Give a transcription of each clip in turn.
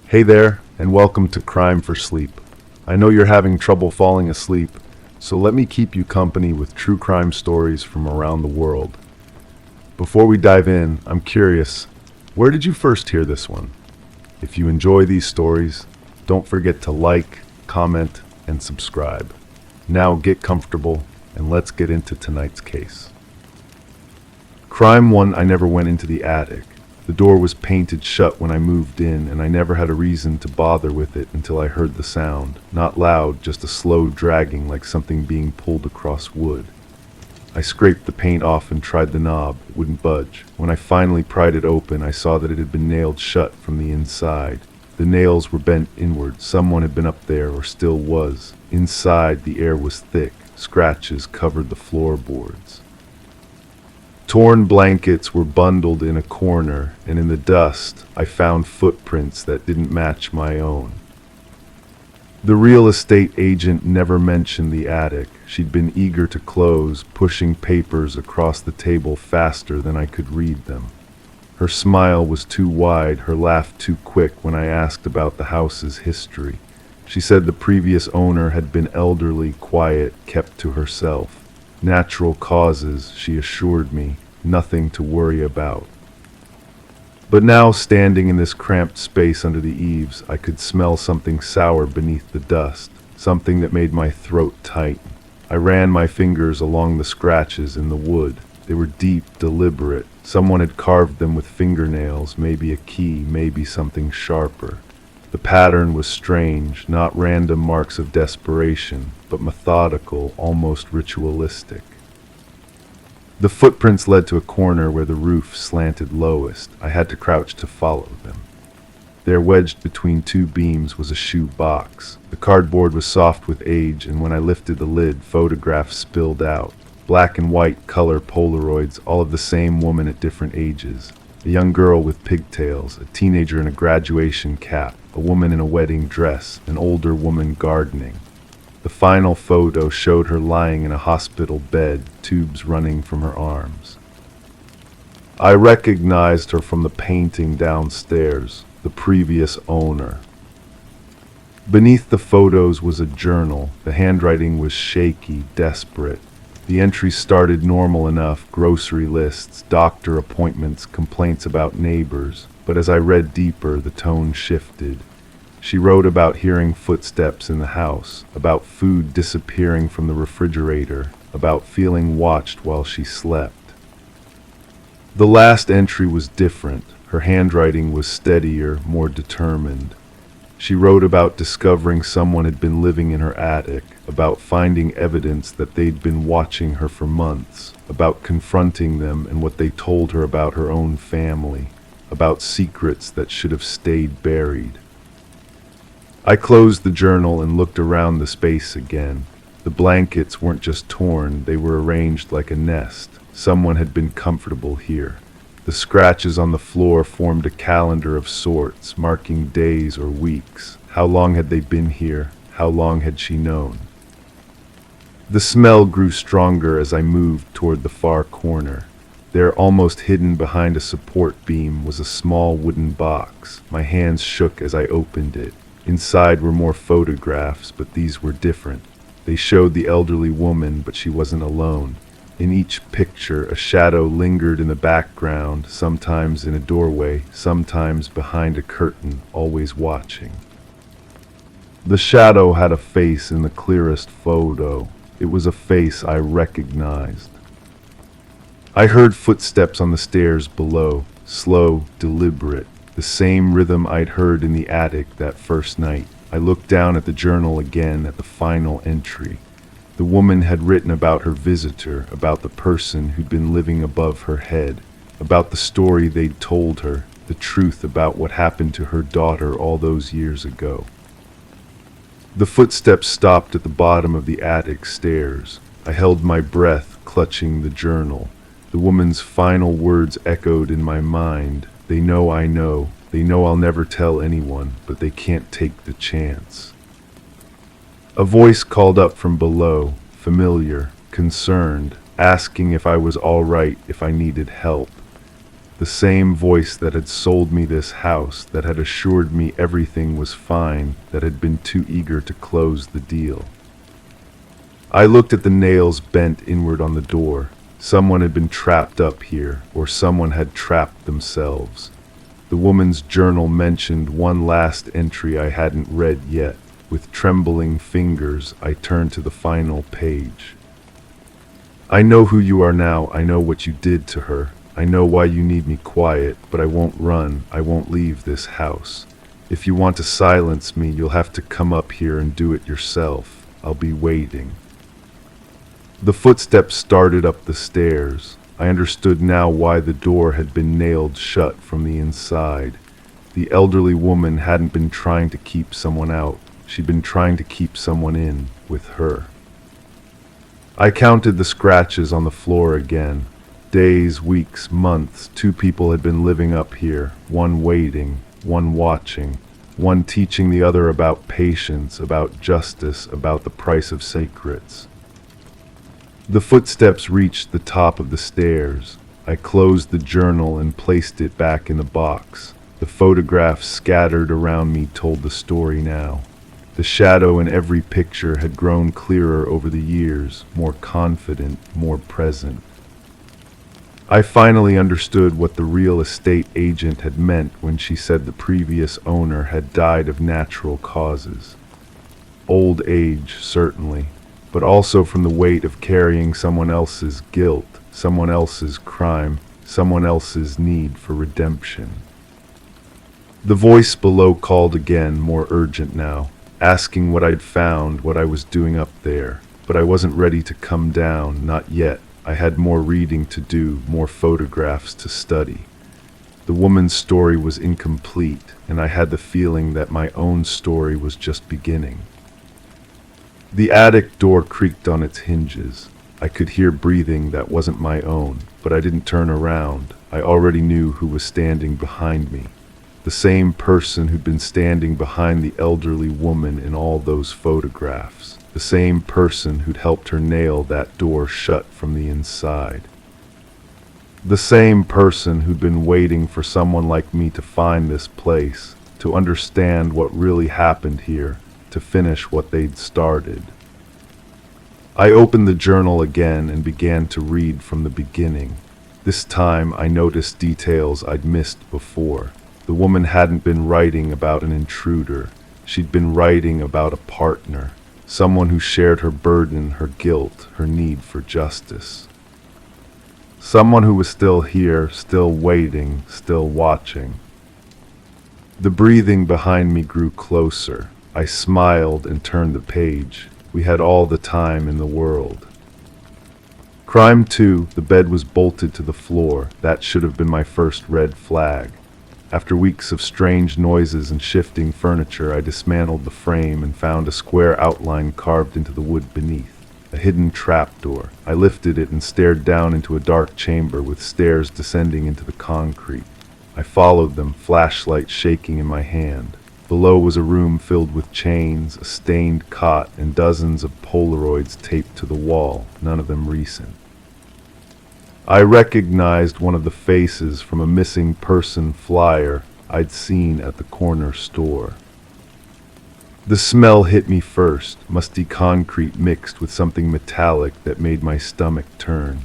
Hey there, and welcome to Crime for Sleep. I know you're having trouble falling asleep, so let me keep you company with true crime stories from around the world. Before we dive in, I'm curious, where did you first hear this one? If you enjoy these stories, don't forget to like, comment, and subscribe. Now get comfortable, and let's get into tonight's case. Crime 1. I never went into the attic. The door was painted shut when I moved in, and I never had a reason to bother with it until I heard the sound. Not loud, just a slow dragging like something being pulled across wood. I scraped the paint off and tried the knob. It wouldn't budge. When I finally pried it open, I saw that it had been nailed shut from the inside. The nails were bent inward. Someone had been up there, or still was. Inside, the air was thick. Scratches covered the floorboards. Torn blankets were bundled in a corner, and in the dust, I found footprints that didn't match my own. The real estate agent never mentioned the attic. She'd been eager to close, pushing papers across the table faster than I could read them. Her smile was too wide, her laugh too quick when I asked about the house's history. She said the previous owner had been elderly, quiet, kept to herself. Natural causes, she assured me, nothing to worry about. But now, standing in this cramped space under the eaves, I could smell something sour beneath the dust, something that made my throat tighten. I ran my fingers along the scratches in the wood. They were deep, deliberate. Someone had carved them with fingernails, maybe a key, maybe something sharper. The pattern was strange, not random marks of desperation, but methodical, almost ritualistic. The footprints led to a corner where the roof slanted lowest. I had to crouch to follow them. There, wedged between two beams, was a shoe box. The cardboard was soft with age, and when I lifted the lid, photographs spilled out. Black and white color Polaroids, all of the same woman at different ages. A young girl with pigtails, a teenager in a graduation cap, a woman in a wedding dress, an older woman gardening. The final photo showed her lying in a hospital bed, tubes running from her arms. I recognized her from the painting downstairs, the previous owner. Beneath the photos was a journal. The handwriting was shaky, desperate. The entries started normal enough: grocery lists, doctor appointments, complaints about neighbors. But as I read deeper, the tone shifted. She wrote about hearing footsteps in the house, about food disappearing from the refrigerator, about feeling watched while she slept. The last entry was different. Her handwriting was steadier, more determined. She wrote about discovering someone had been living in her attic, about finding evidence that they'd been watching her for months, about confronting them and what they told her about her own family, about secrets that should have stayed buried. I closed the journal and looked around the space again. The blankets weren't just torn, they were arranged like a nest. Someone had been comfortable here. The scratches on the floor formed a calendar of sorts, marking days or weeks. How long had they been here? How long had she known? The smell grew stronger as I moved toward the far corner. There, almost hidden behind a support beam, was a small wooden box. My hands shook as I opened it. Inside were more photographs, but these were different. They showed the elderly woman, but she wasn't alone. In each picture, a shadow lingered in the background, sometimes in a doorway, sometimes behind a curtain, always watching. The shadow had a face in the clearest photo. It was a face I recognized. I heard footsteps on the stairs below, slow, deliberate, the same rhythm I'd heard in the attic that first night. I looked down at the journal again, at the final entry. The woman had written about her visitor, about the person who'd been living above her head, about the story they'd told her, the truth about what happened to her daughter all those years ago. The footsteps stopped at the bottom of the attic stairs. I held my breath, clutching the journal. The woman's final words echoed in my mind. They know I know. They know I'll never tell anyone, but they can't take the chance. A voice called up from below, familiar, concerned, asking if I was all right, if I needed help. The same voice that had sold me this house, that had assured me everything was fine, that had been too eager to close the deal. I looked at the nails bent inward on the door. Someone had been trapped up here, or someone had trapped themselves. The woman's journal mentioned one last entry I hadn't read yet. With trembling fingers, I turned to the final page. I know who you are now. I know what you did to her. I know why you need me quiet, but I won't run. I won't leave this house. If you want to silence me, you'll have to come up here and do it yourself. I'll be waiting. The footsteps started up the stairs. I understood now why the door had been nailed shut from the inside. The elderly woman hadn't been trying to keep someone out. She'd been trying to keep someone in with her. I counted the scratches on the floor again. Days, weeks, months, 2 people had been living up here, one waiting, one watching, one teaching the other about patience, about justice, about the price of secrets. The footsteps reached the top of the stairs. I closed the journal and placed it back in the box. The photographs scattered around me told the story now. The shadow in every picture had grown clearer over the years, more confident, more present. I finally understood what the real estate agent had meant when she said the previous owner had died of natural causes. Old age, certainly, but also from the weight of carrying someone else's guilt, someone else's crime, someone else's need for redemption. The voice below called again, more urgent now, asking what I'd found, what I was doing up there. But I wasn't ready to come down, not yet. I had more reading to do, more photographs to study. The woman's story was incomplete, and I had the feeling that my own story was just beginning. The attic door creaked on its hinges. I could hear breathing that wasn't my own, but I didn't turn around. I already knew who was standing behind me. The same person who'd been standing behind the elderly woman in all those photographs. The same person who'd helped her nail that door shut from the inside. The same person who'd been waiting for someone like me to find this place, to understand what really happened here, to finish what they'd started. I opened the journal again and began to read from the beginning. This time I noticed details I'd missed before. The woman hadn't been writing about an intruder. She'd been writing about a partner. Someone who shared her burden, her guilt, her need for justice. Someone who was still here, still waiting, still watching. The breathing behind me grew closer. I smiled and turned the page. We had all the time in the world. Crime 2, the bed was bolted to the floor. That should have been my first red flag. After weeks of strange noises and shifting furniture, I dismantled the frame and found a square outline carved into the wood beneath. A hidden trapdoor. I lifted it and stared down into a dark chamber with stairs descending into the concrete. I followed them, flashlight shaking in my hand. Below was a room filled with chains, a stained cot, and dozens of Polaroids taped to the wall, none of them recent. I recognized one of the faces from a missing person flyer I'd seen at the corner store. The smell hit me first, musty concrete mixed with something metallic that made my stomach turn.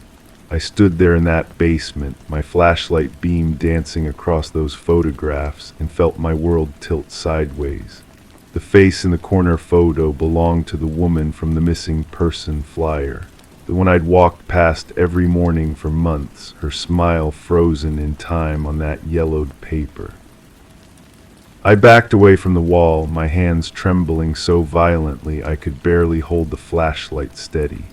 I stood there in that basement, my flashlight beam dancing across those photographs, and felt my world tilt sideways. The face in the corner photo belonged to the woman from the missing person flyer. The one I'd walked past every morning for months, her smile frozen in time on that yellowed paper. I backed away from the wall, my hands trembling so violently I could barely hold the flashlight steady.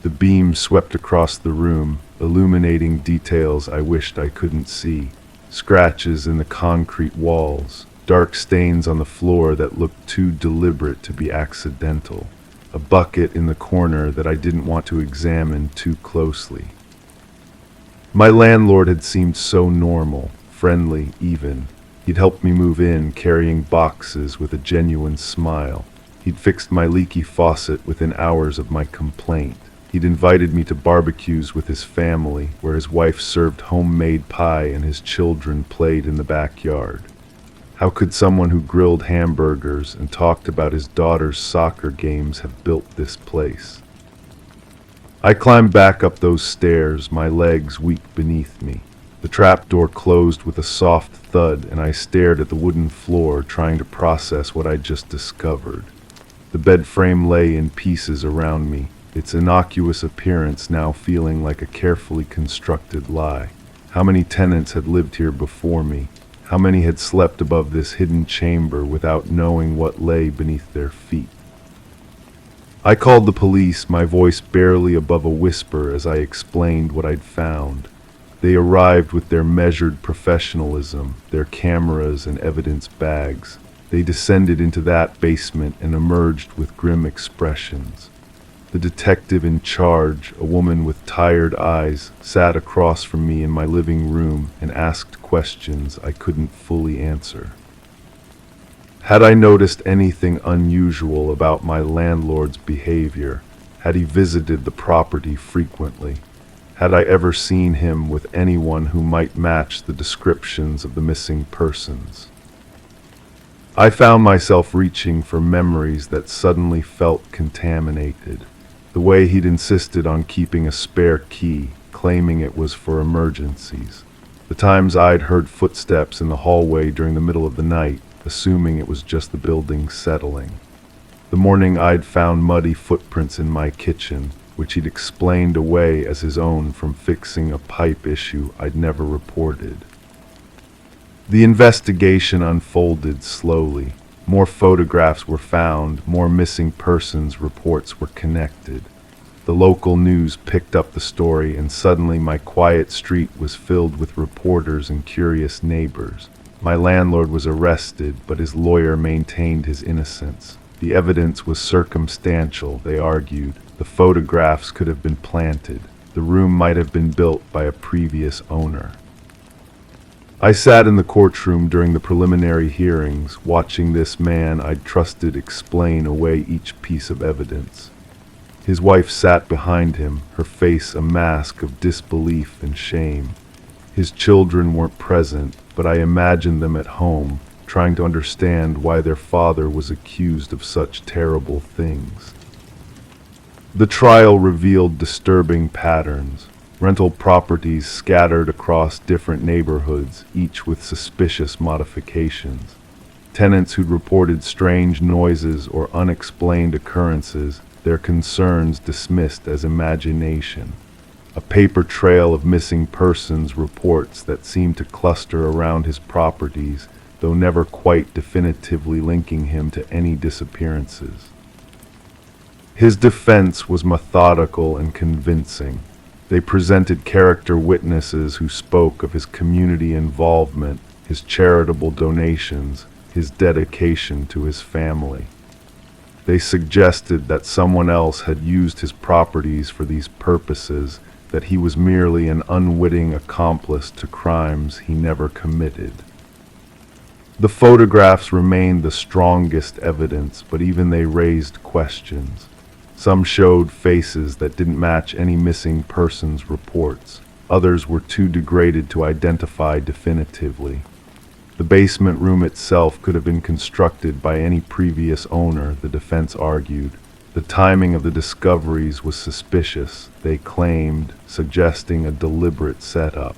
The beam swept across the room, illuminating details I wished I couldn't see. Scratches in the concrete walls, dark stains on the floor that looked too deliberate to be accidental. A bucket in the corner that I didn't want to examine too closely. My landlord had seemed so normal, friendly even. He'd helped me move in, carrying boxes with a genuine smile. He'd fixed my leaky faucet within hours of my complaint. He'd invited me to barbecues with his family, where his wife served homemade pie and his children played in the backyard. How could someone who grilled hamburgers and talked about his daughter's soccer games have built this place? I climbed back up those stairs, my legs weak beneath me. The trapdoor closed with a soft thud, and I stared at the wooden floor, trying to process what I'd just discovered. The bed frame lay in pieces around me, its innocuous appearance now feeling like a carefully constructed lie. How many tenants had lived here before me? How many had slept above this hidden chamber without knowing what lay beneath their feet? I called the police, my voice barely above a whisper as I explained what I'd found. They arrived with their measured professionalism, their cameras and evidence bags. They descended into that basement and emerged with grim expressions. The detective in charge, a woman with tired eyes, sat across from me in my living room and asked questions I couldn't fully answer. Had I noticed anything unusual about my landlord's behavior? Had he visited the property frequently? Had I ever seen him with anyone who might match the descriptions of the missing persons? I found myself reaching for memories that suddenly felt contaminated. The way he'd insisted on keeping a spare key, claiming it was for emergencies. The times I'd heard footsteps in the hallway during the middle of the night, assuming it was just the building settling. The morning I'd found muddy footprints in my kitchen, which he'd explained away as his own from fixing a pipe issue I'd never reported. The investigation unfolded slowly. More photographs were found, more missing persons reports were connected. The local news picked up the story, and suddenly my quiet street was filled with reporters and curious neighbors. My landlord was arrested, but his lawyer maintained his innocence. The evidence was circumstantial, they argued. The photographs could have been planted. The room might have been built by a previous owner. I sat in the courtroom during the preliminary hearings, watching this man I'd trusted explain away each piece of evidence. His wife sat behind him, her face a mask of disbelief and shame. His children weren't present, but I imagined them at home, trying to understand why their father was accused of such terrible things. The trial revealed disturbing patterns. Rental properties scattered across different neighborhoods, each with suspicious modifications. Tenants who'd reported strange noises or unexplained occurrences, their concerns dismissed as imagination. A paper trail of missing persons reports that seemed to cluster around his properties, though never quite definitively linking him to any disappearances. His defense was methodical and convincing. They presented character witnesses who spoke of his community involvement, his charitable donations, his dedication to his family. They suggested that someone else had used his properties for these purposes, that he was merely an unwitting accomplice to crimes he never committed. The photographs remained the strongest evidence, but even they raised questions. Some showed faces that didn't match any missing persons reports. Others were too degraded to identify definitively. The basement room itself could have been constructed by any previous owner, the defense argued. The timing of the discoveries was suspicious, they claimed, suggesting a deliberate setup.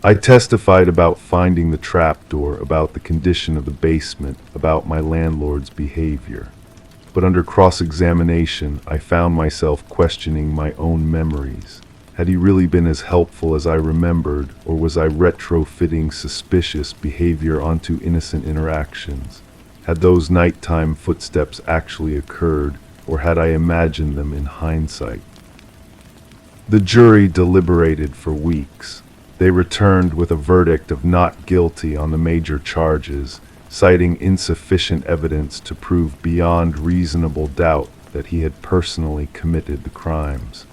I testified about finding the trapdoor, about the condition of the basement, about my landlord's behavior. But under cross-examination, I found myself questioning my own memories. Had he really been as helpful as I remembered, or was I retrofitting suspicious behavior onto innocent interactions? Had those nighttime footsteps actually occurred, or had I imagined them in hindsight? The jury deliberated for weeks. They returned with a verdict of not guilty on the major charges, citing insufficient evidence to prove beyond reasonable doubt that he had personally committed the crimes.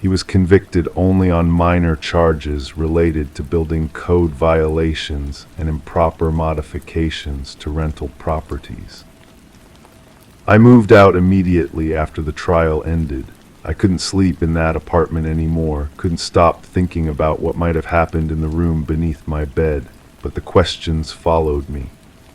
He was convicted only on minor charges related to building code violations and improper modifications to rental properties. I moved out immediately after the trial ended. I couldn't sleep in that apartment anymore, couldn't stop thinking about what might have happened in the room beneath my bed, but the questions followed me.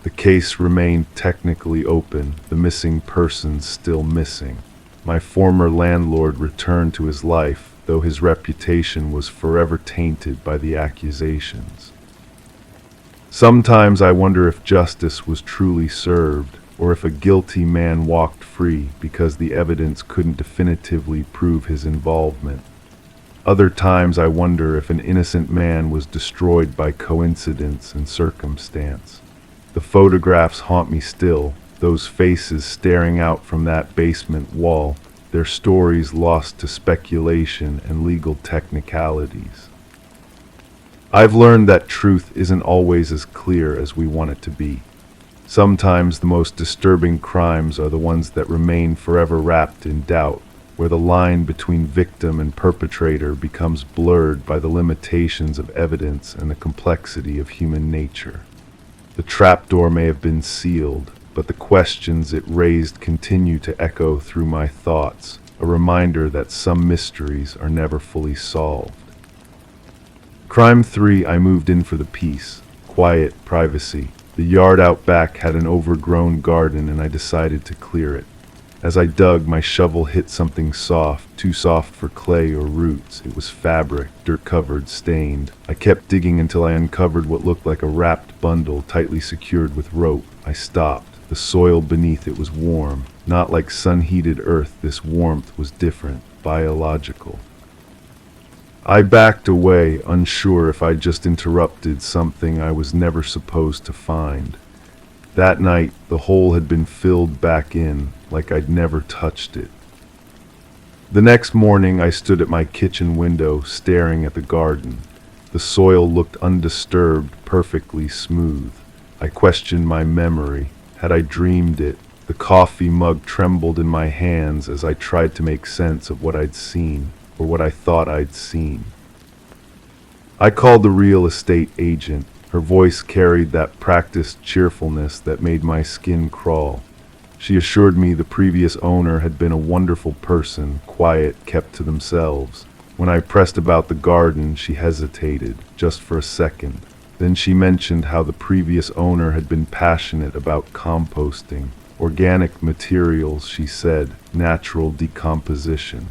The case remained technically open, the missing persons still missing. My former landlord returned to his life, though his reputation was forever tainted by the accusations. Sometimes I wonder if justice was truly served, or if a guilty man walked free because the evidence couldn't definitively prove his involvement. Other times I wonder if an innocent man was destroyed by coincidence and circumstance. The photographs haunt me still, those faces staring out from that basement wall, their stories lost to speculation and legal technicalities. I've learned that truth isn't always as clear as we want it to be. Sometimes the most disturbing crimes are the ones that remain forever wrapped in doubt, where the line between victim and perpetrator becomes blurred by the limitations of evidence and the complexity of human nature. The trapdoor may have been sealed, but the questions it raised continue to echo through my thoughts, a reminder that some mysteries are never fully solved. Crime 3, I moved in for the peace, quiet, privacy. The yard out back had an overgrown garden and I decided to clear it. As I dug, my shovel hit something soft, too soft for clay or roots. It was fabric, dirt-covered, stained. I kept digging until I uncovered what looked like a wrapped bundle tightly secured with rope. I stopped. The soil beneath it was warm. Not like sun-heated earth, this warmth was different, biological. I backed away, unsure if I'd just interrupted something I was never supposed to find. That night, the hole had been filled back in, like I'd never touched it. The next morning, I stood at my kitchen window, staring at the garden. The soil looked undisturbed, perfectly smooth. I questioned my memory. Had I dreamed it? The coffee mug trembled in my hands as I tried to make sense of what I'd seen, or what I thought I'd seen. I called the real estate agent. Her voice carried that practiced cheerfulness that made my skin crawl. She assured me the previous owner had been a wonderful person, quiet, kept to themselves. When I pressed about the garden, she hesitated, just for a second. Then she mentioned how the previous owner had been passionate about composting, organic materials, she said, natural decomposition.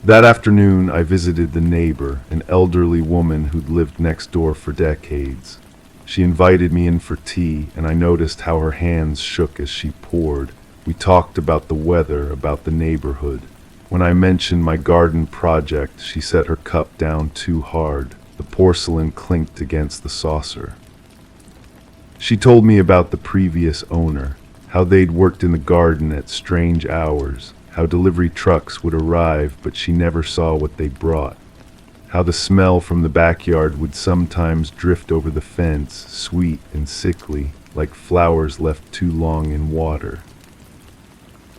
That afternoon, I visited the neighbor, an elderly woman who'd lived next door for decades. She invited me in for tea, and I noticed how her hands shook as she poured. We talked about the weather, about the neighborhood. When I mentioned my garden project, she set her cup down too hard. The porcelain clinked against the saucer. She told me about the previous owner, how they'd worked in the garden at strange hours, how delivery trucks would arrive but she never saw what they brought, how the smell from the backyard would sometimes drift over the fence, sweet and sickly, like flowers left too long in water.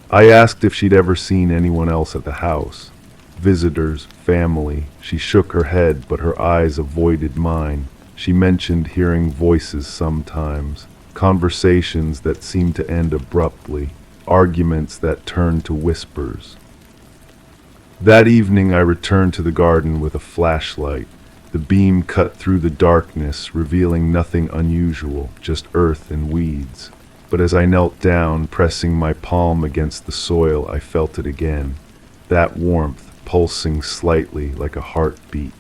I asked if she'd ever seen anyone else at the house. Visitors, family. She shook her head, but her eyes avoided mine. She mentioned hearing voices sometimes, conversations that seemed to end abruptly, arguments that turned to whispers. That evening I returned to the garden with a flashlight. The beam cut through the darkness, revealing nothing unusual, just earth and weeds. But as I knelt down, pressing my palm against the soil, I felt it again. That warmth, pulsing slightly like a heartbeat.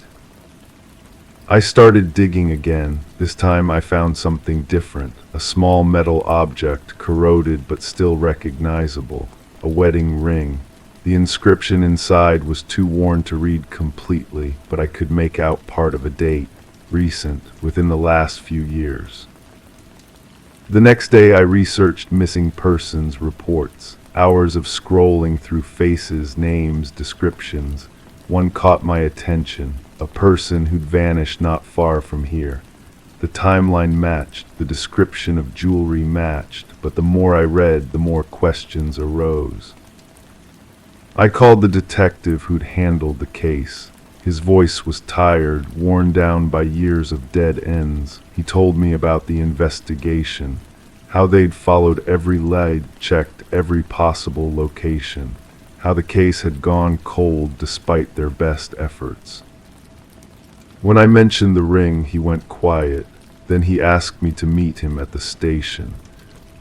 I started digging again. This time I found something different, a small metal object, corroded but still recognizable, a wedding ring. The inscription inside was too worn to read completely, but I could make out part of a date, recent, within the last few years. The next day I researched missing persons reports, hours of scrolling through faces, names, descriptions. One caught my attention. A person who'd vanished not far from here. The timeline matched, the description of jewelry matched, but the more I read, the more questions arose. I called the detective who'd handled the case. His voice was tired, worn down by years of dead ends. He told me about the investigation, how they'd followed every lead, checked every possible location, how the case had gone cold despite their best efforts. When I mentioned the ring, he went quiet. Then he asked me to meet him at the station.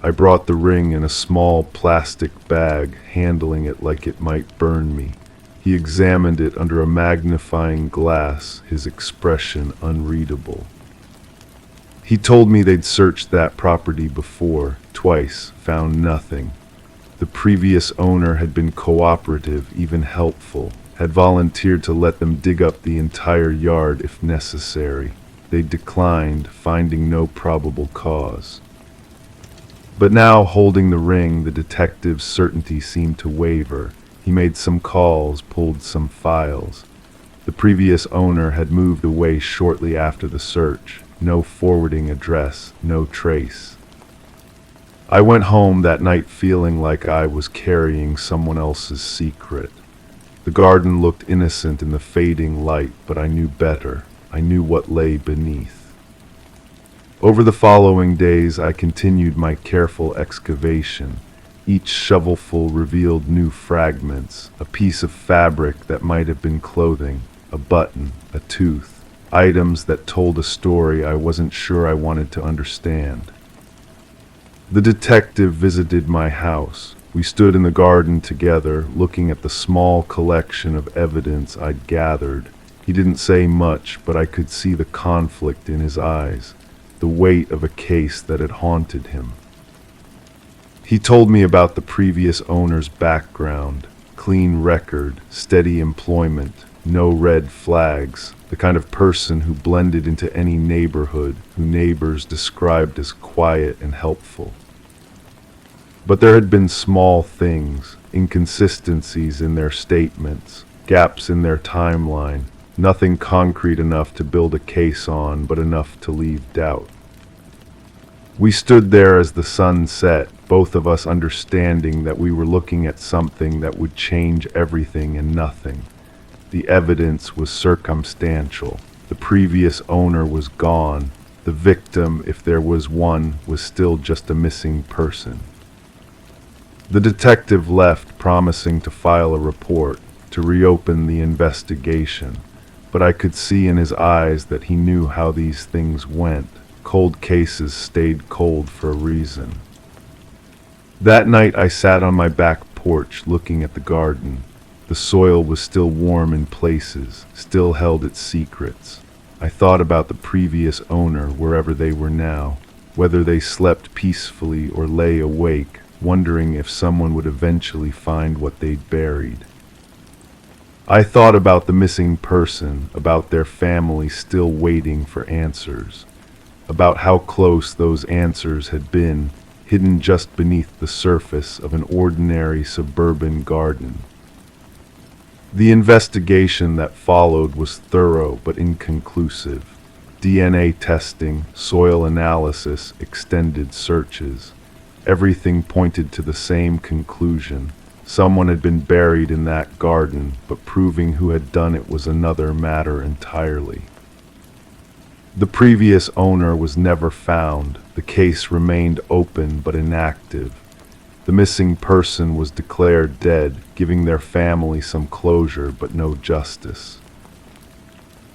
I brought the ring in a small plastic bag, handling it like it might burn me. He examined it under a magnifying glass, his expression unreadable. He told me they'd searched that property before, twice, found nothing. The previous owner had been cooperative, even helpful, had volunteered to let them dig up the entire yard if necessary. They declined, finding no probable cause. But now, holding the ring, the detective's certainty seemed to waver. He made some calls, pulled some files. The previous owner had moved away shortly after the search. No forwarding address, no trace. I went home that night feeling like I was carrying someone else's secret. The garden looked innocent in the fading light, but I knew better. I knew what lay beneath. Over the following days, I continued my careful excavation. Each shovelful revealed new fragments, a piece of fabric that might have been clothing, a button, a tooth, items that told a story I wasn't sure I wanted to understand. The detective visited my house. We stood in the garden together, looking at the small collection of evidence I'd gathered. He didn't say much, but I could see the conflict in his eyes, the weight of a case that had haunted him. He told me about the previous owner's background, clean record, steady employment, no red flags, the kind of person who blended into any neighborhood, who neighbors described as quiet and helpful. But there had been small things, inconsistencies in their statements, gaps in their timeline, nothing concrete enough to build a case on, but enough to leave doubt. We stood there as the sun set, both of us understanding that we were looking at something that would change everything and nothing. The evidence was circumstantial. The previous owner was gone. The victim, if there was one, was still just a missing person. The detective left, promising to file a report, to reopen the investigation, but I could see in his eyes that he knew how these things went. Cold cases stayed cold for a reason. That night I sat on my back porch looking at the garden. The soil was still warm in places, still held its secrets. I thought about the previous owner, wherever they were now, whether they slept peacefully or lay awake, wondering if someone would eventually find what they'd buried. I thought about the missing person, about their family still waiting for answers, about how close those answers had been, hidden just beneath the surface of an ordinary suburban garden. The investigation that followed was thorough but inconclusive. DNA testing, soil analysis, extended searches. Everything pointed to the same conclusion. Someone had been buried in that garden, but proving who had done it was another matter entirely. The previous owner was never found. The case remained open but inactive. The missing person was declared dead, giving their family some closure but no justice.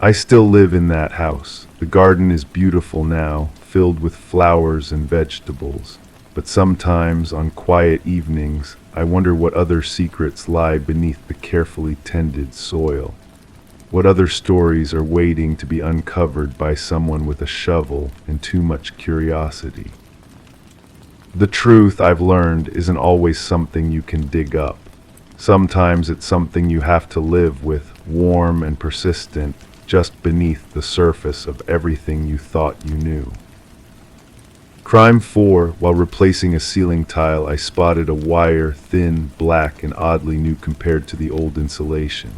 I still live in that house. The garden is beautiful now, filled with flowers and vegetables. But sometimes, on quiet evenings, I wonder what other secrets lie beneath the carefully tended soil. What other stories are waiting to be uncovered by someone with a shovel and too much curiosity? The truth, I've learned, isn't always something you can dig up. Sometimes it's something you have to live with, warm and persistent, just beneath the surface of everything you thought you knew. Crime 4, while replacing a ceiling tile, I spotted a wire, thin, black, and oddly new compared to the old insulation.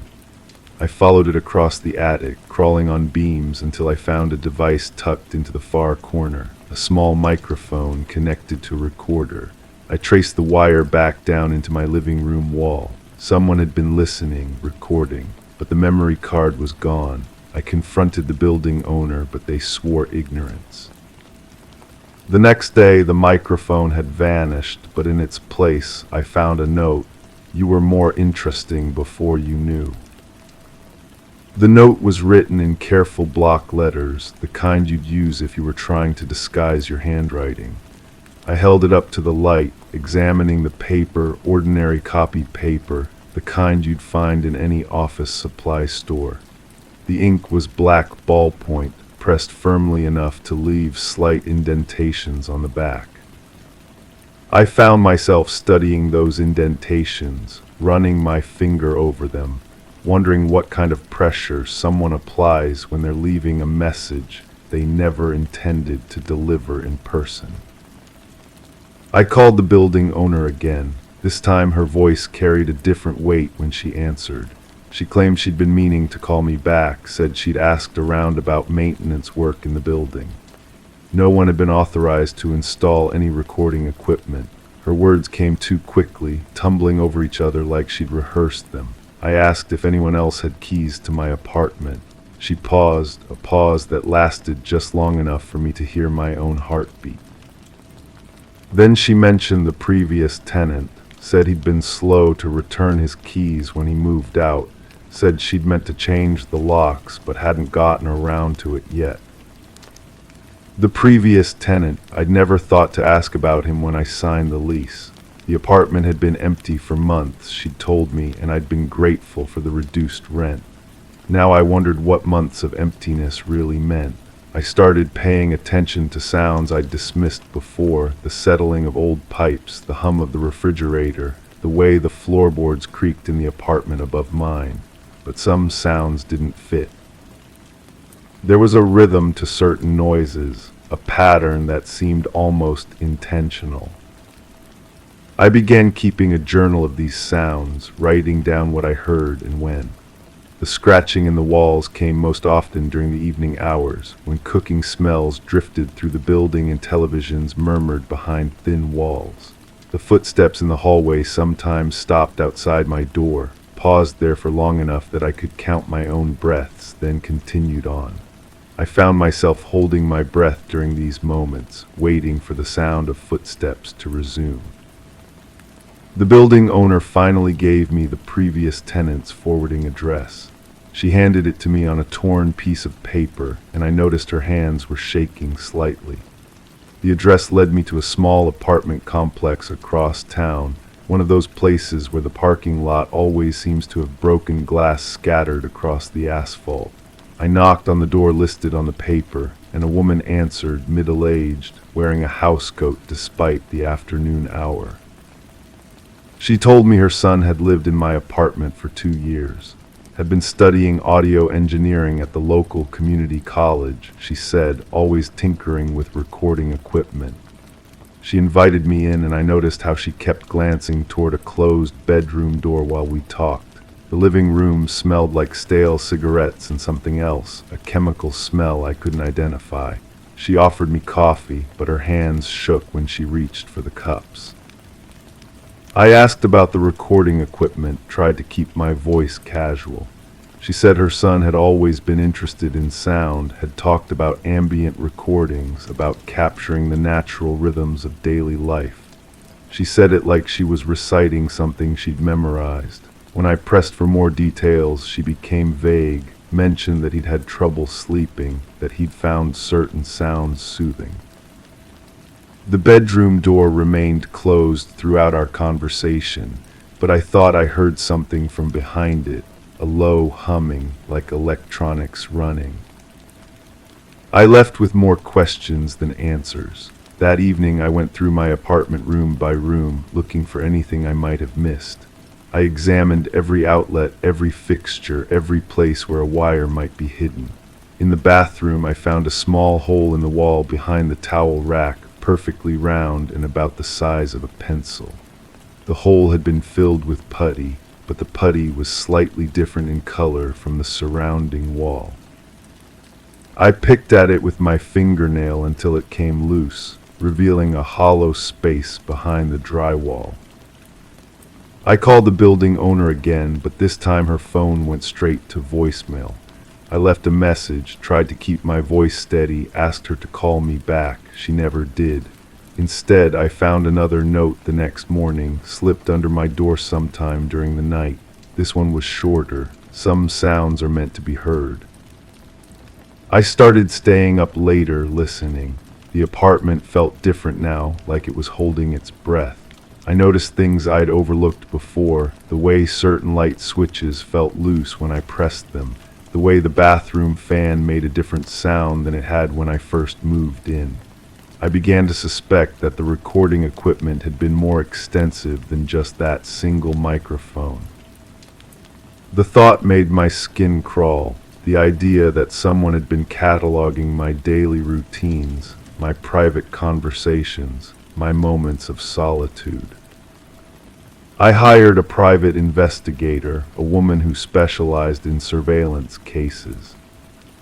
I followed it across the attic, crawling on beams until I found a device tucked into the far corner, a small microphone connected to a recorder. I traced the wire back down into my living room wall. Someone had been listening, recording, but the memory card was gone. I confronted the building owner, but they swore ignorance. The next day, the microphone had vanished, but in its place, I found a note. You were more interesting before you knew. The note was written in careful block letters, the kind you'd use if you were trying to disguise your handwriting. I held it up to the light, examining the paper, ordinary copy paper, the kind you'd find in any office supply store. The ink was black ballpoint, pressed firmly enough to leave slight indentations on the back. I found myself studying those indentations, running my finger over them, wondering what kind of pressure someone applies when they're leaving a message they never intended to deliver in person. I called the building owner again. This time her voice carried a different weight when she answered. She claimed she'd been meaning to call me back, said she'd asked around about maintenance work in the building. No one had been authorized to install any recording equipment. Her words came too quickly, tumbling over each other like she'd rehearsed them. I asked if anyone else had keys to my apartment. She paused, a pause that lasted just long enough for me to hear my own heartbeat. Then she mentioned the previous tenant, said he'd been slow to return his keys when he moved out, said she'd meant to change the locks but hadn't gotten around to it yet. The previous tenant, I'd never thought to ask about him when I signed the lease. The apartment had been empty for months, she'd told me, and I'd been grateful for the reduced rent. Now I wondered what months of emptiness really meant. I started paying attention to sounds I'd dismissed before, the settling of old pipes, the hum of the refrigerator, the way the floorboards creaked in the apartment above mine. But some sounds didn't fit. There was a rhythm to certain noises, a pattern that seemed almost intentional. I began keeping a journal of these sounds, writing down what I heard and when. The scratching in the walls came most often during the evening hours, when cooking smells drifted through the building and televisions murmured behind thin walls. The footsteps in the hallway sometimes stopped outside my door, paused there for long enough that I could count my own breaths, then continued on. I found myself holding my breath during these moments, waiting for the sound of footsteps to resume. The building owner finally gave me the previous tenant's forwarding address. She handed it to me on a torn piece of paper, and I noticed her hands were shaking slightly. The address led me to a small apartment complex across town, one of those places where the parking lot always seems to have broken glass scattered across the asphalt. I knocked on the door listed on the paper, and a woman answered, middle-aged, wearing a housecoat despite the afternoon hour. She told me her son had lived in my apartment for 2 years, had been studying audio engineering at the local community college, she said, always tinkering with recording equipment. She invited me in, and I noticed how she kept glancing toward a closed bedroom door while we talked. The living room smelled like stale cigarettes and something else, a chemical smell I couldn't identify. She offered me coffee, but her hands shook when she reached for the cups. I asked about the recording equipment, tried to keep my voice casual. She said her son had always been interested in sound, had talked about ambient recordings, about capturing the natural rhythms of daily life. She said it like she was reciting something she'd memorized. When I pressed for more details, she became vague, mentioned that he'd had trouble sleeping, that he'd found certain sounds soothing. The bedroom door remained closed throughout our conversation, but I thought I heard something from behind it, a low humming like electronics running. I left with more questions than answers. That evening I went through my apartment room by room, looking for anything I might have missed. I examined every outlet, every fixture, every place where a wire might be hidden. In the bathroom I found a small hole in the wall behind the towel rack, perfectly round and about the size of a pencil. The hole had been filled with putty, but the putty was slightly different in color from the surrounding wall. I picked at it with my fingernail until it came loose, revealing a hollow space behind the drywall. I called the building owner again, but this time her phone went straight to voicemail. I left a message, tried to keep my voice steady, asked her to call me back. She never did. Instead, I found another note the next morning, slipped under my door sometime during the night. This one was shorter. Some sounds are meant to be heard. I started staying up later, listening. The apartment felt different now, like it was holding its breath. I noticed things I'd overlooked before, the way certain light switches felt loose when I pressed them, the way the bathroom fan made a different sound than it had when I first moved in. I began to suspect that the recording equipment had been more extensive than just that single microphone. The thought made my skin crawl, the idea that someone had been cataloging my daily routines, my private conversations, my moments of solitude. I hired a private investigator, a woman who specialized in surveillance cases.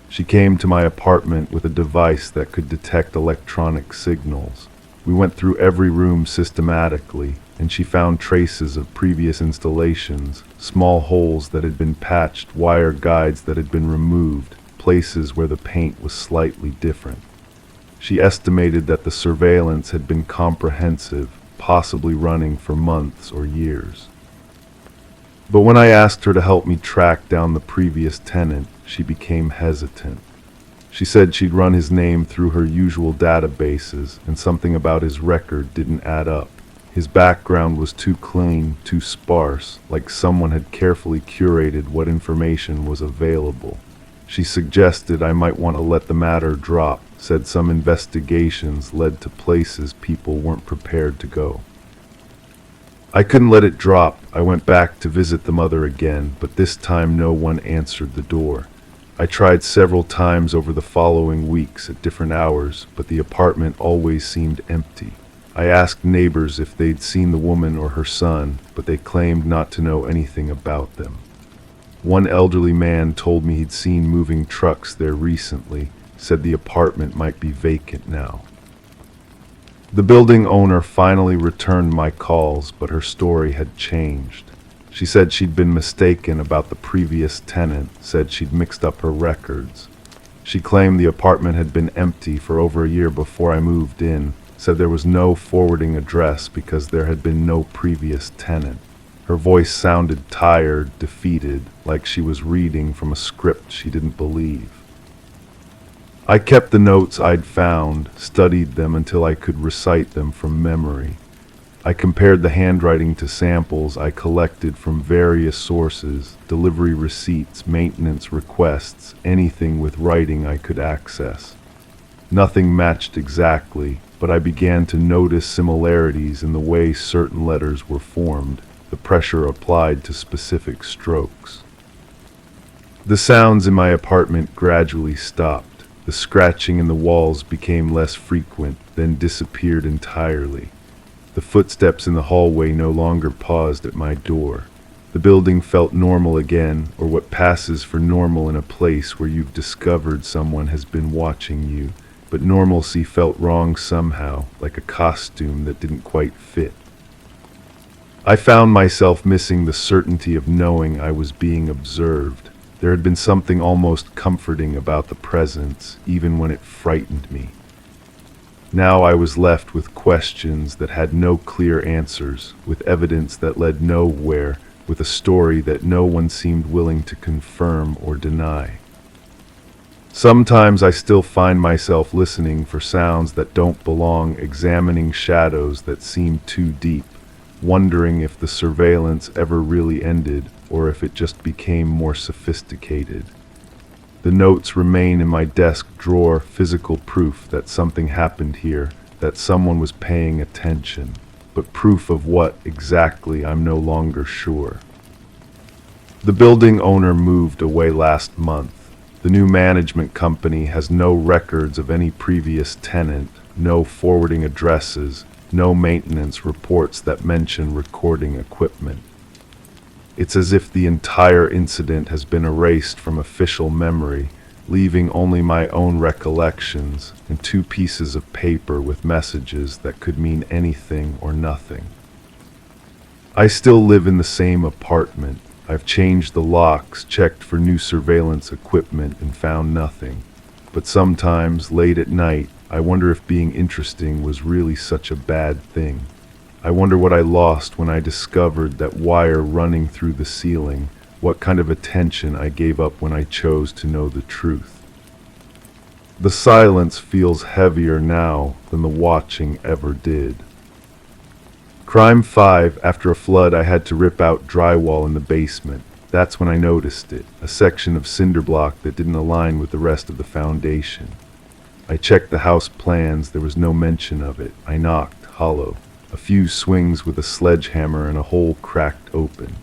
She came to my apartment with a device that could detect electronic signals. We went through every room systematically, and she found traces of previous installations, small holes that had been patched, wire guides that had been removed, places where the paint was slightly different. She estimated that the surveillance had been comprehensive, possibly running for months or years. But when I asked her to help me track down the previous tenant, she became hesitant. She said she'd run his name through her usual databases, and something about his record didn't add up. His background was too clean, too sparse, like someone had carefully curated what information was available. She suggested I might want to let the matter drop, said some investigations led to places people weren't prepared to go. I couldn't let it drop. I went back to visit the mother again, but this time no one answered the door. I tried several times over the following weeks at different hours, but the apartment always seemed empty. I asked neighbors if they'd seen the woman or her son, but they claimed not to know anything about them. One elderly man told me he'd seen moving trucks there recently, said the apartment might be vacant now. The building owner finally returned my calls, but her story had changed. She said she'd been mistaken about the previous tenant, said she'd mixed up her records. She claimed the apartment had been empty for over a year before I moved in, said there was no forwarding address because there had been no previous tenant. Her voice sounded tired, defeated, like she was reading from a script she didn't believe. I kept the notes I'd found, studied them until I could recite them from memory. I compared the handwriting to samples I collected from various sources, delivery receipts, maintenance requests, anything with writing I could access. Nothing matched exactly, but I began to notice similarities in the way certain letters were formed, the pressure applied to specific strokes. The sounds in my apartment gradually stopped. The scratching in the walls became less frequent, then disappeared entirely. The footsteps in the hallway no longer paused at my door. The building felt normal again, or what passes for normal in a place where you've discovered someone has been watching you, but normalcy felt wrong somehow, like a costume that didn't quite fit. I found myself missing the certainty of knowing I was being observed. There had been something almost comforting about the presence, even when it frightened me. Now I was left with questions that had no clear answers, with evidence that led nowhere, with a story that no one seemed willing to confirm or deny. Sometimes I still find myself listening for sounds that don't belong, examining shadows that seem too deep, wondering if the surveillance ever really ended or if it just became more sophisticated. The notes remain in my desk drawer, physical proof that something happened here, that someone was paying attention, but proof of what exactly I'm no longer sure. The building owner moved away last month. The new management company has no records of any previous tenant, no forwarding addresses, no maintenance reports that mention recording equipment. It's as if the entire incident has been erased from official memory, leaving only my own recollections and 2 pieces of paper with messages that could mean anything or nothing. I still live in the same apartment. I've changed the locks, checked for new surveillance equipment, and found nothing. But sometimes, late at night, I wonder if being interesting was really such a bad thing. I wonder what I lost when I discovered that wire running through the ceiling, what kind of attention I gave up when I chose to know the truth. The silence feels heavier now than the watching ever did. Crime 5, after a flood I had to rip out drywall in the basement. That's when I noticed it, a section of cinder block that didn't align with the rest of the foundation. I checked the house plans, there was no mention of it. I knocked, hollow. A few swings with a sledgehammer and a hole cracked open.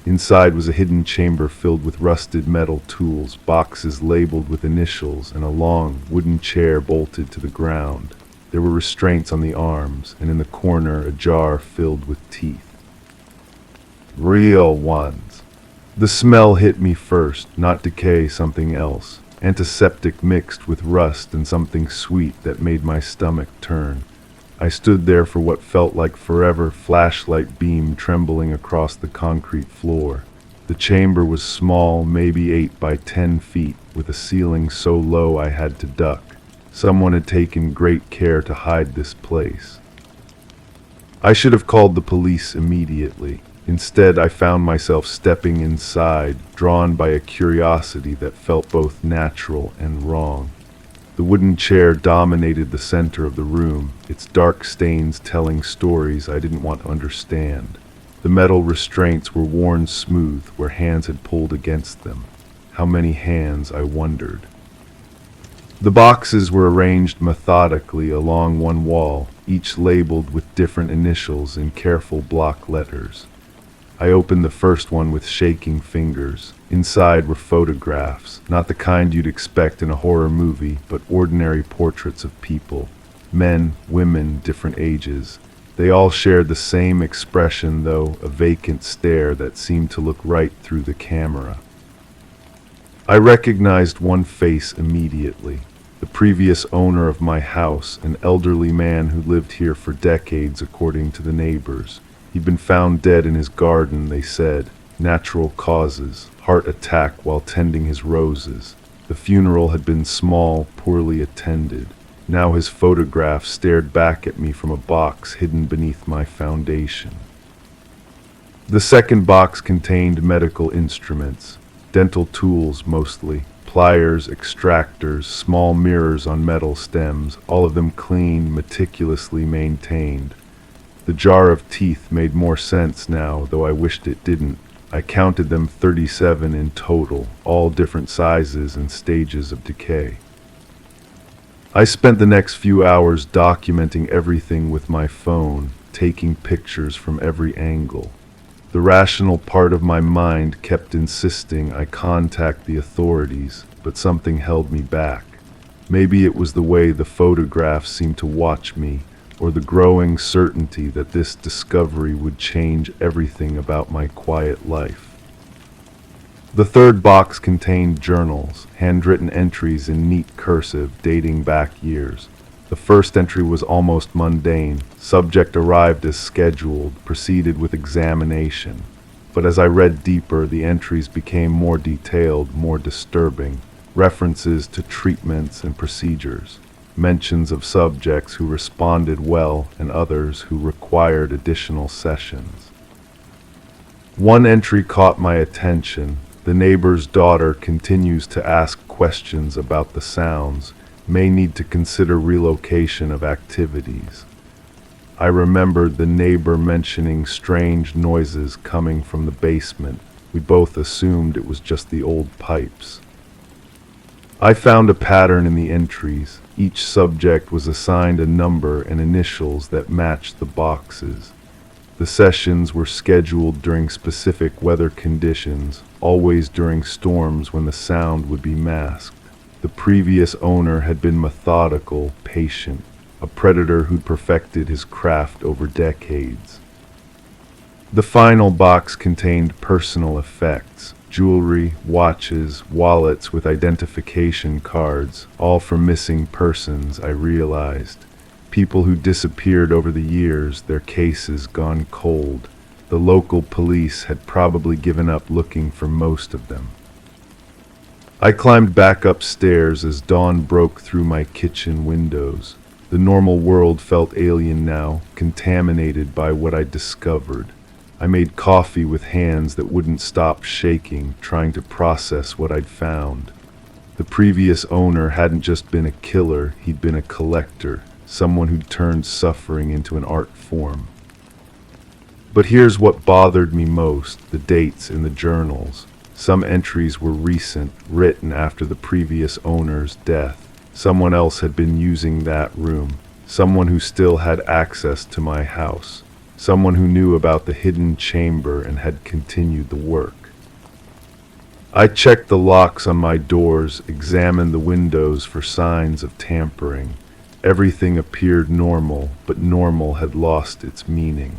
Inside was a hidden chamber filled with rusted metal tools, boxes labeled with initials, and a long wooden chair bolted to the ground. There were restraints on the arms, and in the corner a jar filled with teeth. Real ones. The smell hit me first, not decay, something else. Antiseptic mixed with rust and something sweet that made my stomach turn. I stood there for what felt like forever, flashlight beam trembling across the concrete floor. The chamber was small, maybe 8 by 10 feet, with a ceiling so low I had to duck. Someone had taken great care to hide this place. I should have called the police immediately. Instead, I found myself stepping inside, drawn by a curiosity that felt both natural and wrong. The wooden chair dominated the center of the room, its dark stains telling stories I didn't want to understand. The metal restraints were worn smooth where hands had pulled against them. How many hands, I wondered. The boxes were arranged methodically along one wall, each labeled with different initials in careful block letters. I opened the first one with shaking fingers. Inside were photographs, not the kind you'd expect in a horror movie, but ordinary portraits of people. Men, women, different ages. They all shared the same expression, though, a vacant stare that seemed to look right through the camera. I recognized one face immediately. The previous owner of my house, an elderly man who lived here for decades according to the neighbors. He'd been found dead in his garden, they said. Natural causes, heart attack while tending his roses. The funeral had been small, poorly attended. Now his photograph stared back at me from a box hidden beneath my foundation. The second box contained medical instruments, dental tools mostly, pliers, extractors, small mirrors on metal stems, all of them clean, meticulously maintained. The jar of teeth made more sense now, though I wished it didn't. I counted them 37 in total, all different sizes and stages of decay. I spent the next few hours documenting everything with my phone, taking pictures from every angle. The rational part of my mind kept insisting I contact the authorities, but something held me back. Maybe it was the way the photographs seemed to watch me, or the growing certainty that this discovery would change everything about my quiet life. The third box contained journals, handwritten entries in neat cursive dating back years. The first entry was almost mundane. Subject arrived as scheduled, proceeded with examination. But as I read deeper, the entries became more detailed, more disturbing. References to treatments and procedures. Mentions of subjects who responded well and others who required additional sessions. One entry caught my attention. The neighbor's daughter continues to ask questions about the sounds, may need to consider relocation of activities. I remembered the neighbor mentioning strange noises coming from the basement. We both assumed it was just the old pipes. I found a pattern in the entries. Each subject was assigned a number and initials that matched the boxes. The sessions were scheduled during specific weather conditions, always during storms when the sound would be masked. The previous owner had been methodical, patient, a predator who'd perfected his craft over decades. The final box contained personal effects, jewelry, watches, wallets with identification cards, all for missing persons, I realized. People who disappeared over the years, their cases gone cold. The local police had probably given up looking for most of them. I climbed back upstairs as dawn broke through my kitchen windows. The normal world felt alien now, contaminated by what I'd discovered. I made coffee with hands that wouldn't stop shaking, trying to process what I'd found. The previous owner hadn't just been a killer, he'd been a collector, someone who'd turned suffering into an art form. But here's what bothered me most, the dates in the journals. Some entries were recent, written after the previous owner's death. Someone else had been using that room. Someone who still had access to my house. Someone who knew about the hidden chamber and had continued the work. I checked the locks on my doors, examined the windows for signs of tampering. Everything appeared normal, but normal had lost its meaning.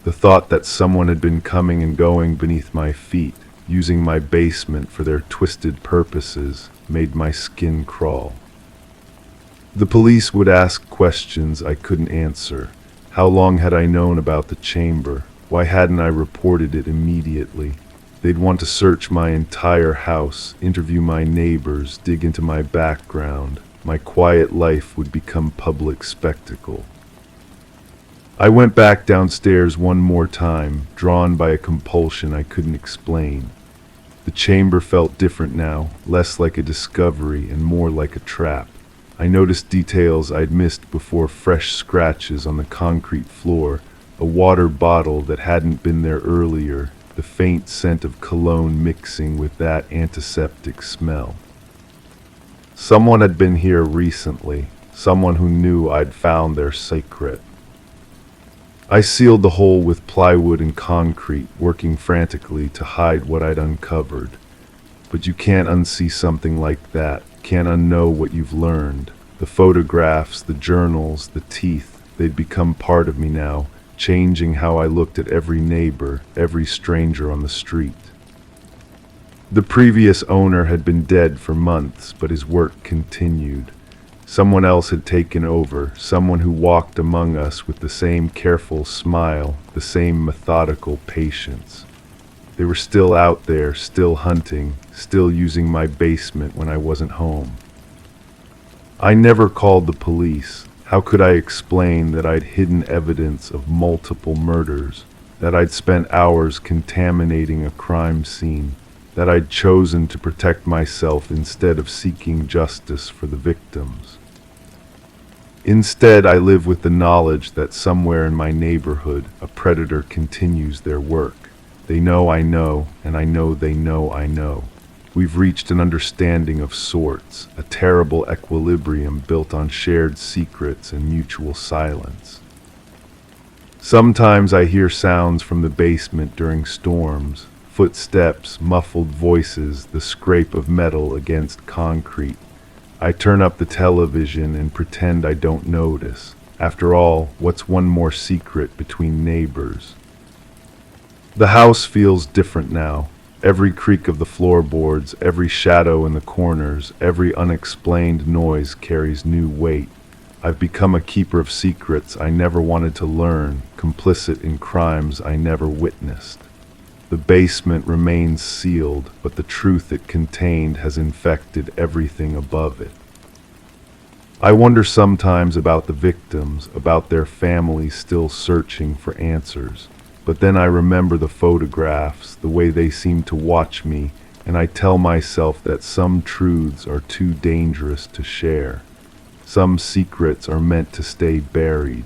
The thought that someone had been coming and going beneath my feet, using my basement for their twisted purposes, made my skin crawl. The police would ask questions I couldn't answer. How long had I known about the chamber? Why hadn't I reported it immediately? They'd want to search my entire house, interview my neighbors, dig into my background. My quiet life would become public spectacle. I went back downstairs one more time, drawn by a compulsion I couldn't explain. The chamber felt different now, less like a discovery and more like a trap. I noticed details I'd missed before: fresh scratches on the concrete floor, a water bottle that hadn't been there earlier, the faint scent of cologne mixing with that antiseptic smell. Someone had been here recently, someone who knew I'd found their secret. I sealed the hole with plywood and concrete, working frantically to hide what I'd uncovered. But you can't unsee something like that, can't unknow what you've learned. The photographs, the journals, the teeth, they'd become part of me now, changing how I looked at every neighbor, every stranger on the street. The previous owner had been dead for months, but his work continued. Someone else had taken over, someone who walked among us with the same careful smile, the same methodical patience. They were still out there, still hunting, still using my basement when I wasn't home. I never called the police. How could I explain that I'd hidden evidence of multiple murders, that I'd spent hours contaminating a crime scene, that I'd chosen to protect myself instead of seeking justice for the victims? Instead, I live with the knowledge that somewhere in my neighborhood, a predator continues their work. They know I know, and I know they know I know. We've reached an understanding of sorts, a terrible equilibrium built on shared secrets and mutual silence. Sometimes I hear sounds from the basement during storms, footsteps, muffled voices, the scrape of metal against concrete. I turn up the television and pretend I don't notice. After all, what's one more secret between neighbors? The house feels different now. Every creak of the floorboards, every shadow in the corners, every unexplained noise carries new weight. I've become a keeper of secrets I never wanted to learn, complicit in crimes I never witnessed. The basement remains sealed, but the truth it contained has infected everything above it. I wonder sometimes about the victims, about their families still searching for answers. But then I remember the photographs, the way they seem to watch me, and I tell myself that some truths are too dangerous to share. Some secrets are meant to stay buried.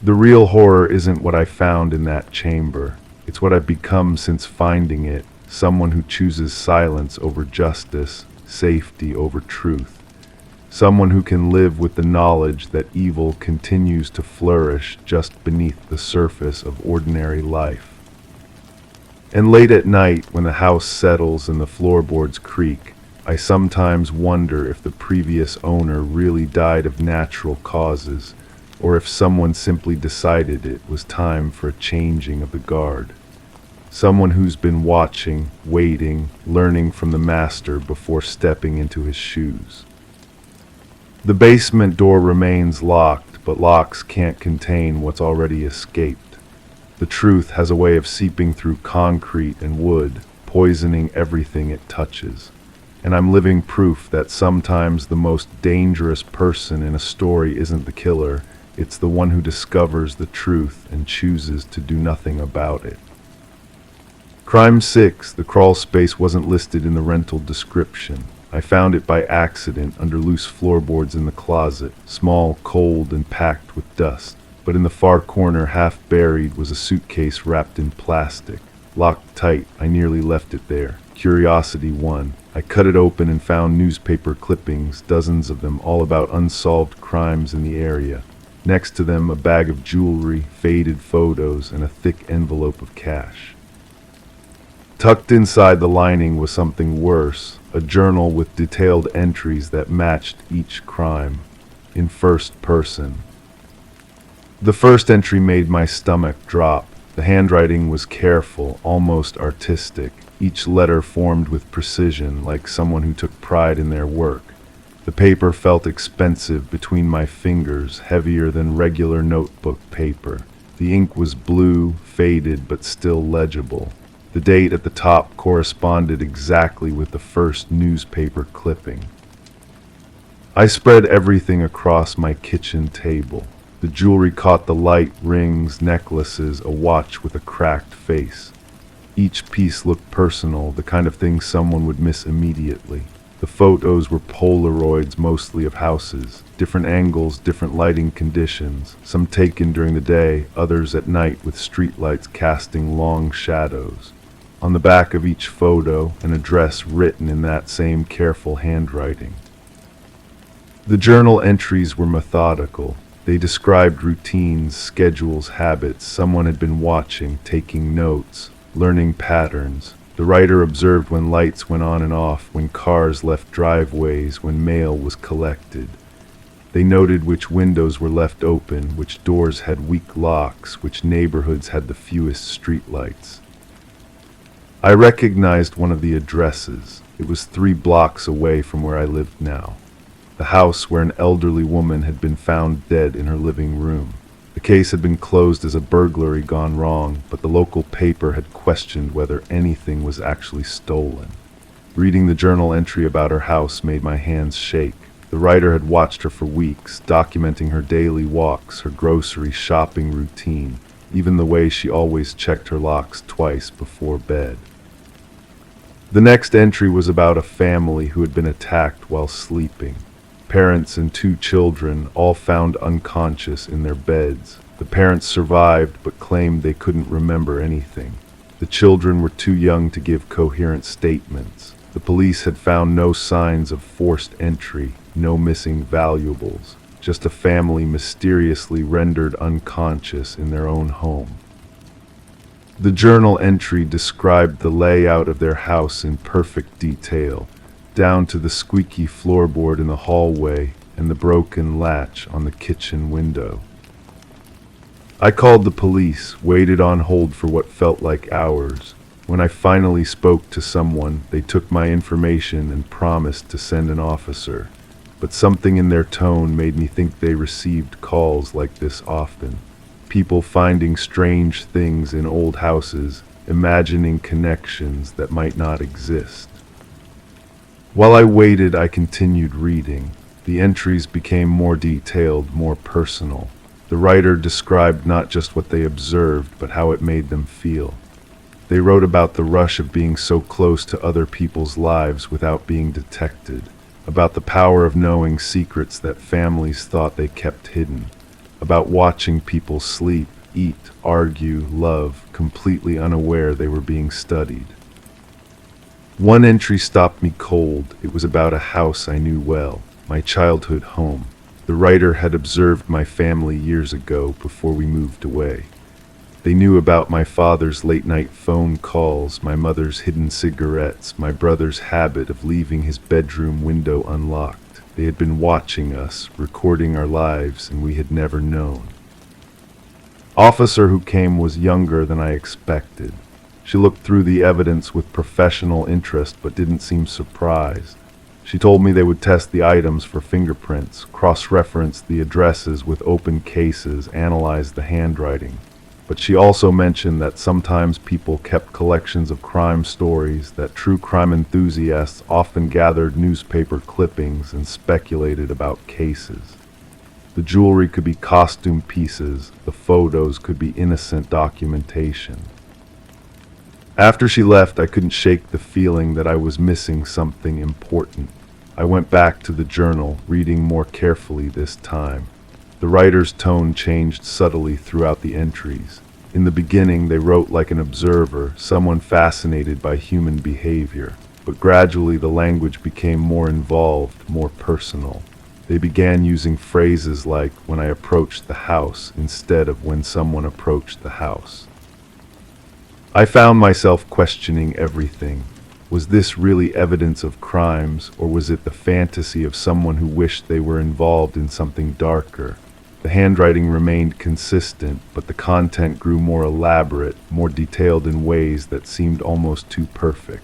The real horror isn't what I found in that chamber. It's what I've become since finding it, someone who chooses silence over justice, safety over truth. Someone who can live with the knowledge that evil continues to flourish just beneath the surface of ordinary life. And late at night, when the house settles and the floorboards creak, I sometimes wonder if the previous owner really died of natural causes, or if someone simply decided it was time for a changing of the guard. Someone who's been watching, waiting, learning from the master before stepping into his shoes. The basement door remains locked, but locks can't contain what's already escaped. The truth has a way of seeping through concrete and wood, poisoning everything it touches. And I'm living proof that sometimes the most dangerous person in a story isn't the killer, it's the one who discovers the truth and chooses to do nothing about it. Crime 6, the crawl space wasn't listed in the rental description. I found it by accident under loose floorboards in the closet, small, cold, and packed with dust. But in the far corner, half buried, was a suitcase wrapped in plastic. Locked tight, I nearly left it there. Curiosity won. I cut it open and found newspaper clippings, dozens of them, all about unsolved crimes in the area. Next to them, a bag of jewelry, faded photos, and a thick envelope of cash. Tucked inside the lining was something worse, a journal with detailed entries that matched each crime, in first person. The first entry made my stomach drop. The handwriting was careful, almost artistic, each letter formed with precision, like someone who took pride in their work. The paper felt expensive between my fingers, heavier than regular notebook paper. The ink was blue, faded, but still legible. The date at the top corresponded exactly with the first newspaper clipping. I spread everything across my kitchen table. The jewelry caught the light, rings, necklaces, a watch with a cracked face. Each piece looked personal, the kind of thing someone would miss immediately. The photos were Polaroids, mostly of houses, different angles, different lighting conditions, some taken during the day, others at night with streetlights casting long shadows. On the back of each photo, an address written in that same careful handwriting. The journal entries were methodical. They described routines, schedules, habits. Someone had been watching, taking notes, learning patterns. The writer observed when lights went on and off, when cars left driveways, when mail was collected. They noted which windows were left open, which doors had weak locks, which neighborhoods had the fewest streetlights. I recognized one of the addresses. It was 3 blocks away from where I lived now. The house where an elderly woman had been found dead in her living room. The case had been closed as a burglary gone wrong, but the local paper had questioned whether anything was actually stolen. Reading the journal entry about her house made my hands shake. The writer had watched her for weeks, documenting her daily walks, her grocery shopping routine, even the way she always checked her locks twice before bed. The next entry was about a family who had been attacked while sleeping. Parents and 2 children, all found unconscious in their beds. The parents survived but claimed they couldn't remember anything. The children were too young to give coherent statements. The police had found no signs of forced entry, no missing valuables, just a family mysteriously rendered unconscious in their own home. The journal entry described the layout of their house in perfect detail, down to the squeaky floorboard in the hallway and the broken latch on the kitchen window. I called the police, waited on hold for what felt like hours. When I finally spoke to someone, they took my information and promised to send an officer. But something in their tone made me think they received calls like this often. People finding strange things in old houses, imagining connections that might not exist. While I waited, I continued reading. The entries became more detailed, more personal. The writer described not just what they observed, but how it made them feel. They wrote about the rush of being so close to other people's lives without being detected, about the power of knowing secrets that families thought they kept hidden, about watching people sleep, eat, argue, love, completely unaware they were being studied. One entry stopped me cold. It was about a house I knew well, my childhood home. The writer had observed my family years ago before we moved away. They knew about my father's late-night phone calls, my mother's hidden cigarettes, my brother's habit of leaving his bedroom window unlocked. They had been watching us, recording our lives, and we had never known. Officer who came was younger than I expected. She looked through the evidence with professional interest but didn't seem surprised. She told me they would test the items for fingerprints, cross-reference the addresses with open cases, analyze the handwriting. but she also mentioned that sometimes people kept collections of crime stories, that true crime enthusiasts often gathered newspaper clippings and speculated about cases. The jewelry could be costume pieces, the photos could be innocent documentation. After she left, I couldn't shake the feeling that I was missing something important. I went back to the journal, reading more carefully this time. The writer's tone changed subtly throughout the entries. In the beginning, they wrote like an observer, someone fascinated by human behavior. But gradually, the language became more involved, more personal. They began using phrases like, "when I approached the house," instead of "when someone approached the house." I found myself questioning everything. Was this really evidence of crimes, or was it the fantasy of someone who wished they were involved in something darker? The handwriting remained consistent, but the content grew more elaborate, more detailed in ways that seemed almost too perfect.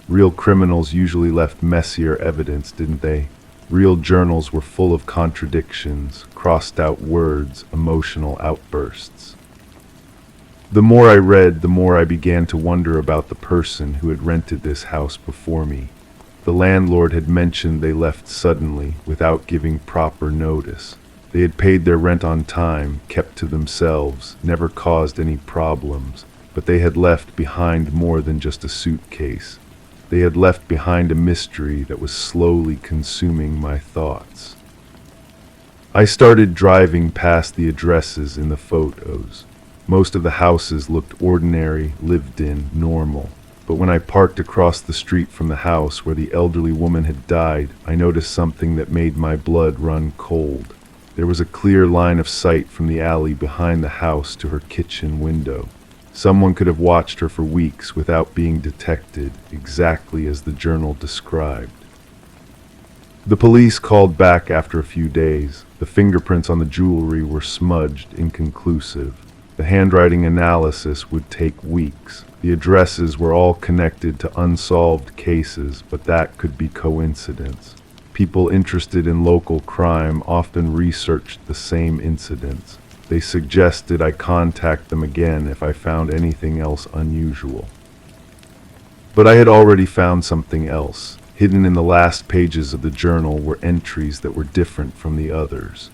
Real criminals usually left messier evidence, didn't they? Real journals were full of contradictions, crossed-out words, emotional outbursts. The more I read, the more I began to wonder about the person who had rented this house before me. The landlord had mentioned they left suddenly, without giving proper notice. They had paid their rent on time, kept to themselves, never caused any problems, but they had left behind more than just a suitcase. They had left behind a mystery that was slowly consuming my thoughts. I started driving past the addresses in the photos. Most of the houses looked ordinary, lived in, normal. But when I parked across the street from the house where the elderly woman had died, I noticed something that made my blood run cold. There was a clear line of sight from the alley behind the house to her kitchen window. Someone could have watched her for weeks without being detected, exactly as the journal described. The police called back after a few days. The fingerprints on the jewelry were smudged, inconclusive. The handwriting analysis would take weeks. The addresses were all connected to unsolved cases, but that could be coincidence. People interested in local crime often researched the same incidents. They suggested I contact them again if I found anything else unusual. But I had already found something else. Hidden in the last pages of the journal were entries that were different from the others.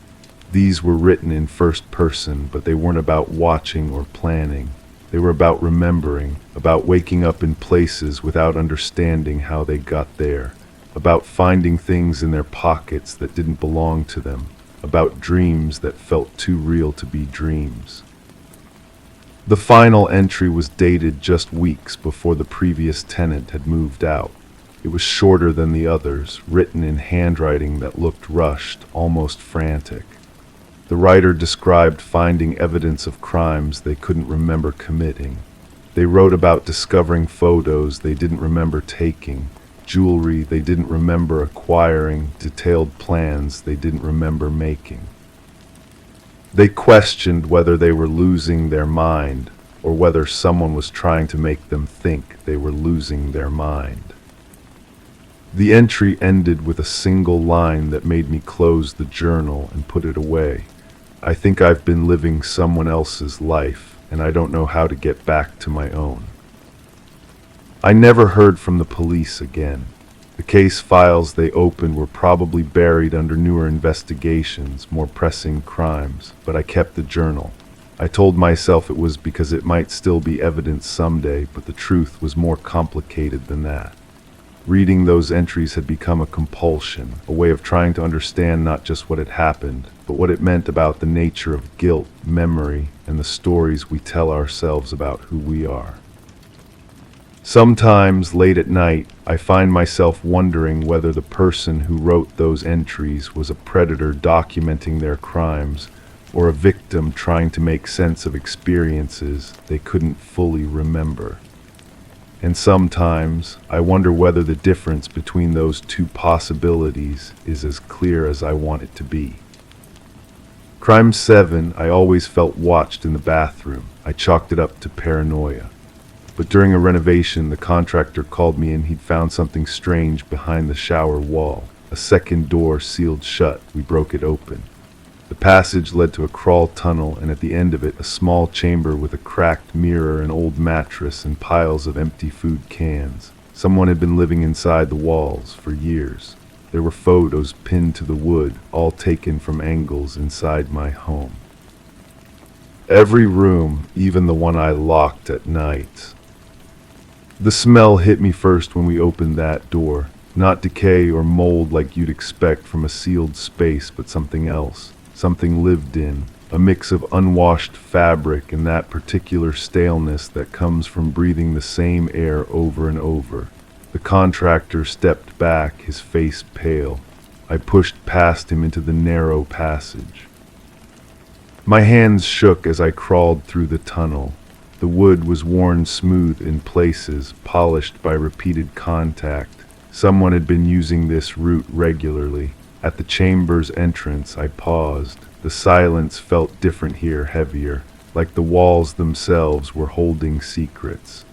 These were written in first person, but they weren't about watching or planning. They were about remembering, about waking up in places without understanding how they got there, about finding things in their pockets that didn't belong to them, about dreams that felt too real to be dreams. The final entry was dated just weeks before the previous tenant had moved out. It was shorter than the others, written in handwriting that looked rushed, almost frantic. The writer described finding evidence of crimes they couldn't remember committing. They wrote about discovering photos they didn't remember taking, jewelry they didn't remember acquiring, detailed plans they didn't remember making. They questioned whether they were losing their mind, or whether someone was trying to make them think they were losing their mind. The entry ended with a single line that made me close the journal and put it away. I think I've been living someone else's life, and I don't know how to get back to my own. I never heard from the police again. The case files they opened were probably buried under newer investigations, more pressing crimes, but I kept the journal. I told myself it was because it might still be evidence someday, but the truth was more complicated than that. Reading those entries had become a compulsion, a way of trying to understand not just what had happened, but what it meant about the nature of guilt, memory, and the stories we tell ourselves about who we are. Sometimes, late at night, I find myself wondering whether the person who wrote those entries was a predator documenting their crimes, or a victim trying to make sense of experiences they couldn't fully remember. And sometimes, I wonder whether the difference between those two possibilities is as clear as I want it to be. Crime 7, I always felt watched in the bathroom. I chalked it up to paranoia. But during a renovation, the contractor called me and he'd found something strange behind the shower wall. A second door sealed shut. We broke it open. The passage led to a crawl tunnel, and at the end of it, a small chamber with a cracked mirror, an old mattress, and piles of empty food cans. Someone had been living inside the walls for years. There were photos pinned to the wood, all taken from angles inside my home. Every room, even the one I locked at night. The smell hit me first when we opened that door. Not decay or mold like you'd expect from a sealed space, but something else. Something lived in. A mix of unwashed fabric and that particular staleness that comes from breathing the same air over and over. The contractor stepped back, his face pale. I pushed past him into the narrow passage. My hands shook as I crawled through the tunnel. The wood was worn smooth in places, polished by repeated contact. Someone had been using this route regularly. At the chamber's entrance, I paused. The silence felt different here, heavier, like the walls themselves were holding secrets.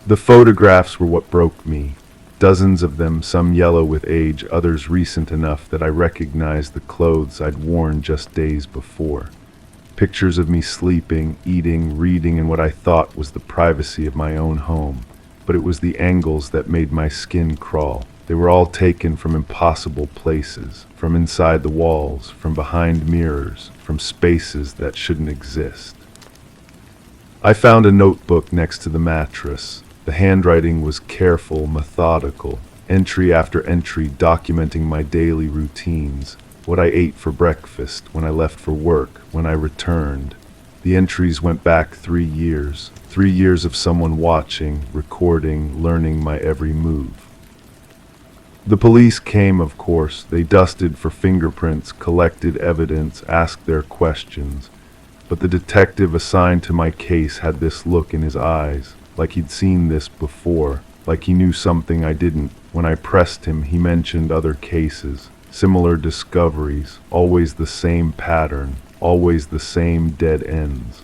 The photographs were what broke me. Dozens of them, some yellow with age, others recent enough that I recognized the clothes I'd worn just days before. Pictures of me sleeping, eating, reading in what I thought was the privacy of my own home. But it was the angles that made my skin crawl. They were all taken from impossible places, from inside the walls, from behind mirrors, from spaces that shouldn't exist. I found a notebook next to the mattress. The handwriting was careful, methodical, entry after entry documenting my daily routines, what I ate for breakfast, when I left for work, when I returned. The entries went back 3 years. 3 years of someone watching, recording, learning my every move. The police came, of course. They dusted for fingerprints, collected evidence, asked their questions. But the detective assigned to my case had this look in his eyes, like he'd seen this before, like he knew something I didn't. When I pressed him, he mentioned other cases, similar discoveries, always the same pattern, always the same dead ends.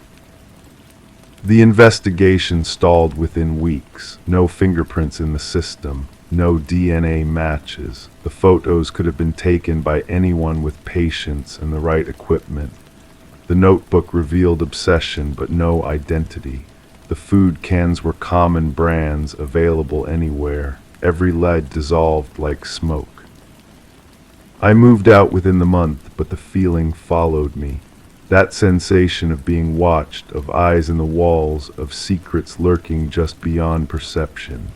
The investigation stalled within weeks. No fingerprints in the system, no DNA matches. The photos could have been taken by anyone with patience and the right equipment. The notebook revealed obsession, but no identity. The food cans were common brands, available anywhere. Every lead dissolved like smoke. I moved out within the month, but the feeling followed me. That sensation of being watched, of eyes in the walls, of secrets lurking just beyond perception.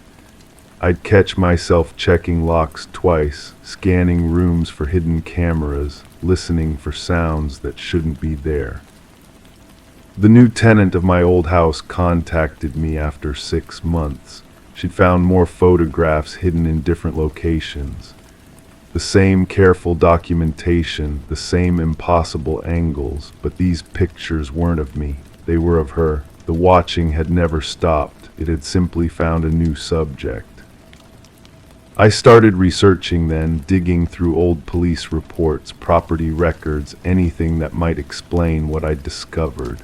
I'd catch myself checking locks twice, scanning rooms for hidden cameras, listening for sounds that shouldn't be there. The new tenant of my old house contacted me after 6 months. She'd found more photographs hidden in different locations. The same careful documentation, the same impossible angles, but these pictures weren't of me. They were of her. The watching had never stopped. It had simply found a new subject. I started researching then, digging through old police reports, property records, anything that might explain what I'd discovered.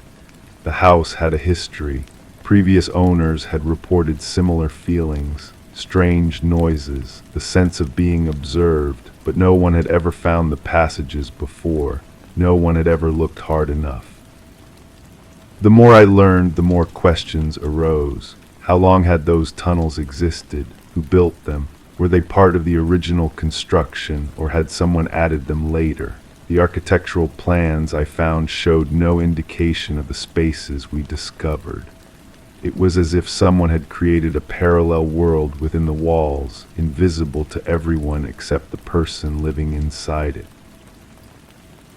The house had a history. Previous owners had reported similar feelings, strange noises, the sense of being observed, but no one had ever found the passages before. No one had ever looked hard enough. The more I learned, the more questions arose. How long had those tunnels existed? Who built them? Were they part of the original construction, or had someone added them later? The architectural plans I found showed no indication of the spaces we discovered. It was as if someone had created a parallel world within the walls, invisible to everyone except the person living inside it.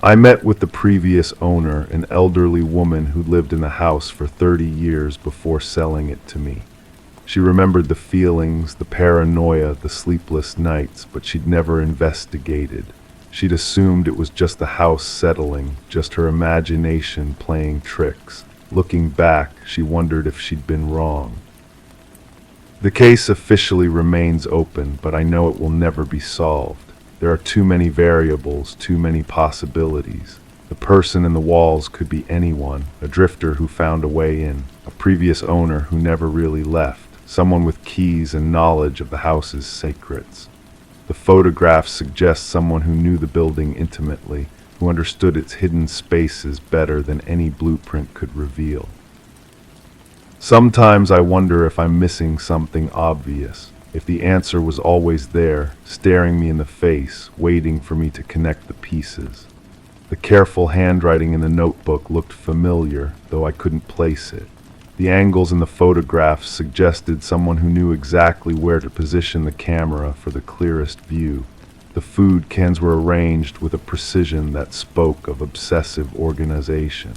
I met with the previous owner, an elderly woman who lived in the house for 30 years before selling it to me. She remembered the feelings, the paranoia, the sleepless nights, but she'd never investigated. She'd assumed it was just the house settling, just her imagination playing tricks. Looking back, she wondered if she'd been wrong. The case officially remains open, but I know it will never be solved. There are too many variables, too many possibilities. The person in the walls could be anyone, a drifter who found a way in, a previous owner who never really left, someone with keys and knowledge of the house's secrets. The photographs suggest someone who knew the building intimately, who understood its hidden spaces better than any blueprint could reveal. Sometimes I wonder if I'm missing something obvious, if the answer was always there, staring me in the face, waiting for me to connect the pieces. The careful handwriting in the notebook looked familiar, though I couldn't place it. The angles in the photographs suggested someone who knew exactly where to position the camera for the clearest view. The food cans were arranged with a precision that spoke of obsessive organization.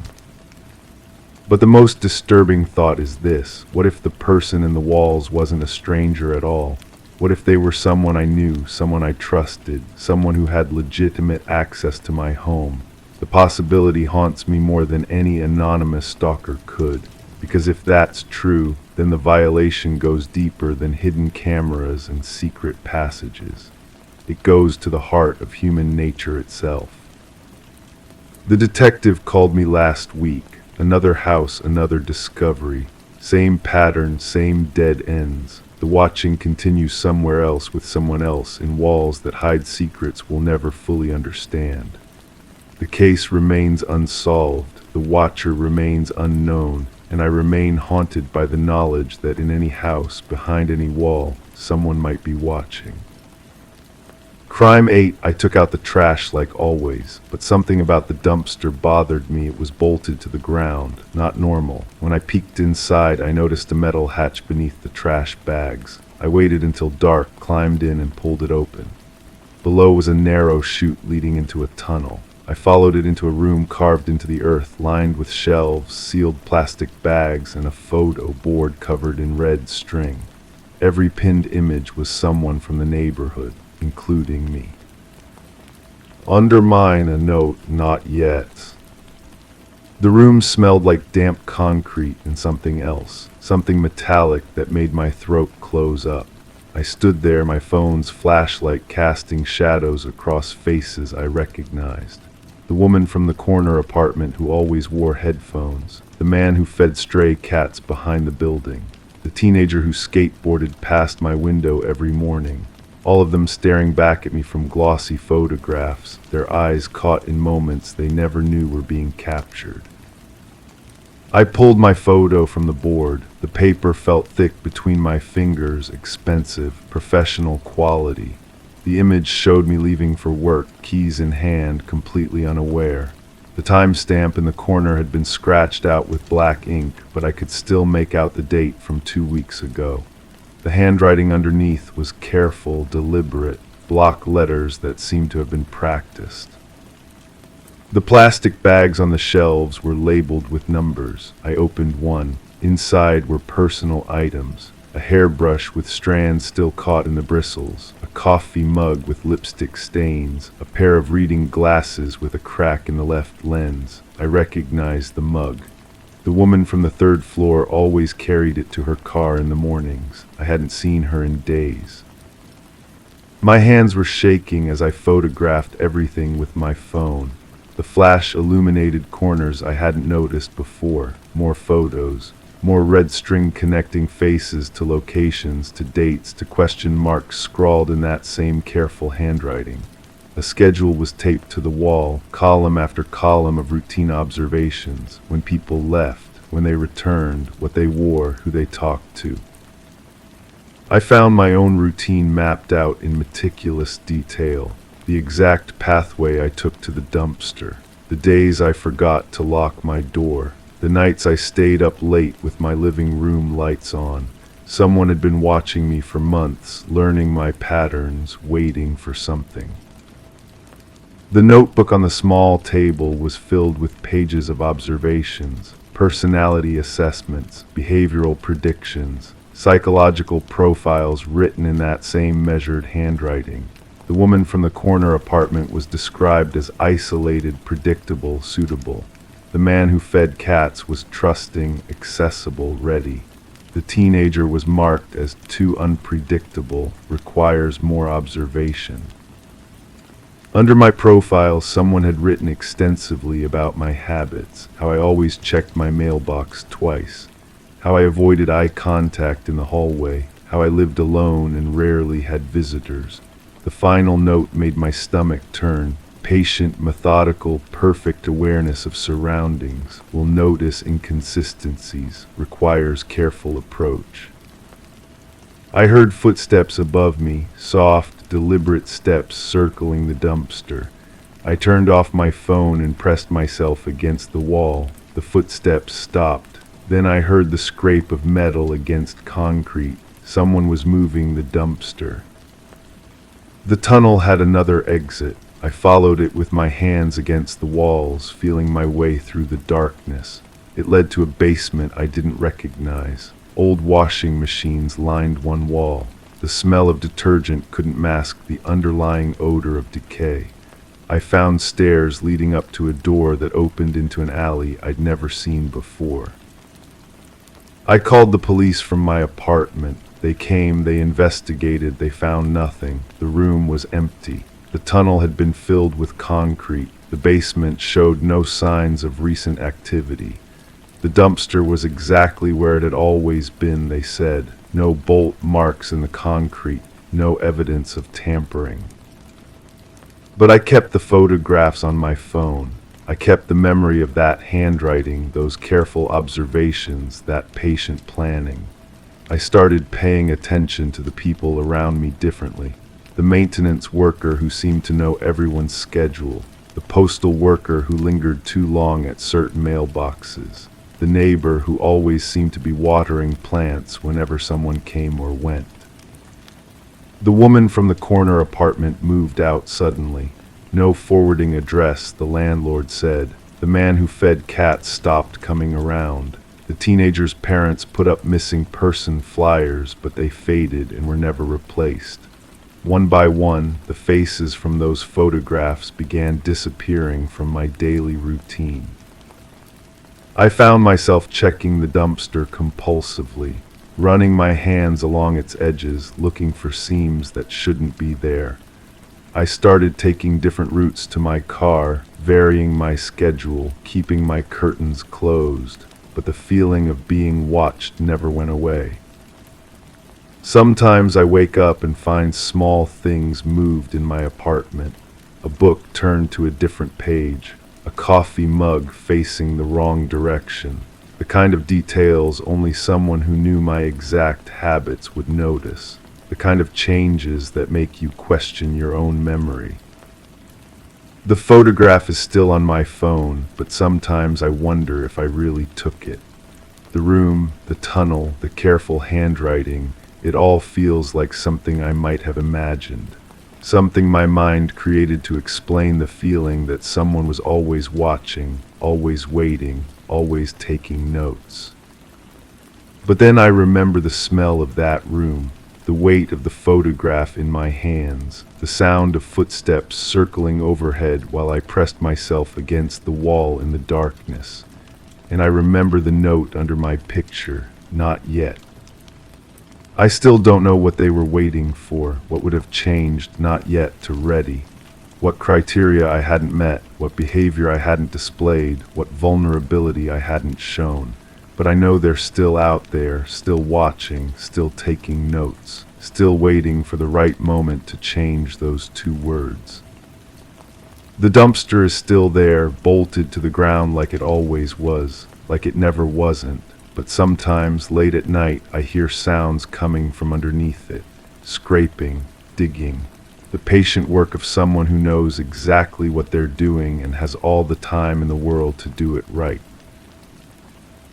But the most disturbing thought is this: what if the person in the walls wasn't a stranger at all? What if they were someone I knew, someone I trusted, someone who had legitimate access to my home? The possibility haunts me more than any anonymous stalker could, because if that's true, then the violation goes deeper than hidden cameras and secret passages. It goes to the heart of human nature itself. The detective called me last week. Another house, another discovery. Same pattern, same dead ends. The watching continues somewhere else with someone else in walls that hide secrets we'll never fully understand. The case remains unsolved, the watcher remains unknown, and I remain haunted by the knowledge that in any house, behind any wall, someone might be watching. Crime 8, I took out the trash like always, but something about the dumpster bothered me. It was bolted to the ground, not normal. When I peeked inside, I noticed a metal hatch beneath the trash bags. I waited until dark, climbed in, and pulled it open. Below was a narrow chute leading into a tunnel. I followed it into a room carved into the earth, lined with shelves, sealed plastic bags, and a photo board covered in red string. Every pinned image was someone from the neighborhood, including me. Under mine, a note, "Not yet." The room smelled like damp concrete and something else, something metallic that made my throat close up. I stood there, my phone's flashlight casting shadows across faces I recognized. The woman from the corner apartment who always wore headphones, the man who fed stray cats behind the building, the teenager who skateboarded past my window every morning. All of them staring back at me from glossy photographs, their eyes caught in moments they never knew were being captured. I pulled my photo from the board. The paper felt thick between my fingers, expensive, professional quality. The image showed me leaving for work, keys in hand, completely unaware. The timestamp in the corner had been scratched out with black ink, but I could still make out the date from 2 weeks ago. The handwriting underneath was careful, deliberate, block letters that seemed to have been practiced. The plastic bags on the shelves were labeled with numbers. I opened one. Inside were personal items: a hairbrush with strands still caught in the bristles, a coffee mug with lipstick stains, a pair of reading glasses with a crack in the left lens. I recognized the mug. The woman from the third floor always carried it to her car in the mornings. I hadn't seen her in days. My hands were shaking as I photographed everything with my phone. The flash illuminated corners I hadn't noticed before. More photos, more red string connecting faces to locations, to dates, to question marks scrawled in that same careful handwriting. A schedule was taped to the wall, column after column of routine observations: when people left, when they returned, what they wore, who they talked to. I found my own routine mapped out in meticulous detail, the exact pathway I took to the dumpster, the days I forgot to lock my door, the nights I stayed up late with my living room lights on. Someone had been watching me for months, learning my patterns, waiting for something. The notebook on the small table was filled with pages of observations, personality assessments, behavioral predictions, psychological profiles written in that same measured handwriting. The woman from the corner apartment was described as isolated, predictable, suitable. The man who fed cats was trusting, accessible, ready. The teenager was marked as too unpredictable, requires more observation. Under my profile, someone had written extensively about my habits, how I always checked my mailbox twice, how I avoided eye contact in the hallway, how I lived alone and rarely had visitors. The final note made my stomach turn, patient, methodical, perfect awareness of surroundings will notice inconsistencies, requires careful approach. I heard footsteps above me, soft, deliberate steps circling the dumpster. I turned off my phone and pressed myself against the wall. The footsteps stopped. Then I heard the scrape of metal against concrete. Someone was moving the dumpster. The tunnel had another exit. I followed it with my hands against the walls, feeling my way through the darkness. It led to a basement I didn't recognize. Old washing machines lined one wall. The smell of detergent couldn't mask the underlying odor of decay. I found stairs leading up to a door that opened into an alley I'd never seen before. I called the police from my apartment. They came, they investigated, they found nothing. The room was empty. The tunnel had been filled with concrete. The basement showed no signs of recent activity. The dumpster was exactly where it had always been, they said. No bolt marks in the concrete, no evidence of tampering. But I kept the photographs on my phone. I kept the memory of that handwriting, those careful observations, that patient planning. I started paying attention to the people around me differently. The maintenance worker who seemed to know everyone's schedule. The postal worker who lingered too long at certain mailboxes. The neighbor who always seemed to be watering plants whenever someone came or went. The woman from the corner apartment moved out suddenly. No forwarding address, the landlord said. The man who fed cats stopped coming around. The teenager's parents put up missing person flyers, but they faded and were never replaced. One by one, the faces from those photographs began disappearing from my daily routine. I found myself checking the dumpster compulsively, running my hands along its edges, looking for seams that shouldn't be there. I started taking different routes to my car, varying my schedule, keeping my curtains closed, but the feeling of being watched never went away. Sometimes I wake up and find small things moved in my apartment, a book turned to a different page, a coffee mug facing the wrong direction, the kind of details only someone who knew my exact habits would notice, the kind of changes that make you question your own memory. The photograph is still on my phone, but sometimes I wonder if I really took it. The room, the tunnel, the careful handwriting, it all feels like something I might have imagined. Something my mind created to explain the feeling that someone was always watching, always waiting, always taking notes. But then I remember the smell of that room, the weight of the photograph in my hands, the sound of footsteps circling overhead while I pressed myself against the wall in the darkness. And I remember the note under my picture, "Not yet." I still don't know what they were waiting for, what would have changed "not yet" to "ready," what criteria I hadn't met, what behavior I hadn't displayed, what vulnerability I hadn't shown. But I know they're still out there, still watching, still taking notes, still waiting for the right moment to change those two words. The dumpster is still there, bolted to the ground like it always was, like it never wasn't. But sometimes, late at night, I hear sounds coming from underneath it, scraping, digging, the patient work of someone who knows exactly what they're doing and has all the time in the world to do it right.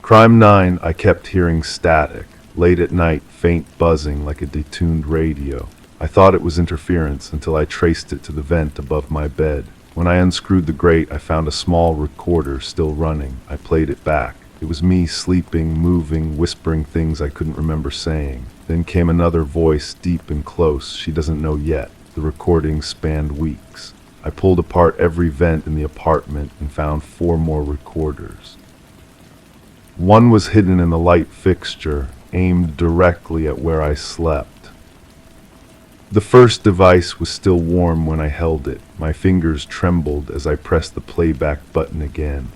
Crime 9, I kept hearing static, late at night, faint buzzing like a detuned radio. I thought it was interference until I traced it to the vent above my bed. When I unscrewed the grate, I found a small recorder still running. I played it back. It was me sleeping, moving, whispering things I couldn't remember saying. Then came another voice, deep and close. She doesn't know yet. The recording spanned weeks. I pulled apart every vent in the apartment and found 4 more recorders. One was hidden in the light fixture, aimed directly at where I slept. The first device was still warm when I held it. My fingers trembled as I pressed the playback button again.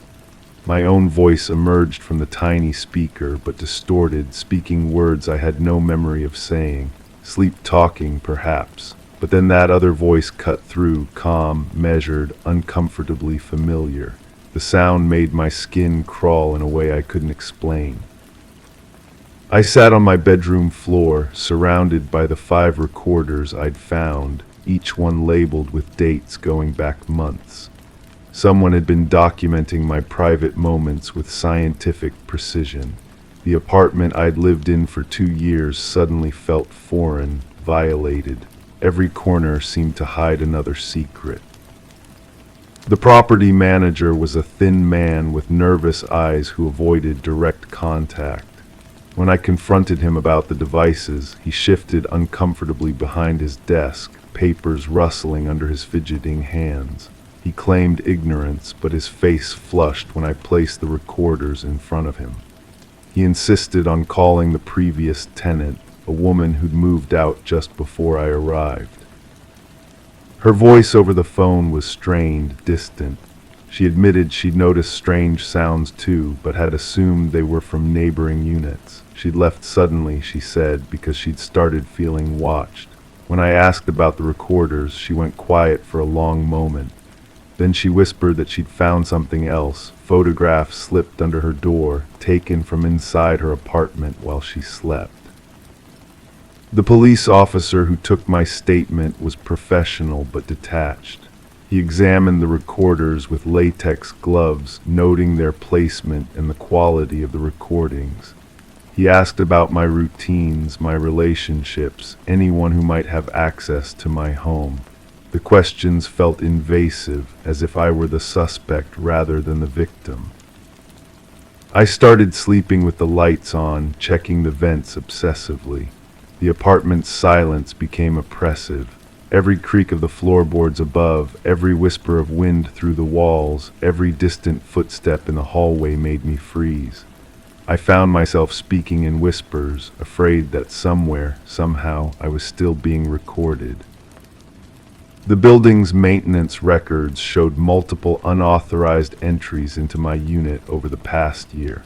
My own voice emerged from the tiny speaker, but distorted, speaking words I had no memory of saying. Sleep talking, perhaps. But then that other voice cut through, calm, measured, uncomfortably familiar. The sound made my skin crawl in a way I couldn't explain. I sat on my bedroom floor, surrounded by the 5 recorders I'd found, each one labeled with dates going back months. Someone had been documenting my private moments with scientific precision. The apartment I'd lived in for 2 years suddenly felt foreign, violated. Every corner seemed to hide another secret. The property manager was a thin man with nervous eyes who avoided direct contact. When I confronted him about the devices, he shifted uncomfortably behind his desk, papers rustling under his fidgeting hands. He claimed ignorance, but his face flushed when I placed the recorders in front of him. He insisted on calling the previous tenant, a woman who'd moved out just before I arrived. Her voice over the phone was strained, distant. She admitted she'd noticed strange sounds too, but had assumed they were from neighboring units. She'd left suddenly, she said, because she'd started feeling watched. When I asked about the recorders, she went quiet for a long moment. Then she whispered that she'd found something else. Photographs slipped under her door, taken from inside her apartment while she slept. The police officer who took my statement was professional but detached. He examined the recorders with latex gloves, noting their placement and the quality of the recordings. He asked about my routines, my relationships, anyone who might have access to my home. The questions felt invasive, as if I were the suspect rather than the victim. I started sleeping with the lights on, checking the vents obsessively. The apartment's silence became oppressive. Every creak of the floorboards above, every whisper of wind through the walls, every distant footstep in the hallway made me freeze. I found myself speaking in whispers, afraid that somewhere, somehow, I was still being recorded. The building's maintenance records showed multiple unauthorized entries into my unit over the past year.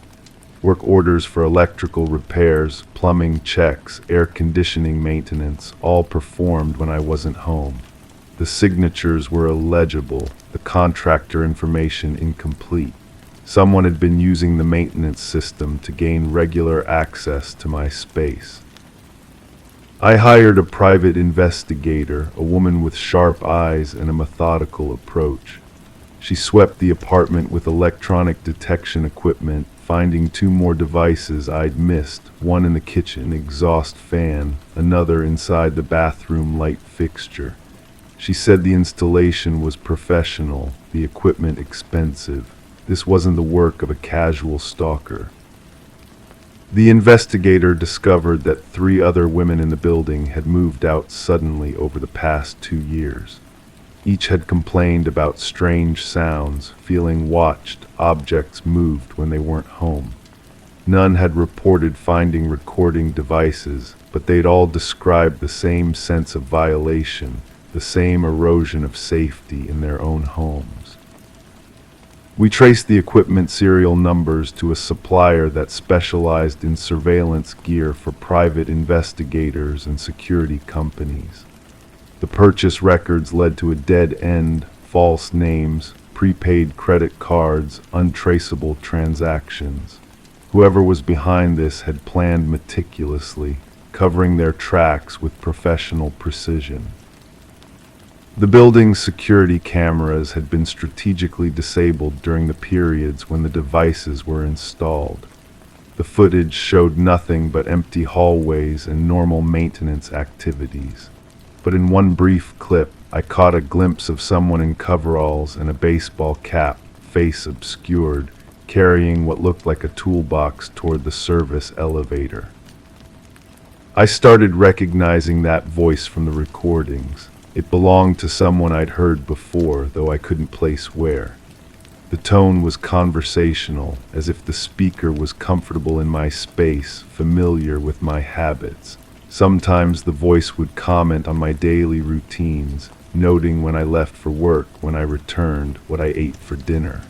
Work orders for electrical repairs, plumbing checks, air conditioning maintenance, all performed when I wasn't home. The signatures were illegible, the contractor information incomplete. Someone had been using the maintenance system to gain regular access to my space. I hired a private investigator, a woman with sharp eyes and a methodical approach. She swept the apartment with electronic detection equipment, finding 2 more devices I'd missed, one in the kitchen exhaust fan, another inside the bathroom light fixture. She said the installation was professional, the equipment expensive. This wasn't the work of a casual stalker. The investigator discovered that 3 other women in the building had moved out suddenly over the past 2 years. Each had complained about strange sounds, feeling watched, objects moved when they weren't home. None had reported finding recording devices, but they'd all described the same sense of violation, the same erosion of safety in their own homes. We traced the equipment serial numbers to a supplier that specialized in surveillance gear for private investigators and security companies. The purchase records led to a dead end, false names, prepaid credit cards, untraceable transactions. Whoever was behind this had planned meticulously, covering their tracks with professional precision. The building's security cameras had been strategically disabled during the periods when the devices were installed. The footage showed nothing but empty hallways and normal maintenance activities. But in one brief clip, I caught a glimpse of someone in coveralls and a baseball cap, face obscured, carrying what looked like a toolbox toward the service elevator. I started recognizing that voice from the recordings. It belonged to someone I'd heard before, though I couldn't place where. The tone was conversational, as if the speaker was comfortable in my space, familiar with my habits. Sometimes the voice would comment on my daily routines, noting when I left for work, when I returned, what I ate for dinner.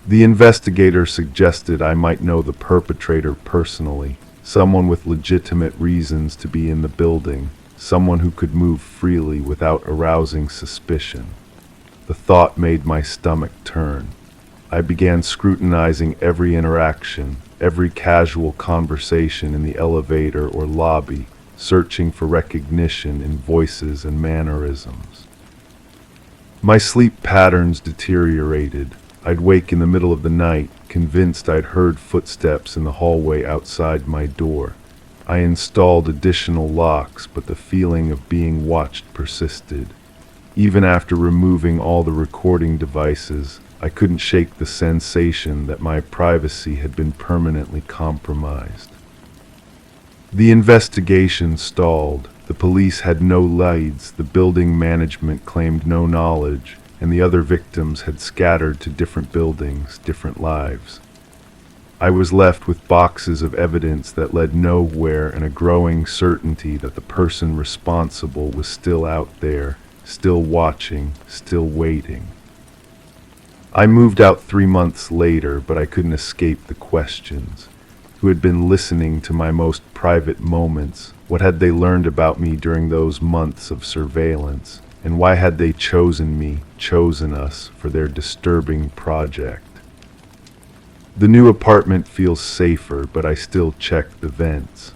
The investigator suggested I might know the perpetrator personally, someone with legitimate reasons to be in the building, someone who could move freely without arousing suspicion. The thought made my stomach turn. I began scrutinizing every interaction, every casual conversation in the elevator or lobby, searching for recognition in voices and mannerisms. My sleep patterns deteriorated. I'd wake in the middle of the night, convinced I'd heard footsteps in the hallway outside my door. I installed additional locks, but the feeling of being watched persisted. Even after removing all the recording devices, I couldn't shake the sensation that my privacy had been permanently compromised. The investigation stalled. The police had no leads, the building management claimed no knowledge, and the other victims had scattered to different buildings, different lives. I was left with boxes of evidence that led nowhere and a growing certainty that the person responsible was still out there, still watching, still waiting. I moved out 3 months later, but I couldn't escape the questions. Who had been listening to my most private moments? What had they learned about me during those months of surveillance? And why had they chosen me, chosen us, for their disturbing project? The new apartment feels safer, but I still check the vents.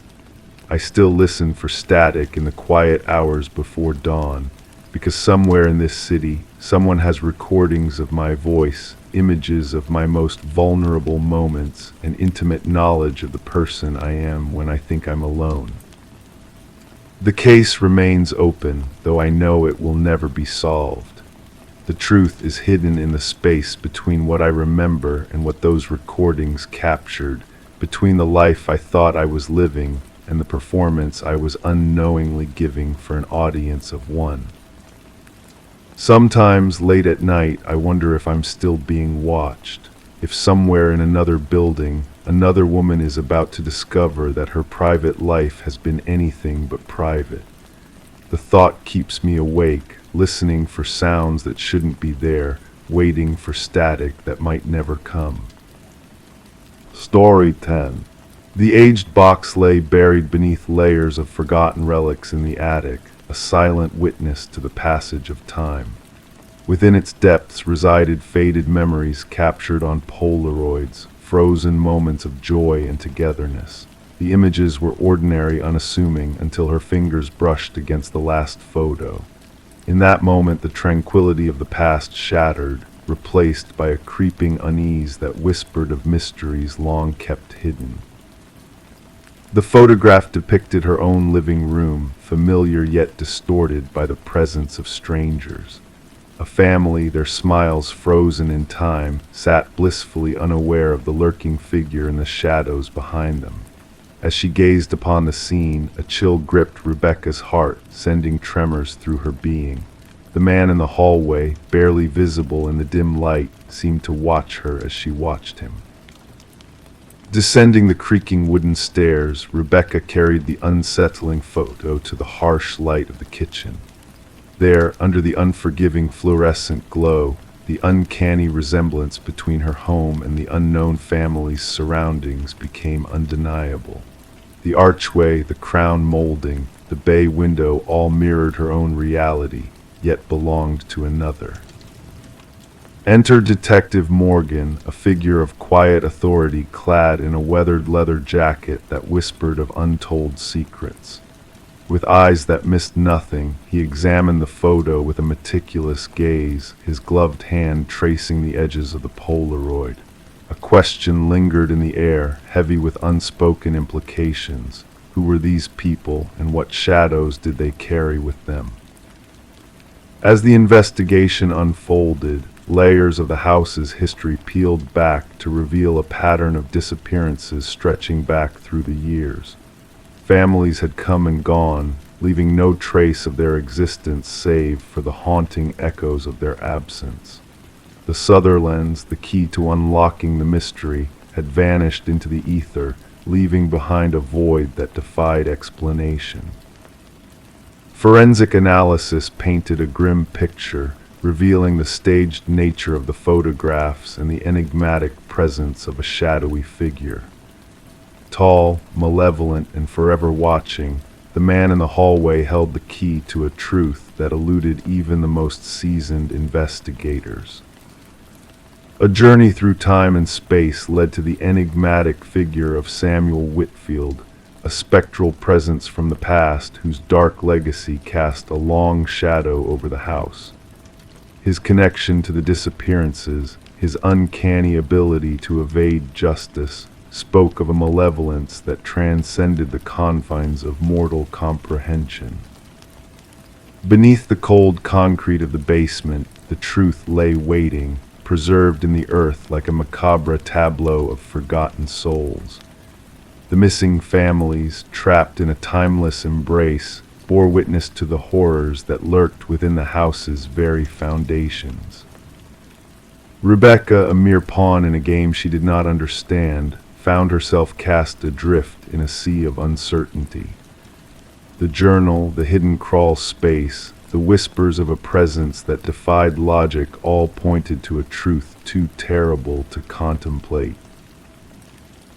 I still listen for static in the quiet hours before dawn, because somewhere in this city, someone has recordings of my voice, images of my most vulnerable moments, and intimate knowledge of the person I am when I think I'm alone. The case remains open, though I know it will never be solved. The truth is hidden in the space between what I remember and what those recordings captured, between the life I thought I was living and the performance I was unknowingly giving for an audience of one. Sometimes, late at night, I wonder if I'm still being watched, if somewhere in another building, another woman is about to discover that her private life has been anything but private. The thought keeps me awake, listening for sounds that shouldn't be there, waiting for static that might never come. Story 10. The aged box lay buried beneath layers of forgotten relics in the attic, a silent witness to the passage of time. Within its depths resided faded memories captured on Polaroids, frozen moments of joy and togetherness. The images were ordinary, unassuming, until her fingers brushed against the last photo. In that moment, the tranquility of the past shattered, replaced by a creeping unease that whispered of mysteries long kept hidden. The photograph depicted her own living room, familiar yet distorted by the presence of strangers. A family, their smiles frozen in time, sat blissfully unaware of the lurking figure in the shadows behind them. As she gazed upon the scene, a chill gripped Rebecca's heart, sending tremors through her being. The man in the hallway, barely visible in the dim light, seemed to watch her as she watched him. Descending the creaking wooden stairs, Rebecca carried the unsettling photo to the harsh light of the kitchen. There, under the unforgiving fluorescent glow, the uncanny resemblance between her home and the unknown family's surroundings became undeniable. The archway, the crown molding, the bay window all mirrored her own reality, yet belonged to another. Enter Detective Morgan, a figure of quiet authority clad in a weathered leather jacket that whispered of untold secrets. With eyes that missed nothing, he examined the photo with a meticulous gaze, his gloved hand tracing the edges of the Polaroid. A question lingered in the air, heavy with unspoken implications. Who were these people, and what shadows did they carry with them? As the investigation unfolded, layers of the house's history peeled back to reveal a pattern of disappearances stretching back through the years. Families had come and gone, leaving no trace of their existence save for the haunting echoes of their absence. The Sutherlands, the key to unlocking the mystery, had vanished into the ether, leaving behind a void that defied explanation. Forensic analysis painted a grim picture, revealing the staged nature of the photographs and the enigmatic presence of a shadowy figure. Tall, malevolent, and forever watching, the man in the hallway held the key to a truth that eluded even the most seasoned investigators. A journey through time and space led to the enigmatic figure of Samuel Whitfield, a spectral presence from the past whose dark legacy cast a long shadow over the house. His connection to the disappearances, his uncanny ability to evade justice, spoke of a malevolence that transcended the confines of mortal comprehension. Beneath the cold concrete of the basement, the truth lay waiting, preserved in the earth like a macabre tableau of forgotten souls. The missing families, trapped in a timeless embrace, bore witness to the horrors that lurked within the house's very foundations. Rebecca, a mere pawn in a game she did not understand, found herself cast adrift in a sea of uncertainty. The journal, the hidden crawl space, the whispers of a presence that defied logic all pointed to a truth too terrible to contemplate.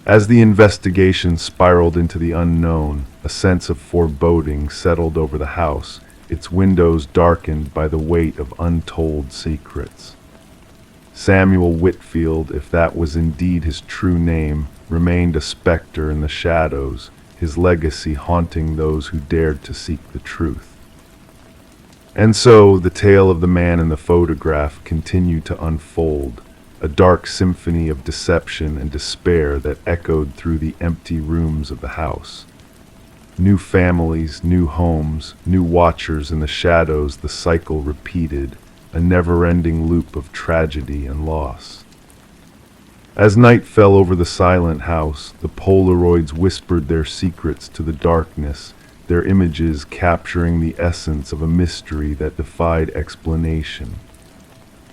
As the investigation spiraled into the unknown, a sense of foreboding settled over the house, its windows darkened by the weight of untold secrets. Samuel Whitfield, if that was indeed his true name, remained a specter in the shadows, his legacy haunting those who dared to seek the truth. And so the tale of the man in the photograph continued to unfold, a dark symphony of deception and despair that echoed through the empty rooms of the house. New families, new homes, new watchers in the shadows, the cycle repeated, a never-ending loop of tragedy and loss. As night fell over the silent house, the Polaroids whispered their secrets to the darkness, their images capturing the essence of a mystery that defied explanation.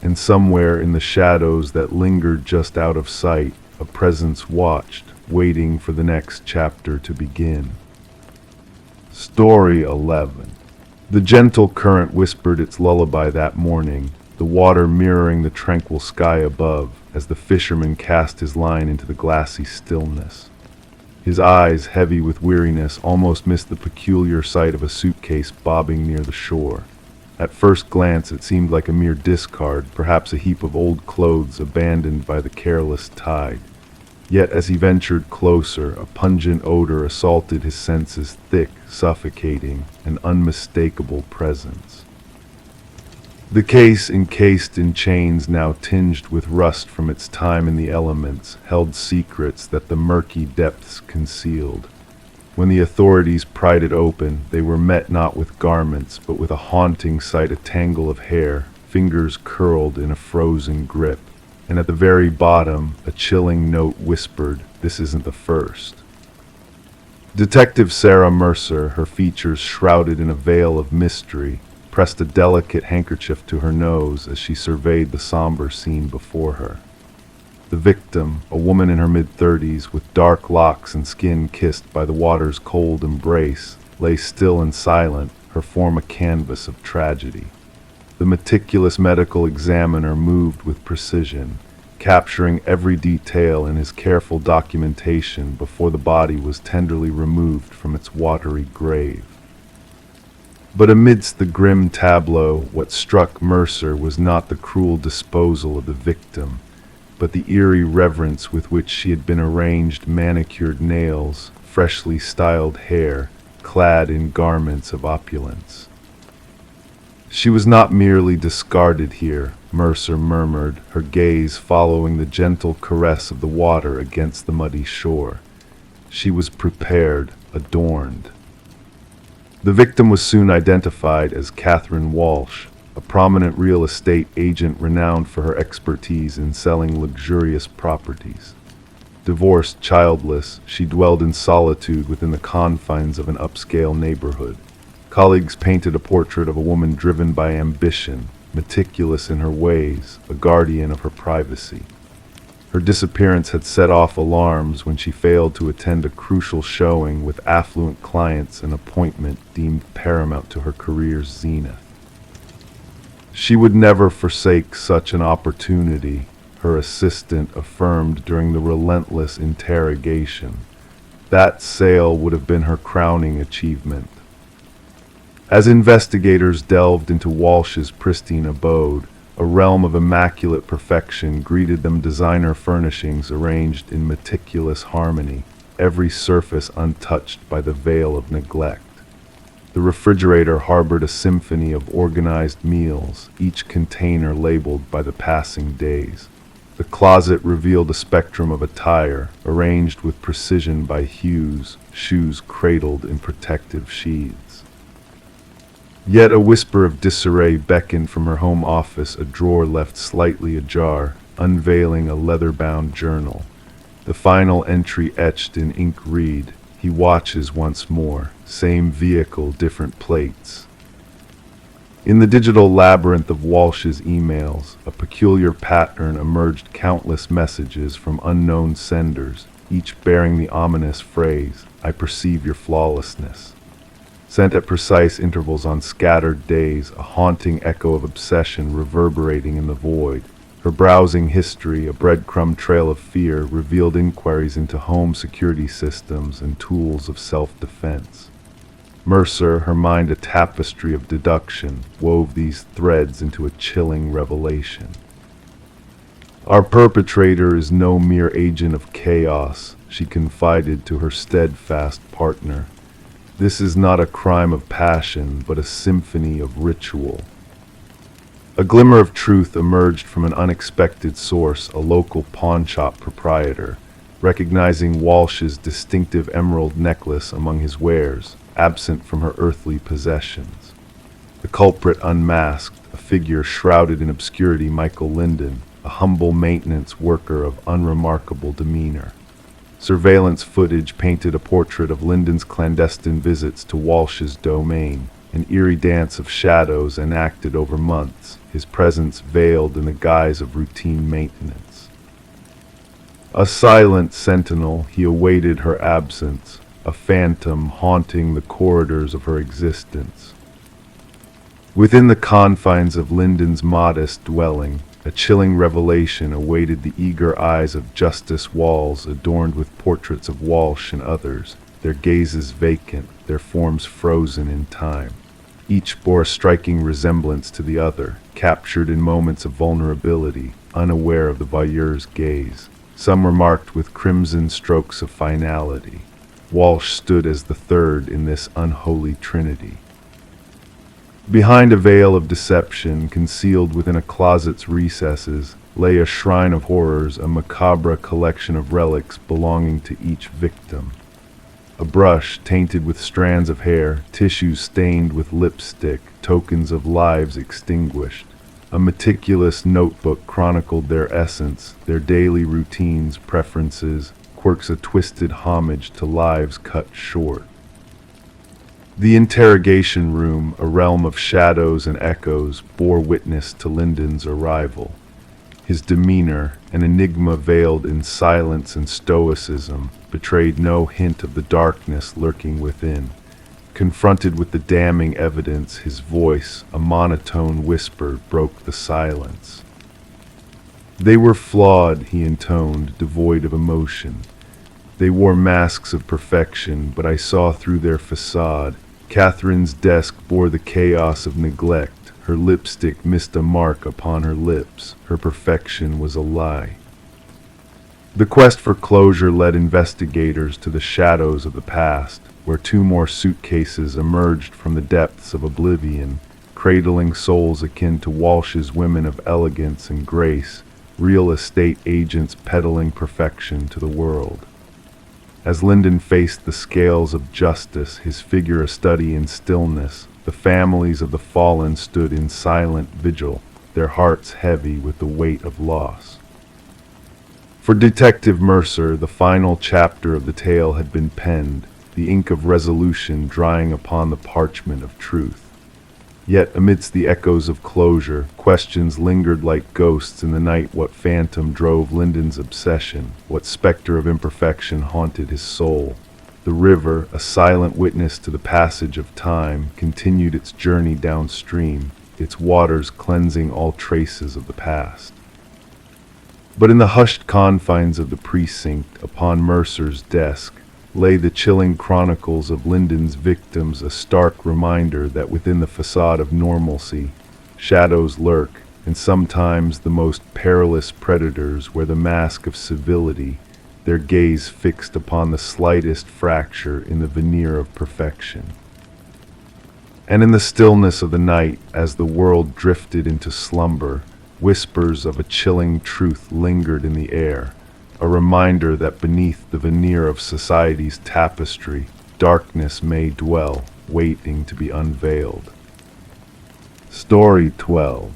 And somewhere in the shadows that lingered just out of sight, a presence watched, waiting for the next chapter to begin. Story 11. The gentle current whispered its lullaby that morning, the water mirroring the tranquil sky above as the fisherman cast his line into the glassy stillness. His eyes, heavy with weariness, almost missed the peculiar sight of a suitcase bobbing near the shore. At first glance it seemed like a mere discard, perhaps a heap of old clothes abandoned by the careless tide. Yet as he ventured closer, a pungent odor assaulted his senses, thick, suffocating, an unmistakable presence. The case, encased in chains now tinged with rust from its time in the elements, held secrets that the murky depths concealed. When the authorities pried it open, they were met not with garments, but with a haunting sight, a tangle of hair, fingers curled in a frozen grip. And at the very bottom, a chilling note whispered, "This isn't the first." Detective Sarah Mercer, her features shrouded in a veil of mystery, pressed a delicate handkerchief to her nose as she surveyed the somber scene before her. The victim, a woman in her mid-30s with dark locks and skin kissed by the water's cold embrace, lay still and silent, her form a canvas of tragedy. The meticulous medical examiner moved with precision, capturing every detail in his careful documentation before the body was tenderly removed from its watery grave. But amidst the grim tableau, what struck Mercer was not the cruel disposal of the victim, but the eerie reverence with which she had been arranged, manicured nails, freshly styled hair, clad in garments of opulence. She was not merely discarded here, Mercer murmured, her gaze following the gentle caress of the water against the muddy shore. She was prepared, adorned. The victim was soon identified as Catherine Walsh, a prominent real estate agent renowned for her expertise in selling luxurious properties. Divorced, childless, she dwelled in solitude within the confines of an upscale neighborhood. Colleagues painted a portrait of a woman driven by ambition, meticulous in her ways, a guardian of her privacy. Her disappearance had set off alarms when she failed to attend a crucial showing with affluent clients, an appointment deemed paramount to her career's zenith. She would never forsake such an opportunity, her assistant affirmed during the relentless interrogation. That sale would have been her crowning achievement. As investigators delved into Walsh's pristine abode, a realm of immaculate perfection greeted them. Designer furnishings arranged in meticulous harmony, every surface untouched by the veil of neglect. The refrigerator harbored a symphony of organized meals, each container labeled by the passing days. The closet revealed a spectrum of attire, arranged with precision by hues, shoes cradled in protective sheaths. Yet a whisper of disarray beckoned from her home office, a drawer left slightly ajar, unveiling a leather-bound journal. The final entry etched in ink read, "He watches once more, same vehicle, different plates." In the digital labyrinth of Walsh's emails, a peculiar pattern emerged: countless messages from unknown senders, each bearing the ominous phrase, "I perceive your flawlessness." Sent at precise intervals on scattered days, a haunting echo of obsession reverberating in the void. Her browsing history, a breadcrumb trail of fear, revealed inquiries into home security systems and tools of self-defense. Mercer, her mind a tapestry of deduction, wove these threads into a chilling revelation. "Our perpetrator is no mere agent of chaos," she confided to her steadfast partner. "This is not a crime of passion, but a symphony of ritual." A glimmer of truth emerged from an unexpected source, a local pawnshop proprietor, recognizing Walsh's distinctive emerald necklace among his wares, absent from her earthly possessions. The culprit unmasked, a figure shrouded in obscurity: Michael Linden, a humble maintenance worker of unremarkable demeanor. Surveillance footage painted a portrait of Linden's clandestine visits to Walsh's domain, an eerie dance of shadows enacted over months, his presence veiled in the guise of routine maintenance. A silent sentinel, he awaited her absence, a phantom haunting the corridors of her existence. Within the confines of Linden's modest dwelling, a chilling revelation awaited the eager eyes of Justice Walls, adorned with portraits of Walsh and others, their gazes vacant, their forms frozen in time. Each bore a striking resemblance to the other, captured in moments of vulnerability, unaware of the voyeur's gaze. Some were marked with crimson strokes of finality. Walsh stood as the third in this unholy trinity. Behind a veil of deception, concealed within a closet's recesses, lay a shrine of horrors, a macabre collection of relics belonging to each victim. A brush tainted with strands of hair, tissues stained with lipstick, tokens of lives extinguished. A meticulous notebook chronicled their essence, their daily routines, preferences, quirks, a twisted homage to lives cut short. The interrogation room, a realm of shadows and echoes, bore witness to Linden's arrival. His demeanor, an enigma veiled in silence and stoicism, betrayed no hint of the darkness lurking within. Confronted with the damning evidence, his voice, a monotone whisper, broke the silence. "They were flawed," he intoned, devoid of emotion. "They wore masks of perfection, but I saw through their facade. Catherine's desk bore the chaos of neglect. Her lipstick missed a mark upon her lips. Her perfection was a lie." The quest for closure led investigators to the shadows of the past, where two more suitcases emerged from the depths of oblivion, cradling souls akin to Walsh's women of elegance and grace, real estate agents peddling perfection to the world. As Linden faced the scales of justice, his figure a study in stillness, the families of the fallen stood in silent vigil, their hearts heavy with the weight of loss. For Detective Mercer, the final chapter of the tale had been penned, the ink of resolution drying upon the parchment of truth. Yet amidst the echoes of closure, questions lingered like ghosts in the night. What phantom drove Linden's obsession? What specter of imperfection haunted his soul? The river, a silent witness to the passage of time, continued its journey downstream, its waters cleansing all traces of the past. But in the hushed confines of the precinct, upon Mercer's desk, lay the chilling chronicles of Lyndon's victims, a stark reminder that within the facade of normalcy, shadows lurk, and sometimes the most perilous predators wear the mask of civility, their gaze fixed upon the slightest fracture in the veneer of perfection. And in the stillness of the night, as the world drifted into slumber, whispers of a chilling truth lingered in the air, a reminder that beneath the veneer of society's tapestry, darkness may dwell, waiting to be unveiled. Story 12.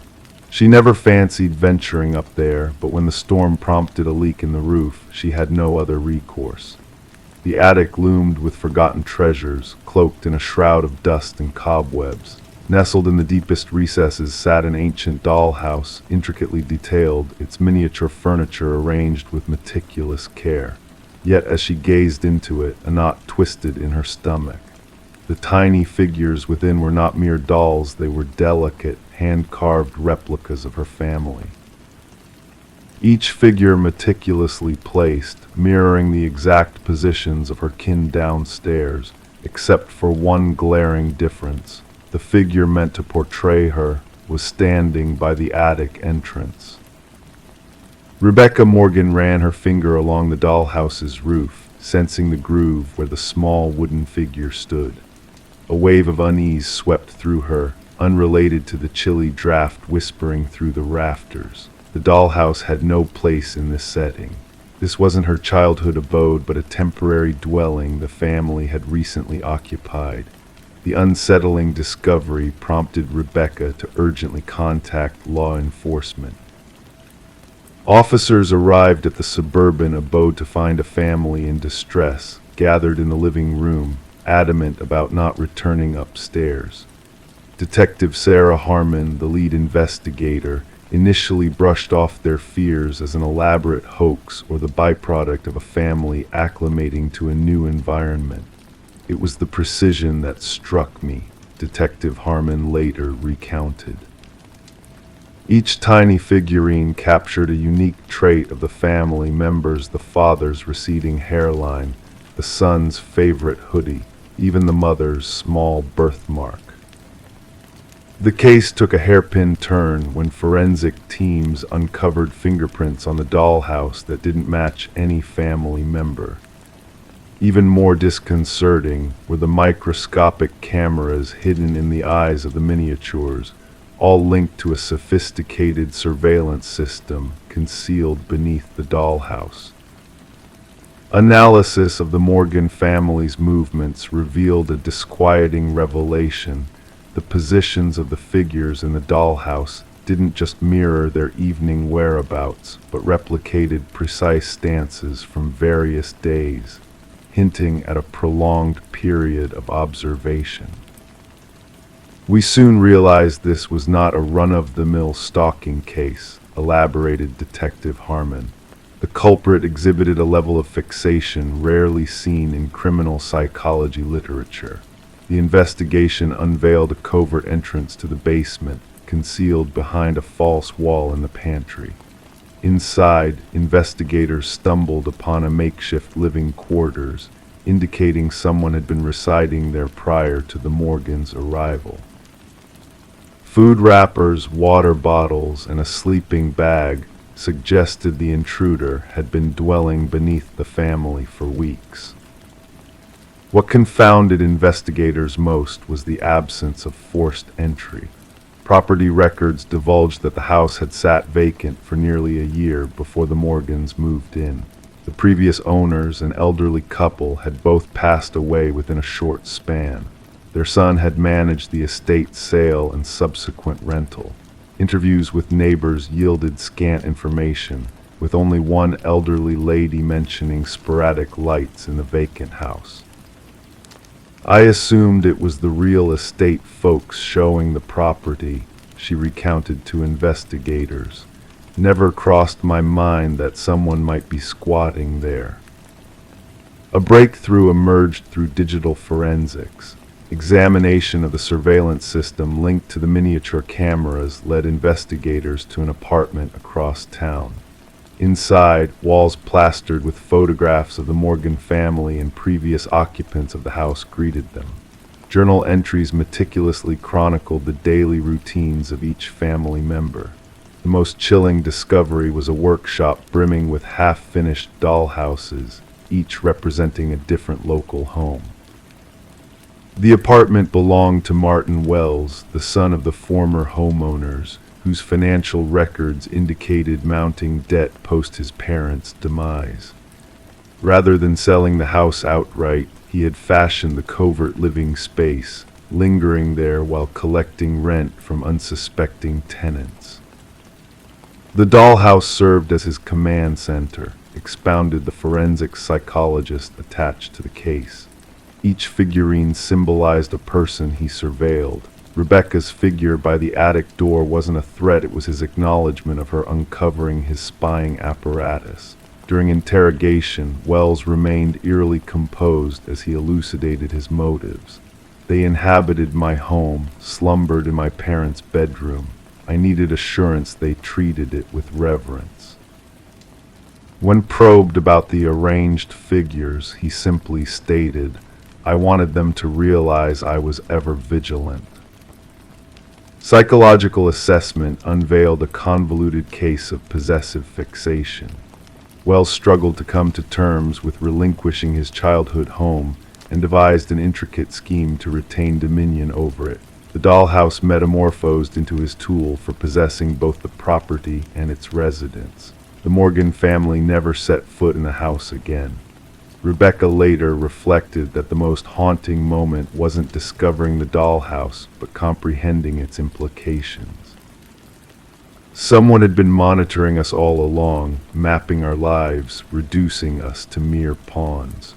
She never fancied venturing up there, but when the storm prompted a leak in the roof, she had no other recourse. The attic loomed with forgotten treasures, cloaked in a shroud of dust and cobwebs. Nestled in the deepest recesses sat an ancient dollhouse, intricately detailed, its miniature furniture arranged with meticulous care. Yet as she gazed into it, a knot twisted in her stomach. The tiny figures within were not mere dolls, they were delicate, hand-carved replicas of her family. Each figure meticulously placed, mirroring the exact positions of her kin downstairs, except for one glaring difference. The figure meant to portray her was standing by the attic entrance. Rebecca Morgan ran her finger along the dollhouse's roof, sensing the groove where the small wooden figure stood. A wave of unease swept through her, unrelated to the chilly draft whispering through the rafters. The dollhouse had no place in this setting. This wasn't her childhood abode, but a temporary dwelling the family had recently occupied. The unsettling discovery prompted Rebecca to urgently contact law enforcement. Officers arrived at the suburban abode to find a family in distress, gathered in the living room, adamant about not returning upstairs. Detective Sarah Harmon, the lead investigator, initially brushed off their fears as an elaborate hoax or the byproduct of a family acclimating to a new environment. It was the precision that struck me, Detective Harmon later recounted. Each tiny figurine captured a unique trait of the family members: the father's receding hairline, the son's favorite hoodie, even the mother's small birthmark. The case took a hairpin turn when forensic teams uncovered fingerprints on the dollhouse that didn't match any family member. Even more disconcerting were the microscopic cameras hidden in the eyes of the miniatures, all linked to a sophisticated surveillance system concealed beneath the dollhouse. Analysis of the Morgan family's movements revealed a disquieting revelation. The positions of the figures in the dollhouse didn't just mirror their evening whereabouts, but replicated precise stances from various days, hinting at a prolonged period of observation. We soon realized this was not a run-of-the-mill stalking case, elaborated Detective Harmon. The culprit exhibited a level of fixation rarely seen in criminal psychology literature. The investigation unveiled a covert entrance to the basement, concealed behind a false wall in the pantry. Inside, investigators stumbled upon a makeshift living quarters, indicating someone had been residing there prior to the Morgans' arrival. Food wrappers, water bottles, and a sleeping bag suggested the intruder had been dwelling beneath the family for weeks. What confounded investigators most was the absence of forced entry. Property records divulged that the house had sat vacant for nearly a year before the Morgans moved in. The previous owners, an elderly couple, had both passed away within a short span. Their son had managed the estate sale and subsequent rental. Interviews with neighbors yielded scant information, with only one elderly lady mentioning sporadic lights in the vacant house. I assumed it was the real estate folks showing the property, she recounted to investigators. Never crossed my mind that someone might be squatting there. A breakthrough emerged through digital forensics. Examination of the surveillance system linked to the miniature cameras led investigators to an apartment across town. Inside, walls plastered with photographs of the Morgan family and previous occupants of the house greeted them. Journal entries meticulously chronicled the daily routines of each family member. The most chilling discovery was a workshop brimming with half-finished dollhouses, each representing a different local home. The apartment belonged to Martin Wells, the son of the former homeowners, whose financial records indicated mounting debt post his parents' demise. Rather than selling the house outright, he had fashioned the covert living space, lingering there while collecting rent from unsuspecting tenants. The dollhouse served as his command center, expounded the forensic psychologist attached to the case. Each figurine symbolized a person he surveilled. Rebecca's figure by the attic door wasn't a threat, it was his acknowledgement of her uncovering his spying apparatus. During interrogation, Wells remained eerily composed as he elucidated his motives. They inhabited my home, slumbered in my parents' bedroom. I needed assurance they treated it with reverence. When probed about the arranged figures, he simply stated, I wanted them to realize I was ever vigilant. Psychological assessment unveiled a convoluted case of possessive fixation. Wells struggled to come to terms with relinquishing his childhood home and devised an intricate scheme to retain dominion over it. The dollhouse metamorphosed into his tool for possessing both the property and its residents. The Morgan family never set foot in the house again. Rebecca later reflected that the most haunting moment wasn't discovering the dollhouse, but comprehending its implications. Someone had been monitoring us all along, mapping our lives, reducing us to mere pawns.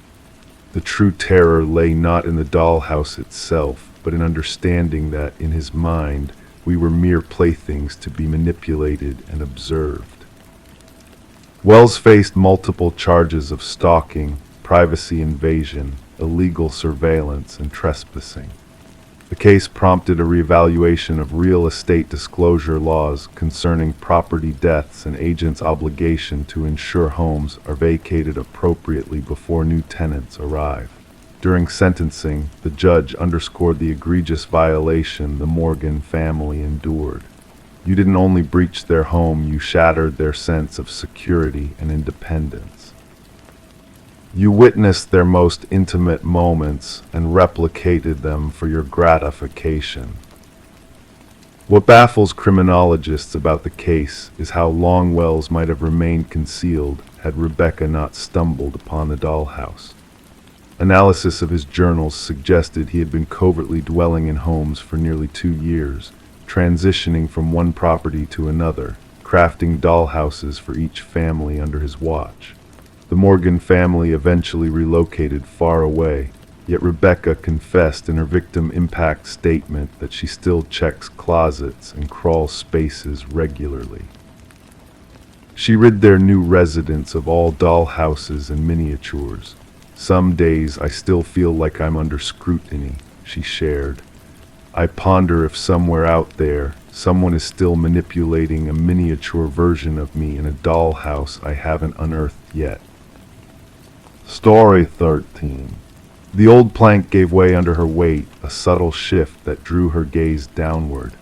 The true terror lay not in the dollhouse itself, but in understanding that, in his mind, we were mere playthings to be manipulated and observed. Wells faced multiple charges of stalking, privacy invasion, illegal surveillance, and trespassing. The case prompted a reevaluation of real estate disclosure laws concerning property deaths and agents' obligation to ensure homes are vacated appropriately before new tenants arrive. During sentencing, the judge underscored the egregious violation the Morgan family endured. You didn't only breach their home, you shattered their sense of security and independence. You witnessed their most intimate moments and replicated them for your gratification. What baffles criminologists about the case is how long Wells might have remained concealed had Rebecca not stumbled upon the dollhouse. Analysis of his journals suggested he had been covertly dwelling in homes for nearly 2 years, transitioning from one property to another, crafting dollhouses for each family under his watch. The Morgan family eventually relocated far away, yet Rebecca confessed in her victim impact statement that she still checks closets and crawl spaces regularly. She rid their new residents of all dollhouses and miniatures. Some days I still feel like I'm under scrutiny, she shared. I ponder if somewhere out there, someone is still manipulating a miniature version of me in a dollhouse I haven't unearthed yet. Story 13. The old plank gave way under her weight, a subtle shift that drew her gaze downward.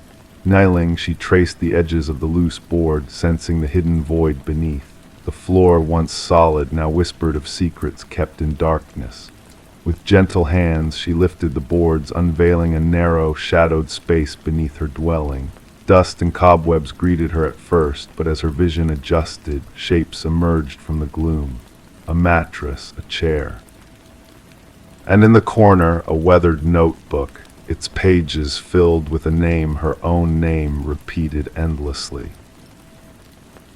Kneeling, she traced the edges of the loose board, sensing the hidden void beneath. The floor, once solid, now whispered of secrets kept in darkness. With gentle hands, she lifted the boards, unveiling a narrow, shadowed space beneath her dwelling. Dust and cobwebs greeted her at first, but as her vision adjusted, shapes emerged from the gloom. A mattress, a chair. And in the corner, a weathered notebook, its pages filled with a name, her own name, repeated endlessly.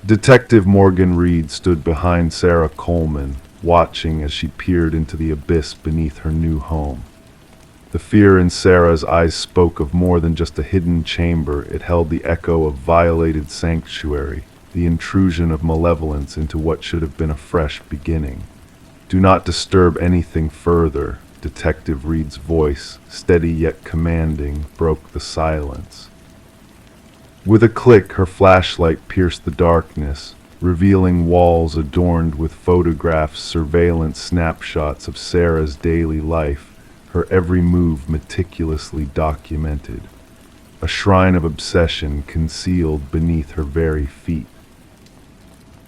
Detective Morgan Reed stood behind Sarah Coleman, watching as she peered into the abyss beneath her new home. The fear in Sarah's eyes spoke of more than just a hidden chamber. It held the echo of violated sanctuary, the intrusion of malevolence into what should have been a fresh beginning. Do not disturb anything further, Detective Reed's voice, steady yet commanding, broke the silence. With a click, her flashlight pierced the darkness, revealing walls adorned with photographs, surveillance snapshots of Sarah's daily life, her every move meticulously documented. A shrine of obsession concealed beneath her very feet.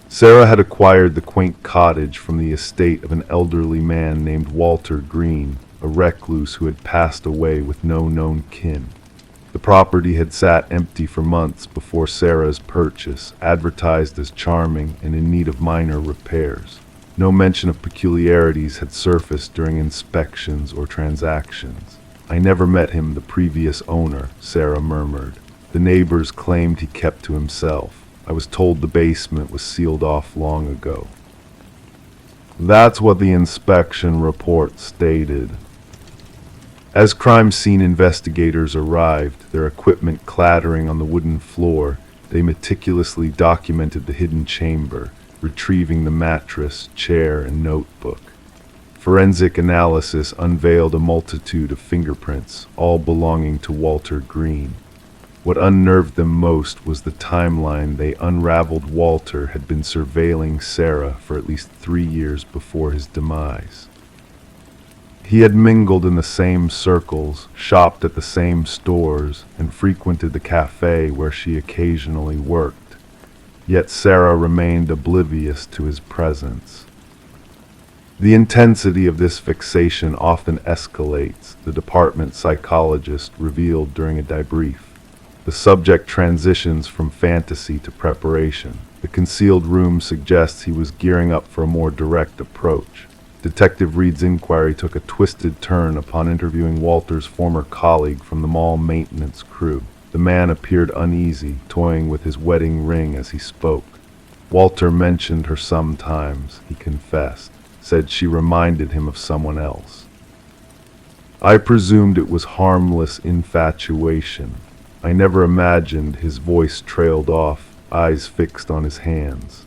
Sarah had acquired the quaint cottage from the estate of an elderly man named Walter Green, a recluse who had passed away with no known kin. The property had sat empty for months before Sarah's purchase, advertised as charming and in need of minor repairs. No mention of peculiarities had surfaced during inspections or transactions. "I never met him, the previous owner," Sarah murmured. "The neighbors claimed he kept to himself. I was told the basement was sealed off long ago." That's what the inspection report stated. As crime scene investigators arrived, their equipment clattering on the wooden floor, they meticulously documented the hidden chamber, retrieving the mattress, chair, and notebook. Forensic analysis unveiled a multitude of fingerprints, all belonging to Walter Green. What unnerved them most was the timeline they unraveled. Walter had been surveilling Sarah for at least 3 years before his demise. He had mingled in the same circles, shopped at the same stores, and frequented the cafe where she occasionally worked. Yet Sarah remained oblivious to his presence. The intensity of this fixation often escalates, the department psychologist revealed during a debrief. The subject transitions from fantasy to preparation. The concealed room suggests he was gearing up for a more direct approach. Detective Reed's inquiry took a twisted turn upon interviewing Walter's former colleague from the mall maintenance crew. The man appeared uneasy, toying with his wedding ring as he spoke. Walter mentioned her sometimes, he confessed, said she reminded him of someone else. "I presumed it was harmless infatuation. I never imagined," his voice trailed off, eyes fixed on his hands.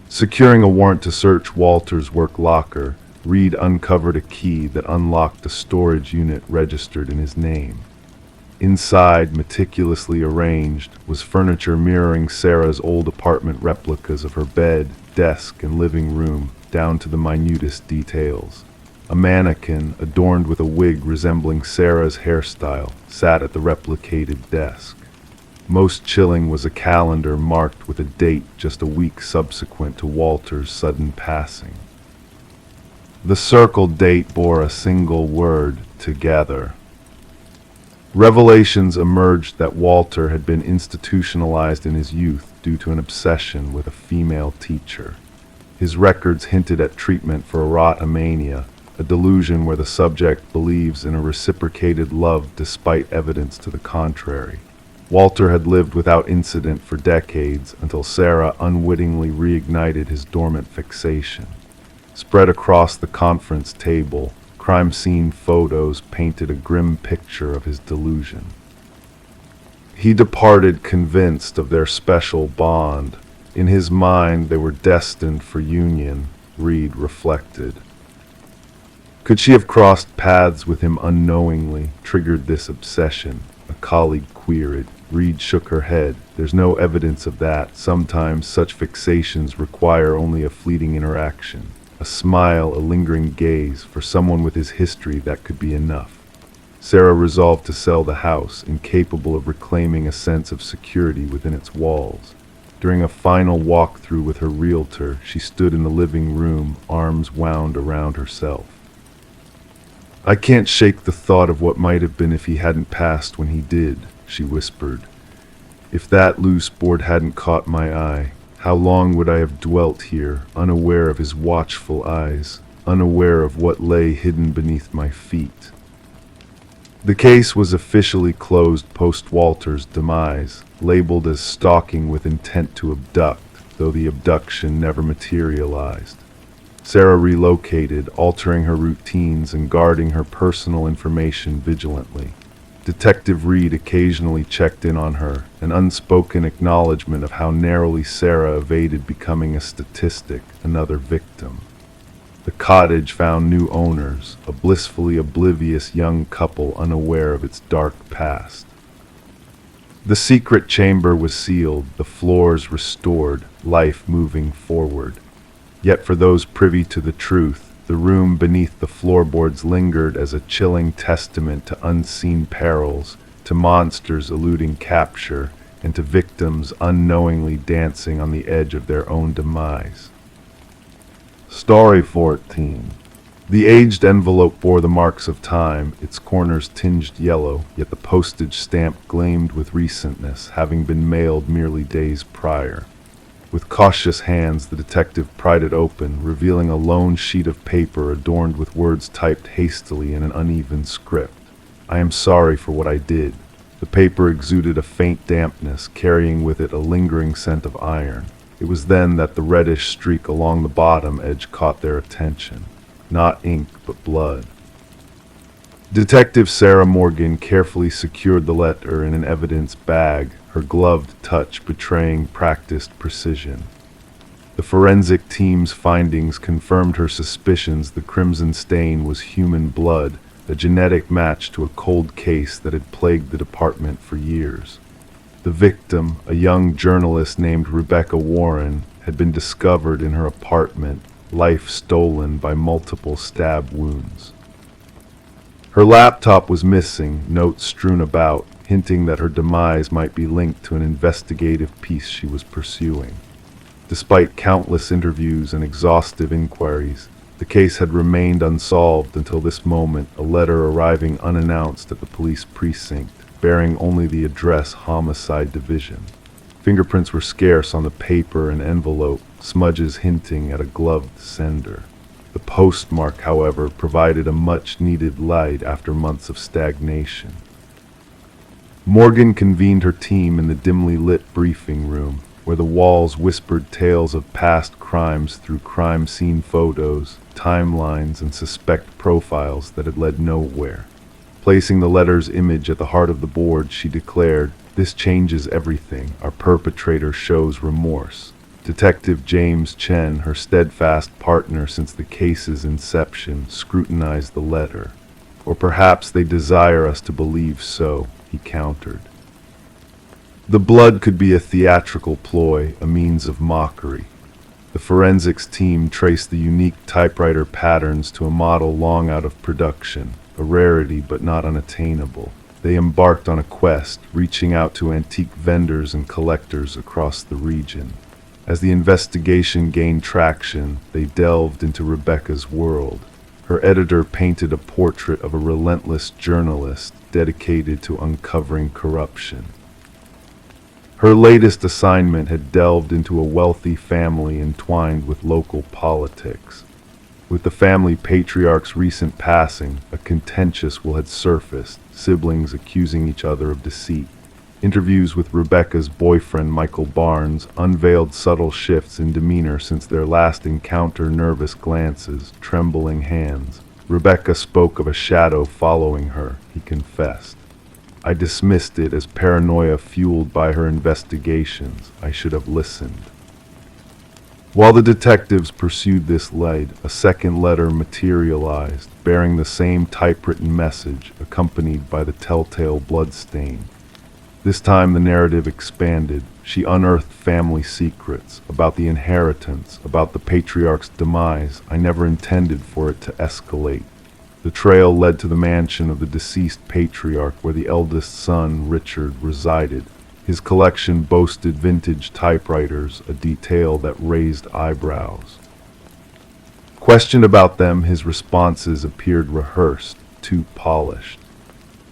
Securing a warrant to search Walter's work locker, Reed uncovered a key that unlocked a storage unit registered in his name. Inside, meticulously arranged, was furniture mirroring Sarah's old apartment replicas of her bed, desk, and living room, down to the minutest details. A mannequin, adorned with a wig resembling Sarah's hairstyle, sat at the replicated desk. Most chilling was a calendar marked with a date just a week subsequent to Walter's sudden passing. The circled date bore a single word: together. Revelations emerged that Walter had been institutionalized in his youth due to an obsession with a female teacher. His records hinted at treatment for erotomania, a delusion where the subject believes in a reciprocated love despite evidence to the contrary. Walter had lived without incident for decades until Sarah unwittingly reignited his dormant fixation. Spread across the conference table, crime scene photos painted a grim picture of his delusion. He departed convinced of their special bond. In his mind, they were destined for union, Reed reflected. Could she have crossed paths with him unknowingly, triggered this obsession? A colleague queried. Reed shook her head. There's no evidence of that. Sometimes such fixations require only a fleeting interaction. A smile, a lingering gaze. For someone with his history, that could be enough. Sarah resolved to sell the house, incapable of reclaiming a sense of security within its walls. During a final walkthrough with her realtor, she stood in the living room, arms wound around herself. "I can't shake the thought of what might have been if he hadn't passed when he did," she whispered. "If that loose board hadn't caught my eye, how long would I have dwelt here, unaware of his watchful eyes, unaware of what lay hidden beneath my feet?" The case was officially closed post Walter's demise, labeled as stalking with intent to abduct, though the abduction never materialized. Sarah relocated, altering her routines and guarding her personal information vigilantly. Detective Reed occasionally checked in on her, an unspoken acknowledgement of how narrowly Sarah evaded becoming a statistic, another victim. The cottage found new owners, a blissfully oblivious young couple unaware of its dark past. The secret chamber was sealed, the floors restored, life moving forward. Yet for those privy to the truth, the room beneath the floorboards lingered as a chilling testament to unseen perils, to monsters eluding capture, and to victims unknowingly dancing on the edge of their own demise. Story 14. The aged envelope bore the marks of time, its corners tinged yellow, yet the postage stamp gleamed with recentness, having been mailed merely days prior. With cautious hands, the detective pried it open, revealing a lone sheet of paper adorned with words typed hastily in an uneven script. "I am sorry for what I did." The paper exuded a faint dampness, carrying with it a lingering scent of iron. It was then that the reddish streak along the bottom edge caught their attention. Not ink, but blood. Detective Sarah Morgan carefully secured the letter in an evidence bag, her gloved touch betraying practiced precision. The forensic team's findings confirmed her suspicions the crimson stain was human blood, a genetic match to a cold case that had plagued the department for years. The victim, a young journalist named Rebecca Warren, had been discovered in her apartment, life stolen by multiple stab wounds. Her laptop was missing, notes strewn about, hinting that her demise might be linked to an investigative piece she was pursuing. Despite countless interviews and exhaustive inquiries, the case had remained unsolved until this moment, a letter arriving unannounced at the police precinct, bearing only the address Homicide Division. Fingerprints were scarce on the paper and envelope, smudges hinting at a gloved sender. The postmark, however, provided a much-needed light after months of stagnation. Morgan convened her team in the dimly lit briefing room, where the walls whispered tales of past crimes through crime scene photos, timelines, and suspect profiles that had led nowhere. Placing the letter's image at the heart of the board, she declared, "This changes everything. Our perpetrator shows remorse." Detective James Chen, her steadfast partner since the case's inception, scrutinized the letter. "Or perhaps they desire us to believe so," he countered. The blood could be a theatrical ploy, a means of mockery. The forensics team traced the unique typewriter patterns to a model long out of production, a rarity but not unattainable. They embarked on a quest, reaching out to antique vendors and collectors across the region. As the investigation gained traction, they delved into Rebecca's world. Her editor painted a portrait of a relentless journalist dedicated to uncovering corruption. Her latest assignment had delved into a wealthy family entwined with local politics. With the family patriarch's recent passing, a contentious will had surfaced, siblings accusing each other of deceit. Interviews with Rebecca's boyfriend, Michael Barnes, unveiled subtle shifts in demeanor since their last encounter, nervous glances, trembling hands. Rebecca spoke of a shadow following her, he confessed. "I dismissed it as paranoia fueled by her investigations. I should have listened." While the detectives pursued this lead, a second letter materialized, bearing the same typewritten message, accompanied by the telltale bloodstain. This time the narrative expanded. She unearthed family secrets, about the inheritance, about the patriarch's demise. I never intended for it to escalate. The trail led to the mansion of the deceased patriarch where the eldest son, Richard, resided. His collection boasted vintage typewriters, a detail that raised eyebrows. Questioned about them, his responses appeared rehearsed, too polished.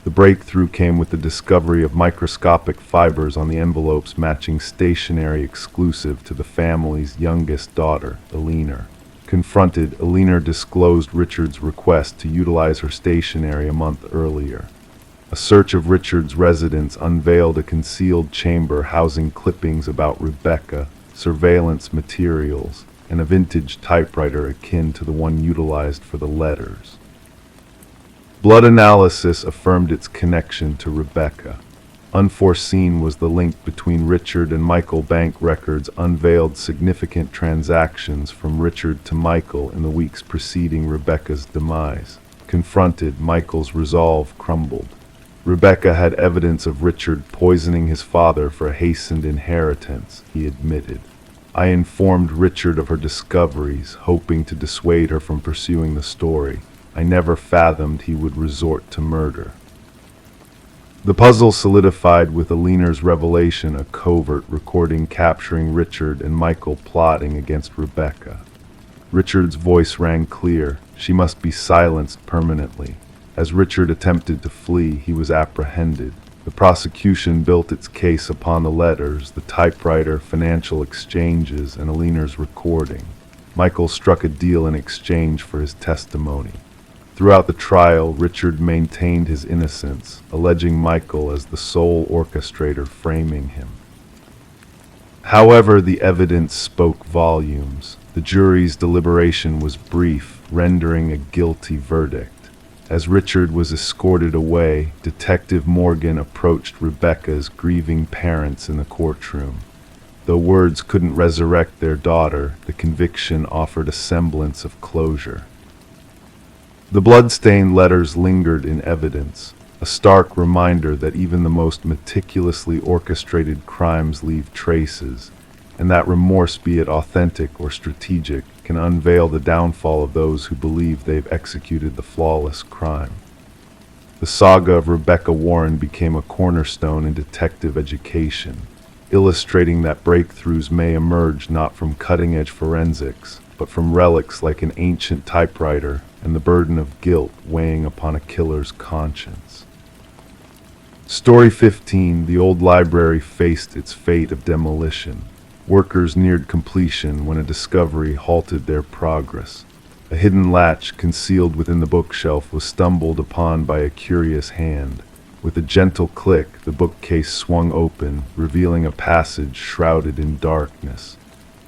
The breakthrough came with the discovery of microscopic fibers on the envelopes matching stationery exclusive to the family's youngest daughter, Eleanor. Confronted, Eleanor disclosed Richard's request to utilize her stationery a month earlier. A search of Richard's residence unveiled a concealed chamber housing clippings about Rebecca, surveillance materials, and a vintage typewriter akin to the one utilized for the letters. Blood analysis affirmed its connection to Rebecca. Unforeseen was the link between Richard and Michael. Bank records unveiled significant transactions from Richard to Michael in the weeks preceding Rebecca's demise. Confronted, Michael's resolve crumbled. Rebecca had evidence of Richard poisoning his father for a hastened inheritance, he admitted. I informed Richard of her discoveries, hoping to dissuade her from pursuing the story. I never fathomed he would resort to murder. The puzzle solidified with Aliner's revelation, a covert recording capturing Richard and Michael plotting against Rebecca. Richard's voice rang clear. She must be silenced permanently. As Richard attempted to flee, he was apprehended. The prosecution built its case upon the letters, the typewriter, financial exchanges, and Aliner's recording. Michael struck a deal in exchange for his testimony. Throughout the trial, Richard maintained his innocence, alleging Michael as the sole orchestrator, framing him. However, the evidence spoke volumes. The jury's deliberation was brief, rendering a guilty verdict. As Richard was escorted away, Detective Morgan approached Rebecca's grieving parents in the courtroom. Though words couldn't resurrect their daughter, the conviction offered a semblance of closure. The blood-stained letters lingered in evidence, a stark reminder that even the most meticulously orchestrated crimes leave traces, and that remorse, be it authentic or strategic, can unveil the downfall of those who believe they've executed the flawless crime. The saga of Rebecca Warren became a cornerstone in detective education, illustrating that breakthroughs may emerge not from cutting-edge forensics, but from relics like an ancient typewriter and the burden of guilt weighing upon a killer's conscience. Story 15, the old library faced its fate of demolition. Workers neared completion when a discovery halted their progress. A hidden latch concealed within the bookshelf was stumbled upon by a curious hand. With a gentle click, the bookcase swung open, revealing a passage shrouded in darkness.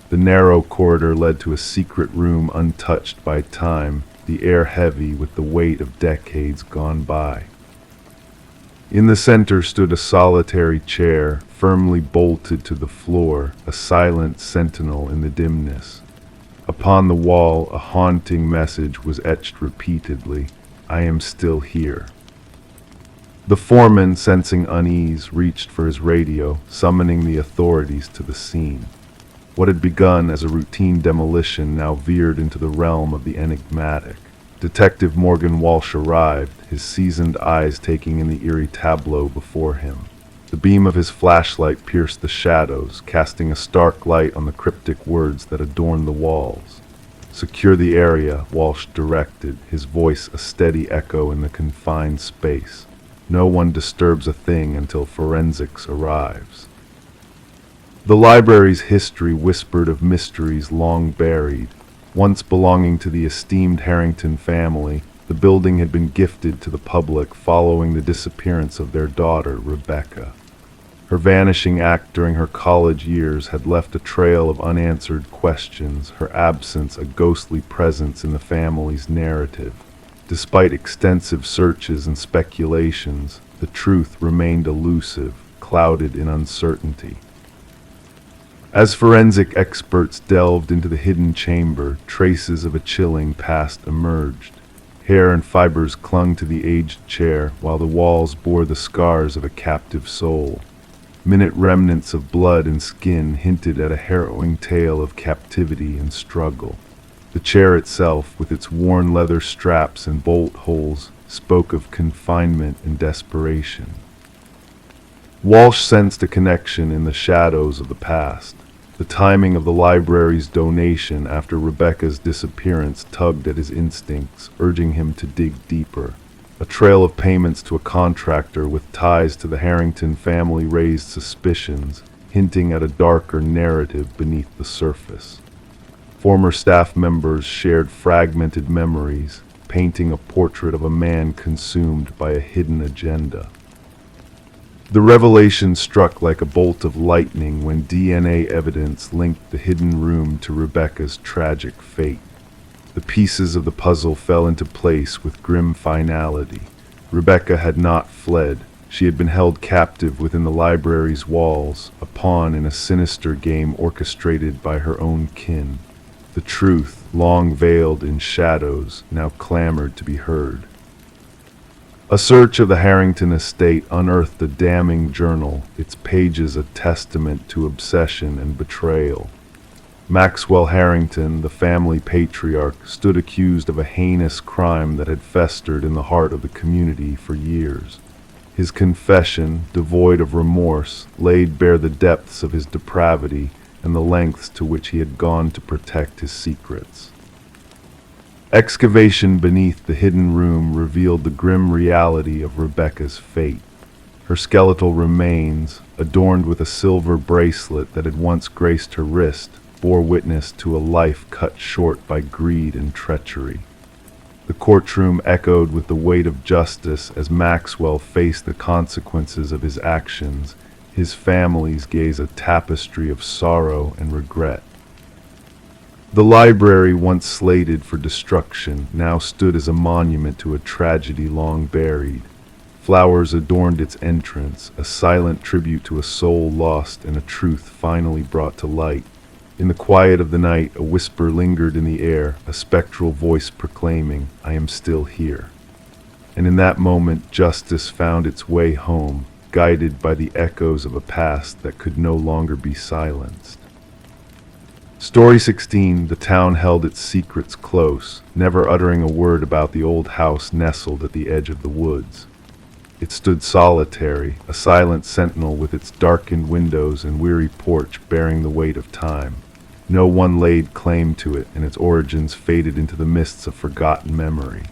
The narrow corridor led to a secret room untouched by time, the air heavy with the weight of decades gone by. In the center stood a solitary chair, firmly bolted to the floor, a silent sentinel in the dimness. Upon the wall, a haunting message was etched repeatedly, "I am still here." The foreman, sensing unease, reached for his radio, summoning the authorities to the scene. What had begun as a routine demolition now veered into the realm of the enigmatic. Detective Morgan Walsh arrived, his seasoned eyes taking in the eerie tableau before him. The beam of his flashlight pierced the shadows, casting a stark light on the cryptic words that adorned the walls. "Secure the area," Walsh directed, his voice a steady echo in the confined space. "No one disturbs a thing until forensics arrives." The library's history whispered of mysteries long buried. Once belonging to the esteemed Harrington family, the building had been gifted to the public following the disappearance of their daughter, Rebecca. Her vanishing act during her college years had left a trail of unanswered questions, her absence a ghostly presence in the family's narrative. Despite extensive searches and speculations, the truth remained elusive, clouded in uncertainty. As forensic experts delved into the hidden chamber, traces of a chilling past emerged. Hair and fibers clung to the aged chair, while the walls bore the scars of a captive soul. Minute remnants of blood and skin hinted at a harrowing tale of captivity and struggle. The chair itself, with its worn leather straps and bolt holes, spoke of confinement and desperation. Walsh sensed a connection in the shadows of the past. The timing of the library's donation after Rebecca's disappearance tugged at his instincts, urging him to dig deeper. A trail of payments to a contractor with ties to the Harrington family raised suspicions, hinting at a darker narrative beneath the surface. Former staff members shared fragmented memories, painting a portrait of a man consumed by a hidden agenda. The revelation struck like a bolt of lightning when DNA evidence linked the hidden room to Rebecca's tragic fate. The pieces of the puzzle fell into place with grim finality. Rebecca had not fled. She had been held captive within the library's walls, a pawn in a sinister game orchestrated by her own kin. The truth, long veiled in shadows, now clamored to be heard. A search of the Harrington estate unearthed a damning journal, its pages a testament to obsession and betrayal. Maxwell Harrington, the family patriarch, stood accused of a heinous crime that had festered in the heart of the community for years. His confession, devoid of remorse, laid bare the depths of his depravity and the lengths to which he had gone to protect his secrets. Excavation beneath the hidden room revealed the grim reality of Rebecca's fate. Her skeletal remains, adorned with a silver bracelet that had once graced her wrist, bore witness to a life cut short by greed and treachery. The courtroom echoed with the weight of justice as Maxwell faced the consequences of his actions, his family's gaze a tapestry of sorrow and regret. The library, once slated for destruction, now stood as a monument to a tragedy long buried. Flowers adorned its entrance, a silent tribute to a soul lost and a truth finally brought to light. In the quiet of the night, a whisper lingered in the air, a spectral voice proclaiming, "I am still here." And in that moment, justice found its way home, guided by the echoes of a past that could no longer be silenced. Story 16, the town held its secrets close, never uttering a word about the old house nestled at the edge of the woods. It stood solitary, a silent sentinel with its darkened windows and weary porch bearing the weight of time. No one laid claim to it, and its origins faded into the mists of forgotten memory.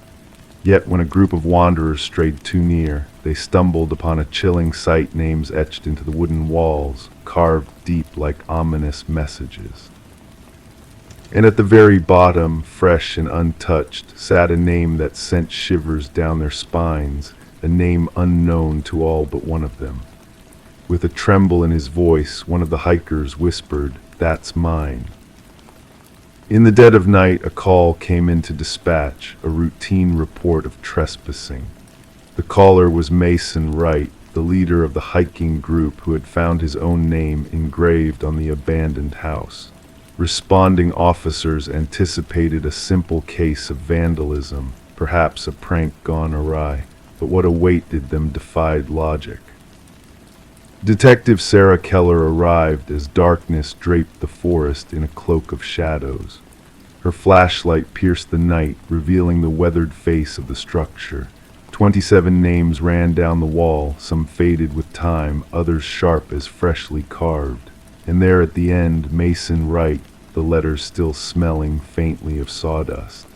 Yet when a group of wanderers strayed too near, they stumbled upon a chilling sight, names etched into the wooden walls, carved deep like ominous messages. And at the very bottom, fresh and untouched, sat a name that sent shivers down their spines, a name unknown to all but one of them. With a tremble in his voice, one of the hikers whispered, "That's mine." In the dead of night, a call came into dispatch, a routine report of trespassing. The caller was Mason Wright, the leader of the hiking group who had found his own name engraved on the abandoned house. Responding officers anticipated a simple case of vandalism, perhaps a prank gone awry, but what awaited them defied logic. Detective Sarah Keller arrived as darkness draped the forest in a cloak of shadows. Her flashlight pierced the night, revealing the weathered face of the structure. 27 names ran down the wall, some faded with time, others sharp as freshly carved. And there at the end, Mason Wright, the letters still smelling faintly of sawdust.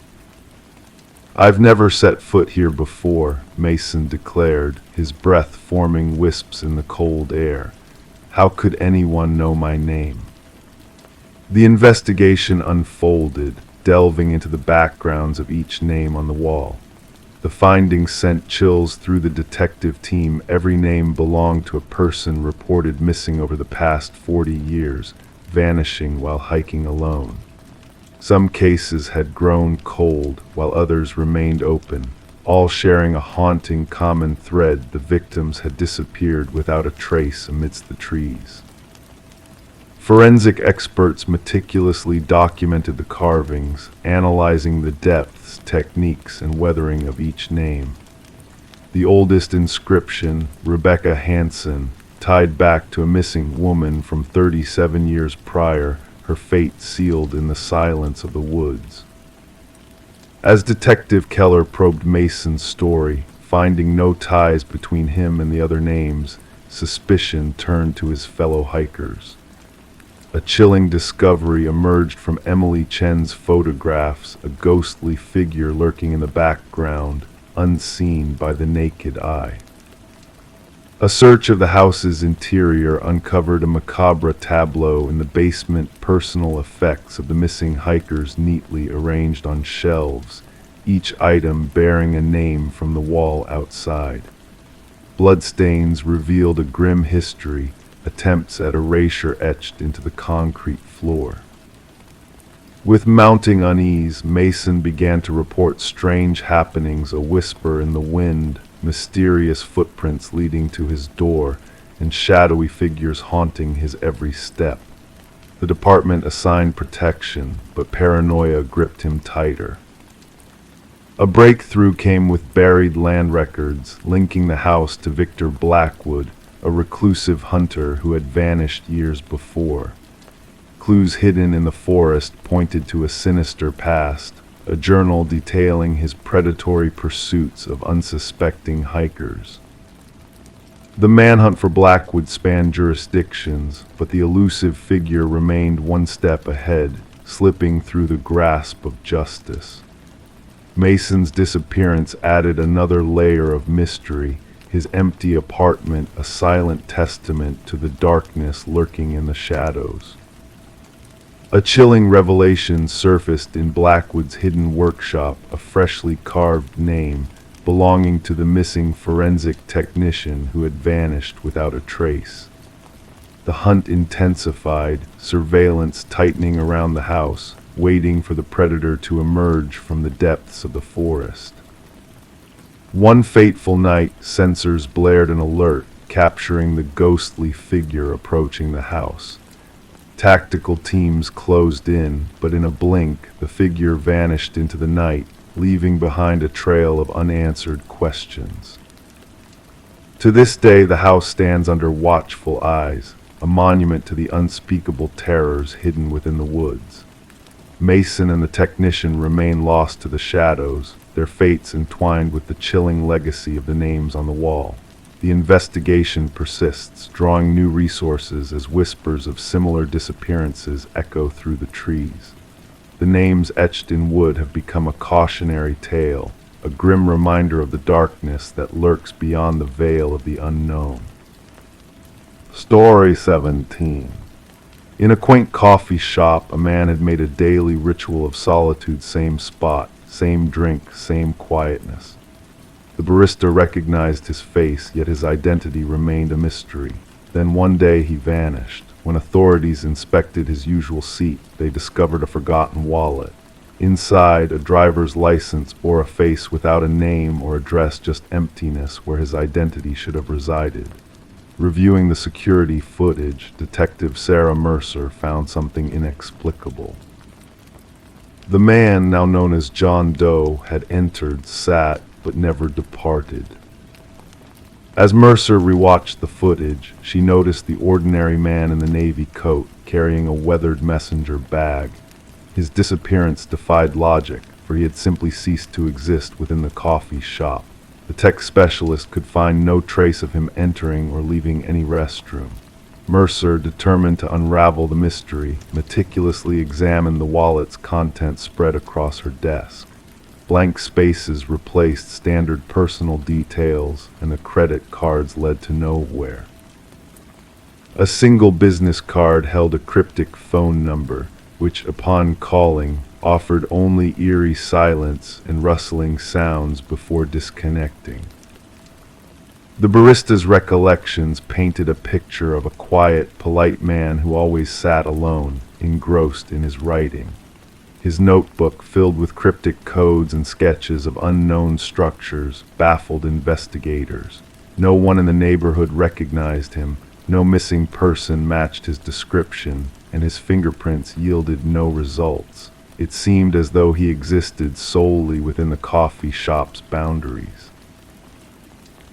"I've never set foot here before," Mason declared, his breath forming wisps in the cold air. "How could anyone know my name?" The investigation unfolded, delving into the backgrounds of each name on the wall. The findings sent chills through the detective team. Every name belonged to a person reported missing over the past 40 years, vanishing while hiking alone. Some cases had grown cold, while others remained open, all sharing a haunting common thread: the victims had disappeared without a trace amidst the trees. Forensic experts meticulously documented the carvings, analyzing the depths, techniques, and weathering of each name. The oldest inscription, Rebecca Hansen, tied back to a missing woman from 37 years prior, her fate sealed in the silence of the woods. As Detective Keller probed Mason's story, finding no ties between him and the other names, suspicion turned to his fellow hikers. A chilling discovery emerged from Emily Chen's photographs, a ghostly figure lurking in the background, unseen by the naked eye. A search of the house's interior uncovered a macabre tableau in the basement, personal effects of the missing hikers neatly arranged on shelves, each item bearing a name from the wall outside. Bloodstains revealed a grim history, attempts at erasure etched into the concrete floor. With mounting unease, Mason began to report strange happenings, a whisper in the wind, mysterious footprints leading to his door, and shadowy figures haunting his every step. The department assigned protection, but paranoia gripped him tighter. A breakthrough came with buried land records, linking the house to Victor Blackwood, a reclusive hunter who had vanished years before. Clues hidden in the forest pointed to a sinister past, a journal detailing his predatory pursuits of unsuspecting hikers. The manhunt for Blackwood spanned jurisdictions, but the elusive figure remained one step ahead, slipping through the grasp of justice. Mason's disappearance added another layer of mystery, his empty apartment a silent testament to the darkness lurking in the shadows. A chilling revelation surfaced in Blackwood's hidden workshop, a freshly carved name belonging to the missing forensic technician who had vanished without a trace. The hunt intensified, surveillance tightening around the house, waiting for the predator to emerge from the depths of the forest. One fateful night, sensors blared an alert, capturing the ghostly figure approaching the house. Tactical teams closed in, but in a blink, the figure vanished into the night, leaving behind a trail of unanswered questions. To this day, the house stands under watchful eyes, a monument to the unspeakable terrors hidden within the woods. Mason and the technician remain lost to the shadows, their fates entwined with the chilling legacy of the names on the wall. The investigation persists, drawing new resources as whispers of similar disappearances echo through the trees. The names etched in wood have become a cautionary tale, a grim reminder of the darkness that lurks beyond the veil of the unknown. Story 17. In a quaint coffee shop, a man had made a daily ritual of solitude, same spot, same drink, same quietness. The barista recognized his face, yet his identity remained a mystery. Then one day he vanished. When authorities inspected his usual seat, they discovered a forgotten wallet. Inside, a driver's license bore a face without a name or address, just emptiness where his identity should have resided. Reviewing the security footage, Detective Sarah Mercer found something inexplicable. The man, now known as John Doe, had entered, sat, but never departed. As Mercer rewatched the footage, she noticed the ordinary man in the navy coat, carrying a weathered messenger bag. His disappearance defied logic, for he had simply ceased to exist within the coffee shop. The tech specialist could find no trace of him entering or leaving any restroom. Mercer, determined to unravel the mystery, meticulously examined the wallet's contents spread across her desk. Blank spaces replaced standard personal details, and the credit cards led to nowhere. A single business card held a cryptic phone number, which, upon calling, offered only eerie silence and rustling sounds before disconnecting. The barista's recollections painted a picture of a quiet, polite man who always sat alone, engrossed in his writing. His notebook, filled with cryptic codes and sketches of unknown structures, baffled investigators. No one in the neighborhood recognized him, no missing person matched his description, and his fingerprints yielded no results. It seemed as though he existed solely within the coffee shop's boundaries.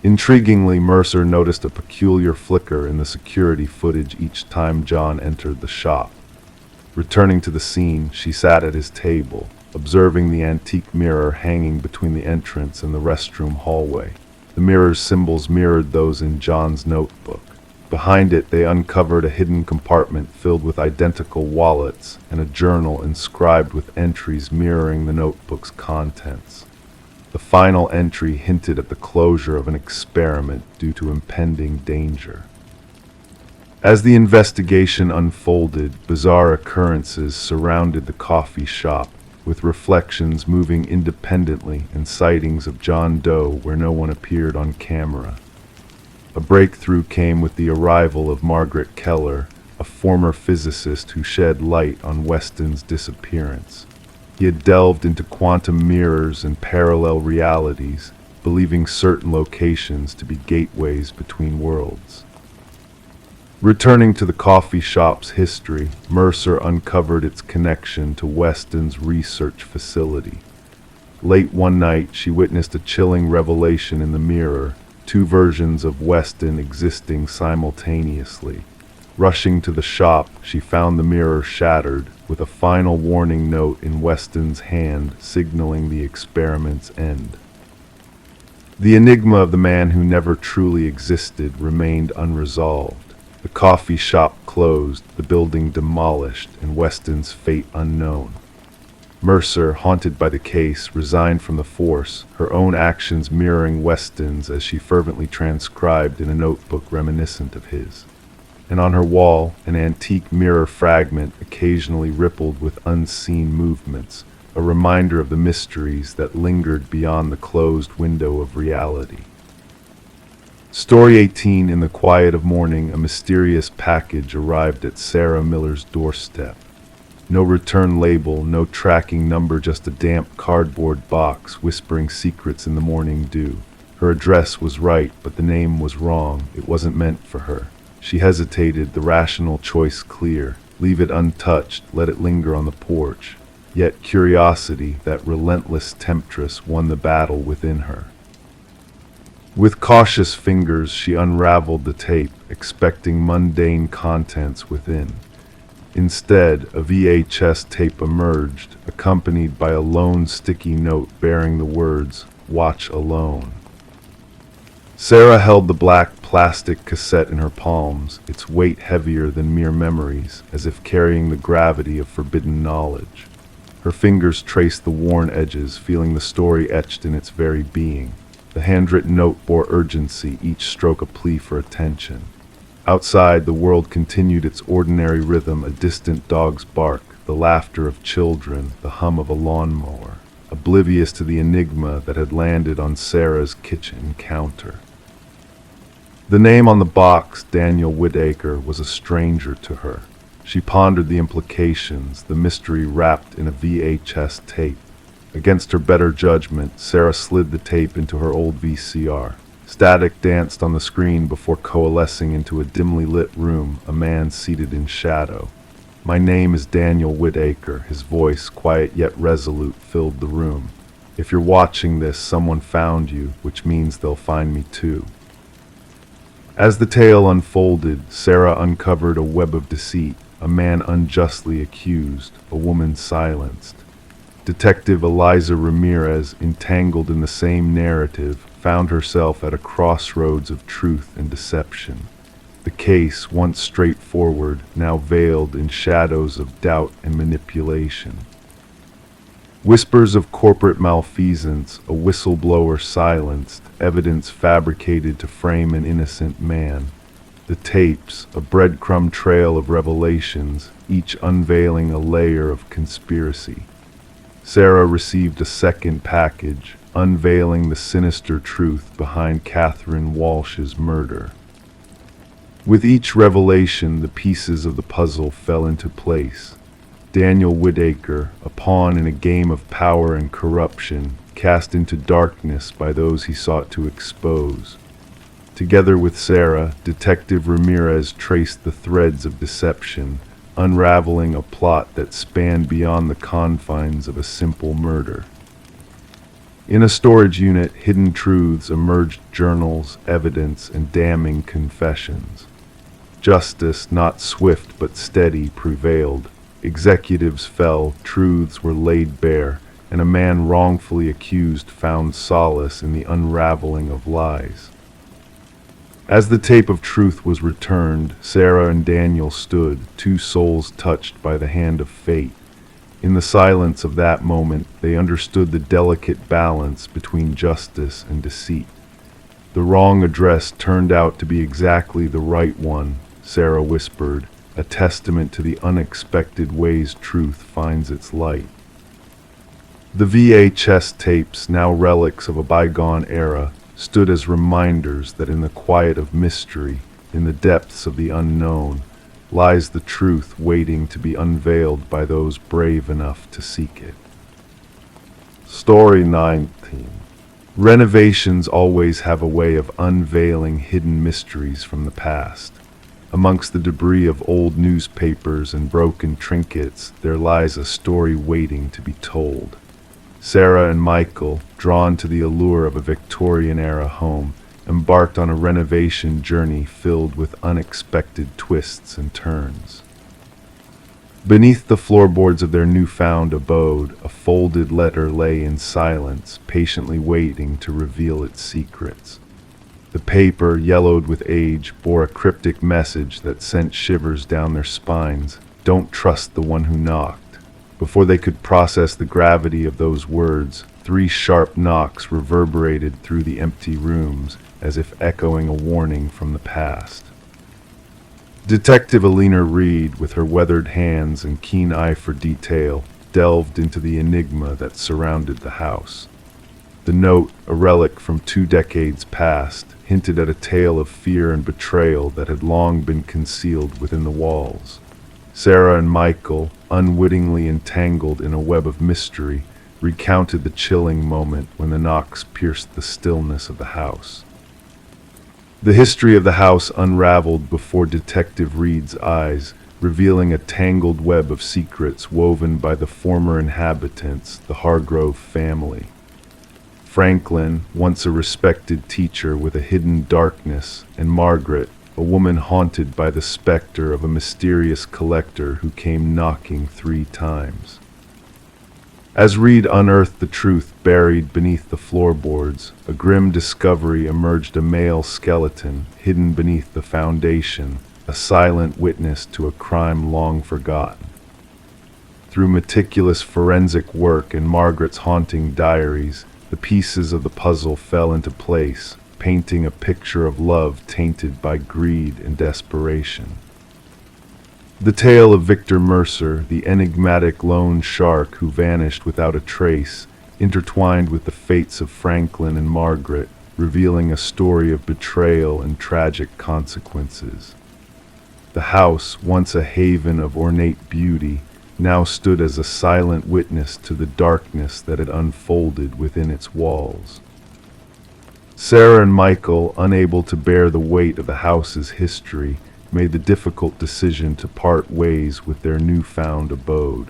Intriguingly, Mercer noticed a peculiar flicker in the security footage each time John entered the shop. Returning to the scene, she sat at his table, observing the antique mirror hanging between the entrance and the restroom hallway. The mirror's symbols mirrored those in John's notebook. Behind it, they uncovered a hidden compartment filled with identical wallets and a journal inscribed with entries mirroring the notebook's contents. The final entry hinted at the closure of an experiment due to impending danger. As the investigation unfolded, bizarre occurrences surrounded the coffee shop, with reflections moving independently and sightings of John Doe where no one appeared on camera. A breakthrough came with the arrival of Margaret Keller, a former physicist who shed light on Weston's disappearance. He had delved into quantum mirrors and parallel realities, believing certain locations to be gateways between worlds. Returning to the coffee shop's history, Mercer uncovered its connection to Weston's research facility. Late one night, she witnessed a chilling revelation in the mirror, two versions of Weston existing simultaneously. Rushing to the shop, she found the mirror shattered, with a final warning note in Weston's hand signaling the experiment's end. The enigma of the man who never truly existed remained unresolved. The coffee shop closed, the building demolished, and Weston's fate unknown. Mercer, haunted by the case, resigned from the force, her own actions mirroring Weston's as she fervently transcribed in a notebook reminiscent of his. And on her wall, an antique mirror fragment occasionally rippled with unseen movements, a reminder of the mysteries that lingered beyond the closed window of reality. Story 18. In the quiet of morning, a mysterious package arrived at Sarah Miller's doorstep. No return label, no tracking number, just a damp cardboard box whispering secrets in the morning dew. Her address was right, but the name was wrong. It wasn't meant for her. She hesitated, the rational choice clear. Leave it untouched, let it linger on the porch. Yet curiosity, that relentless temptress, won the battle within her. With cautious fingers, she unraveled the tape, expecting mundane contents within. Instead, a VHS tape emerged, accompanied by a lone sticky note bearing the words, "Watch alone." Sarah held the black plastic cassette in her palms, its weight heavier than mere memories, as if carrying the gravity of forbidden knowledge. Her fingers traced the worn edges, feeling the story etched in its very being. The handwritten note bore urgency, each stroke a plea for attention. Outside, the world continued its ordinary rhythm, a distant dog's bark, the laughter of children, the hum of a lawnmower, oblivious to the enigma that had landed on Sarah's kitchen counter. The name on the box, Daniel Whitaker, was a stranger to her. She pondered the implications, the mystery wrapped in a VHS tape. Against her better judgment, Sarah slid the tape into her old VCR. Static danced on the screen before coalescing into a dimly lit room, a man seated in shadow. "My name is Daniel Whitaker," his voice, quiet yet resolute, filled the room. "If you're watching this, someone found you, which means they'll find me too." As the tale unfolded, Sarah uncovered a web of deceit, a man unjustly accused, a woman silenced. Detective Eliza Ramirez, entangled in the same narrative, found herself at a crossroads of truth and deception. The case, once straightforward, now veiled in shadows of doubt and manipulation. Whispers of corporate malfeasance, a whistleblower silenced, evidence fabricated to frame an innocent man. The tapes, a breadcrumb trail of revelations, each unveiling a layer of conspiracy. Sarah received a second package, unveiling the sinister truth behind Catherine Walsh's murder. With each revelation, the pieces of the puzzle fell into place. Daniel Whitaker, a pawn in a game of power and corruption, cast into darkness by those he sought to expose. Together with Sarah, Detective Ramirez traced the threads of deception, unraveling a plot that spanned beyond the confines of a simple murder. In a storage unit, hidden truths emerged: journals, evidence, and damning confessions. Justice, not swift but steady, prevailed. Executives fell, truths were laid bare, and a man wrongfully accused found solace in the unraveling of lies. As the tape of truth was returned, Sarah and Daniel stood, two souls touched by the hand of fate. In the silence of that moment, they understood the delicate balance between justice and deceit. The wrong address turned out to be exactly the right one, Sarah whispered, a testament to the unexpected ways truth finds its light. The VHS tapes, now relics of a bygone era, stood as reminders that in the quiet of mystery, in the depths of the unknown, lies the truth waiting to be unveiled by those brave enough to seek it. Story 19. Renovations always have a way of unveiling hidden mysteries from the past. Amongst the debris of old newspapers and broken trinkets, there lies a story waiting to be told. Sarah and Michael, drawn to the allure of a Victorian-era home, embarked on a renovation journey filled with unexpected twists and turns. Beneath the floorboards of their newfound abode, a folded letter lay in silence, patiently waiting to reveal its secrets. The paper, yellowed with age, bore a cryptic message that sent shivers down their spines. "Don't trust the one who knocked." Before they could process the gravity of those words, 3 sharp knocks reverberated through the empty rooms, as if echoing a warning from the past. Detective Alina Reed, with her weathered hands and keen eye for detail, delved into the enigma that surrounded the house. The note, a relic from 2 decades past, hinted at a tale of fear and betrayal that had long been concealed within the walls. Sarah and Michael, unwittingly entangled in a web of mystery, recounted the chilling moment when the knocks pierced the stillness of the house. The history of the house unraveled before Detective Reed's eyes, revealing a tangled web of secrets woven by the former inhabitants, the Hargrove family. Franklin, once a respected teacher with a hidden darkness, and Margaret, a woman haunted by the specter of a mysterious collector who came knocking 3 times. As Reed unearthed the truth buried beneath the floorboards, a grim discovery emerged: a male skeleton hidden beneath the foundation, a silent witness to a crime long forgotten. Through meticulous forensic work and Margaret's haunting diaries, the pieces of the puzzle fell into place, painting a picture of love tainted by greed and desperation. The tale of Victor Mercer, the enigmatic lone shark who vanished without a trace, intertwined with the fates of Franklin and Margaret, revealing a story of betrayal and tragic consequences. The house, once a haven of ornate beauty, now stood as a silent witness to the darkness that had unfolded within its walls. Sarah and Michael, unable to bear the weight of the house's history, made the difficult decision to part ways with their newfound abode.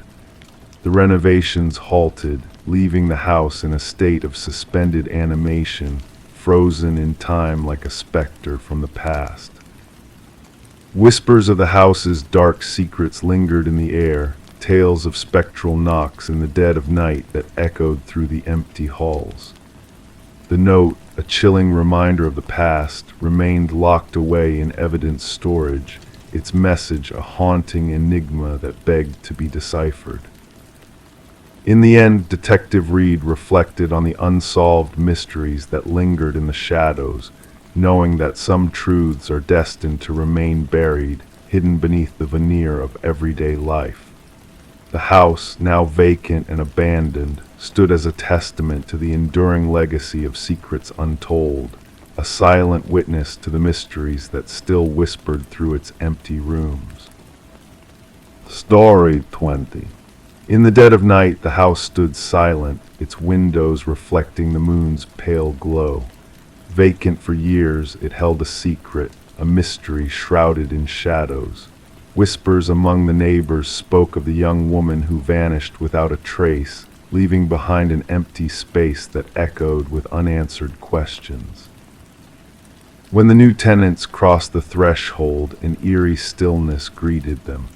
The renovations halted, leaving the house in a state of suspended animation, frozen in time like a specter from the past. Whispers of the house's dark secrets lingered in the air, tales of spectral knocks in the dead of night that echoed through the empty halls. The note, a chilling reminder of the past, remained locked away in evidence storage, its message a haunting enigma that begged to be deciphered. In the end, Detective Reed reflected on the unsolved mysteries that lingered in the shadows, knowing that some truths are destined to remain buried, hidden beneath the veneer of everyday life. The house, now vacant and abandoned, stood as a testament to the enduring legacy of secrets untold, a silent witness to the mysteries that still whispered through its empty rooms. Story 20. In the dead of night, the house stood silent, its windows reflecting the moon's pale glow. Vacant for years, it held a secret, a mystery shrouded in shadows. Whispers among the neighbors spoke of the young woman who vanished without a trace, leaving behind an empty space that echoed with unanswered questions. When the new tenants crossed the threshold, an eerie stillness greeted them.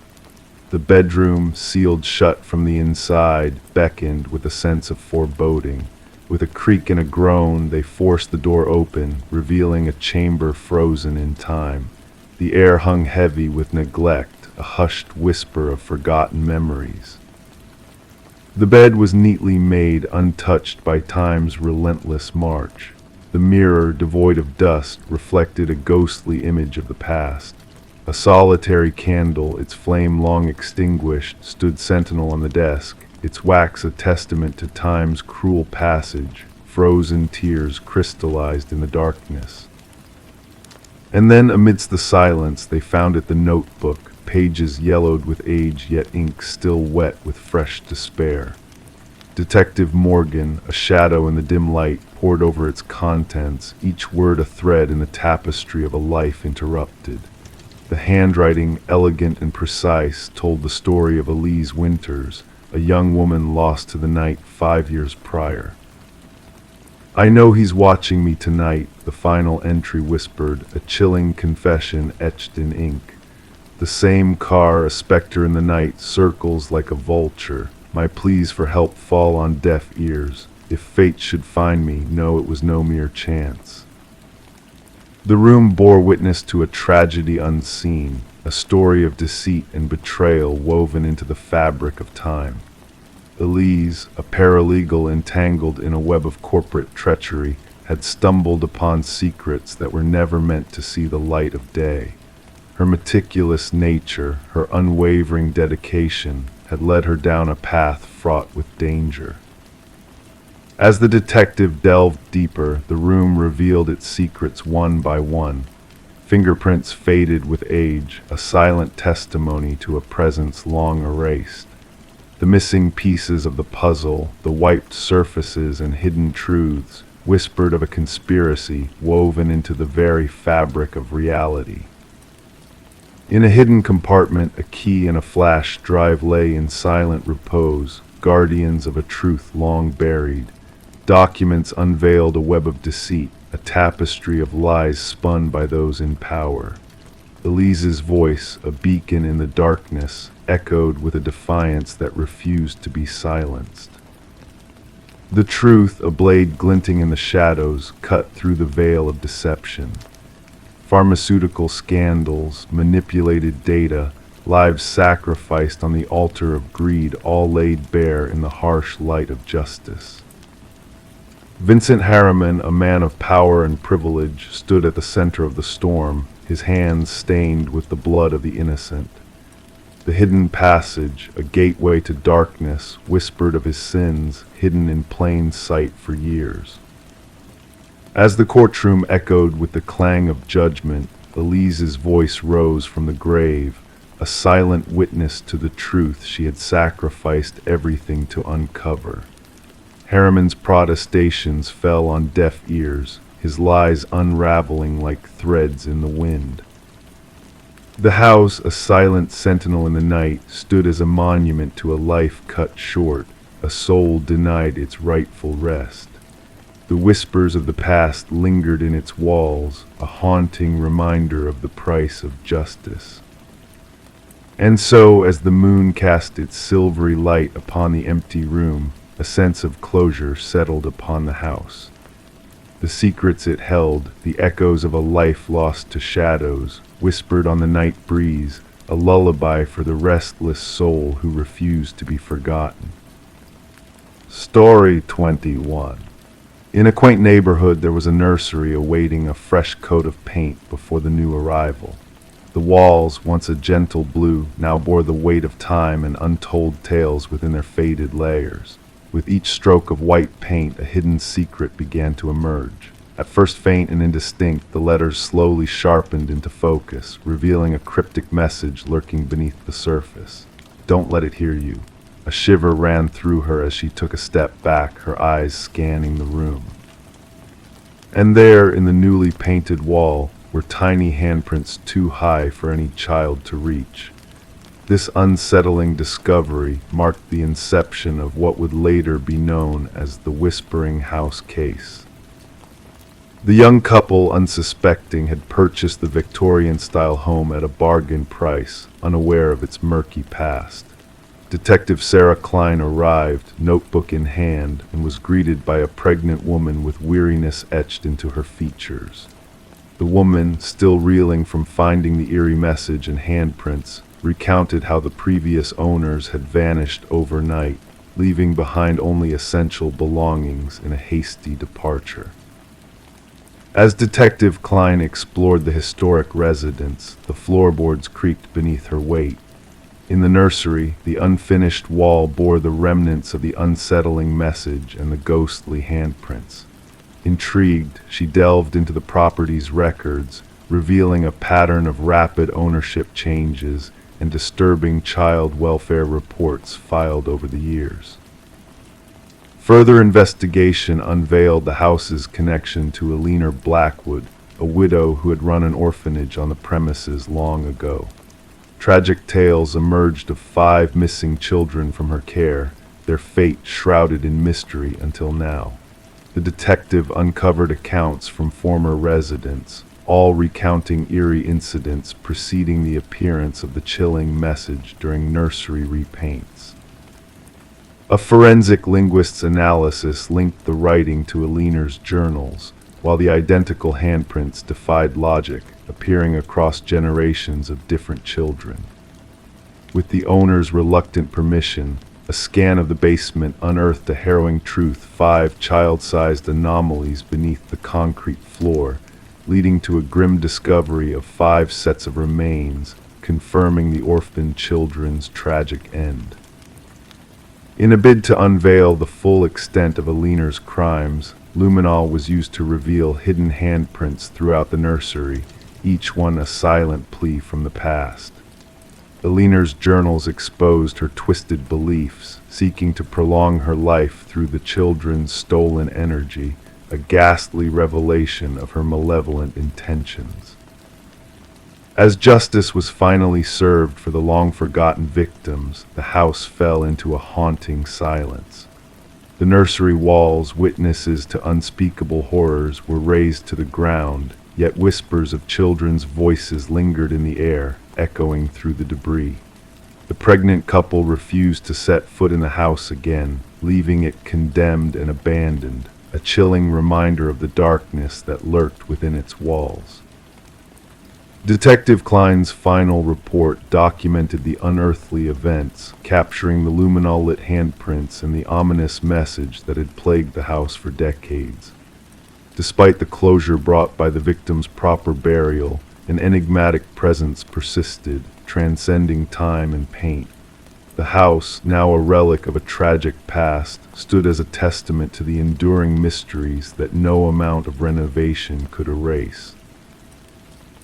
The bedroom, sealed shut from the inside, beckoned with a sense of foreboding. With a creak and a groan, they forced the door open, revealing a chamber frozen in time. The air hung heavy with neglect, a hushed whisper of forgotten memories. The bed was neatly made, untouched by time's relentless march. The mirror, devoid of dust, reflected a ghostly image of the past. A solitary candle, its flame long extinguished, stood sentinel on the desk, its wax a testament to time's cruel passage. Frozen tears crystallized in the darkness. And then, amidst the silence, they found it the notebook, pages yellowed with age, yet ink still wet with fresh despair. Detective Morgan, a shadow in the dim light, pored over its contents, each word a thread in the tapestry of a life interrupted. The handwriting, elegant and precise, told the story of Elise Winters, a young woman lost to the night 5 years prior. I know he's watching me tonight, the final entry whispered, a chilling confession etched in ink. The same car, a specter in the night, circles like a vulture. My pleas for help fall on deaf ears. If fate should find me, know it was no mere chance. The room bore witness to a tragedy unseen, a story of deceit and betrayal woven into the fabric of time. Elise, a paralegal entangled in a web of corporate treachery, had stumbled upon secrets that were never meant to see the light of day. Her meticulous nature, her unwavering dedication, had led her down a path fraught with danger. As the detective delved deeper, the room revealed its secrets one by one. Fingerprints faded with age, a silent testimony to a presence long erased. The missing pieces of the puzzle, the wiped surfaces and hidden truths, whispered of a conspiracy woven into the very fabric of reality. In a hidden compartment, a key and a flash drive lay in silent repose, guardians of a truth long buried. Documents unveiled a web of deceit, a tapestry of lies spun by those in power. Elise's voice, a beacon in the darkness, echoed with a defiance that refused to be silenced. The truth, a blade glinting in the shadows, cut through the veil of deception. Pharmaceutical scandals, manipulated data, lives sacrificed on the altar of greed, all laid bare in the harsh light of justice. Vincent Harriman, a man of power and privilege, stood at the center of the storm, his hands stained with the blood of the innocent. The hidden passage, a gateway to darkness, whispered of his sins, hidden in plain sight for years. As the courtroom echoed with the clang of judgment, Elise's voice rose from the grave, a silent witness to the truth she had sacrificed everything to uncover. Harriman's protestations fell on deaf ears, his lies unraveling like threads in the wind. The house, a silent sentinel in the night, stood as a monument to a life cut short, a soul denied its rightful rest. The whispers of the past lingered in its walls, a haunting reminder of the price of justice. And so, as the moon cast its silvery light upon the empty room, a sense of closure settled upon the house. The secrets it held, the echoes of a life lost to shadows, whispered on the night breeze, a lullaby for the restless soul who refused to be forgotten. Story 21. In a quaint neighborhood there was a nursery awaiting a fresh coat of paint before the new arrival. The walls, once a gentle blue, now bore the weight of time and untold tales within their faded layers. With each stroke of white paint, a hidden secret began to emerge. At first faint and indistinct, the letters slowly sharpened into focus, revealing a cryptic message lurking beneath the surface. Don't let it hear you. A shiver ran through her as she took a step back, her eyes scanning the room. And there, in the newly painted wall, were tiny handprints too high for any child to reach. This unsettling discovery marked the inception of what would later be known as the Whispering House case. The young couple, unsuspecting, had purchased the Victorian-style home at a bargain price, unaware of its murky past. Detective Sarah Klein arrived, notebook in hand, and was greeted by a pregnant woman with weariness etched into her features. The woman, still reeling from finding the eerie message and handprints, recounted how the previous owners had vanished overnight, leaving behind only essential belongings in a hasty departure. As Detective Klein explored the historic residence, the floorboards creaked beneath her weight. In the nursery, the unfinished wall bore the remnants of the unsettling message and the ghostly handprints. Intrigued, she delved into the property's records, revealing a pattern of rapid ownership changes and disturbing child welfare reports filed over the years. Further investigation unveiled the house's connection to Eleanor Blackwood, a widow who had run an orphanage on the premises long ago. Tragic tales emerged of 5 missing children from her care, their fate shrouded in mystery until now. The detective uncovered accounts from former residents, all recounting eerie incidents preceding the appearance of the chilling message during nursery repaints. A forensic linguist's analysis linked the writing to Aliner's journals, while the identical handprints defied logic, appearing across generations of different children. With the owner's reluctant permission, a scan of the basement unearthed a harrowing truth: 5 child-sized anomalies beneath the concrete floor, leading to a grim discovery of 5 sets of remains, confirming the orphaned children's tragic end. In a bid to unveil the full extent of Aliner's crimes, luminol was used to reveal hidden handprints throughout the nursery, each one a silent plea from the past. Aliner's journals exposed her twisted beliefs, seeking to prolong her life through the children's stolen energy, a ghastly revelation of her malevolent intentions. As justice was finally served for the long-forgotten victims, the house fell into a haunting silence. The nursery walls, witnesses to unspeakable horrors, were razed to the ground, yet whispers of children's voices lingered in the air, echoing through the debris. The pregnant couple refused to set foot in the house again, leaving it condemned and abandoned, a chilling reminder of the darkness that lurked within its walls. Detective Klein's final report documented the unearthly events, capturing the luminol-lit handprints and the ominous message that had plagued the house for decades. Despite the closure brought by the victims' proper burial, an enigmatic presence persisted, transcending time and paint. The house, now a relic of a tragic past, stood as a testament to the enduring mysteries that no amount of renovation could erase.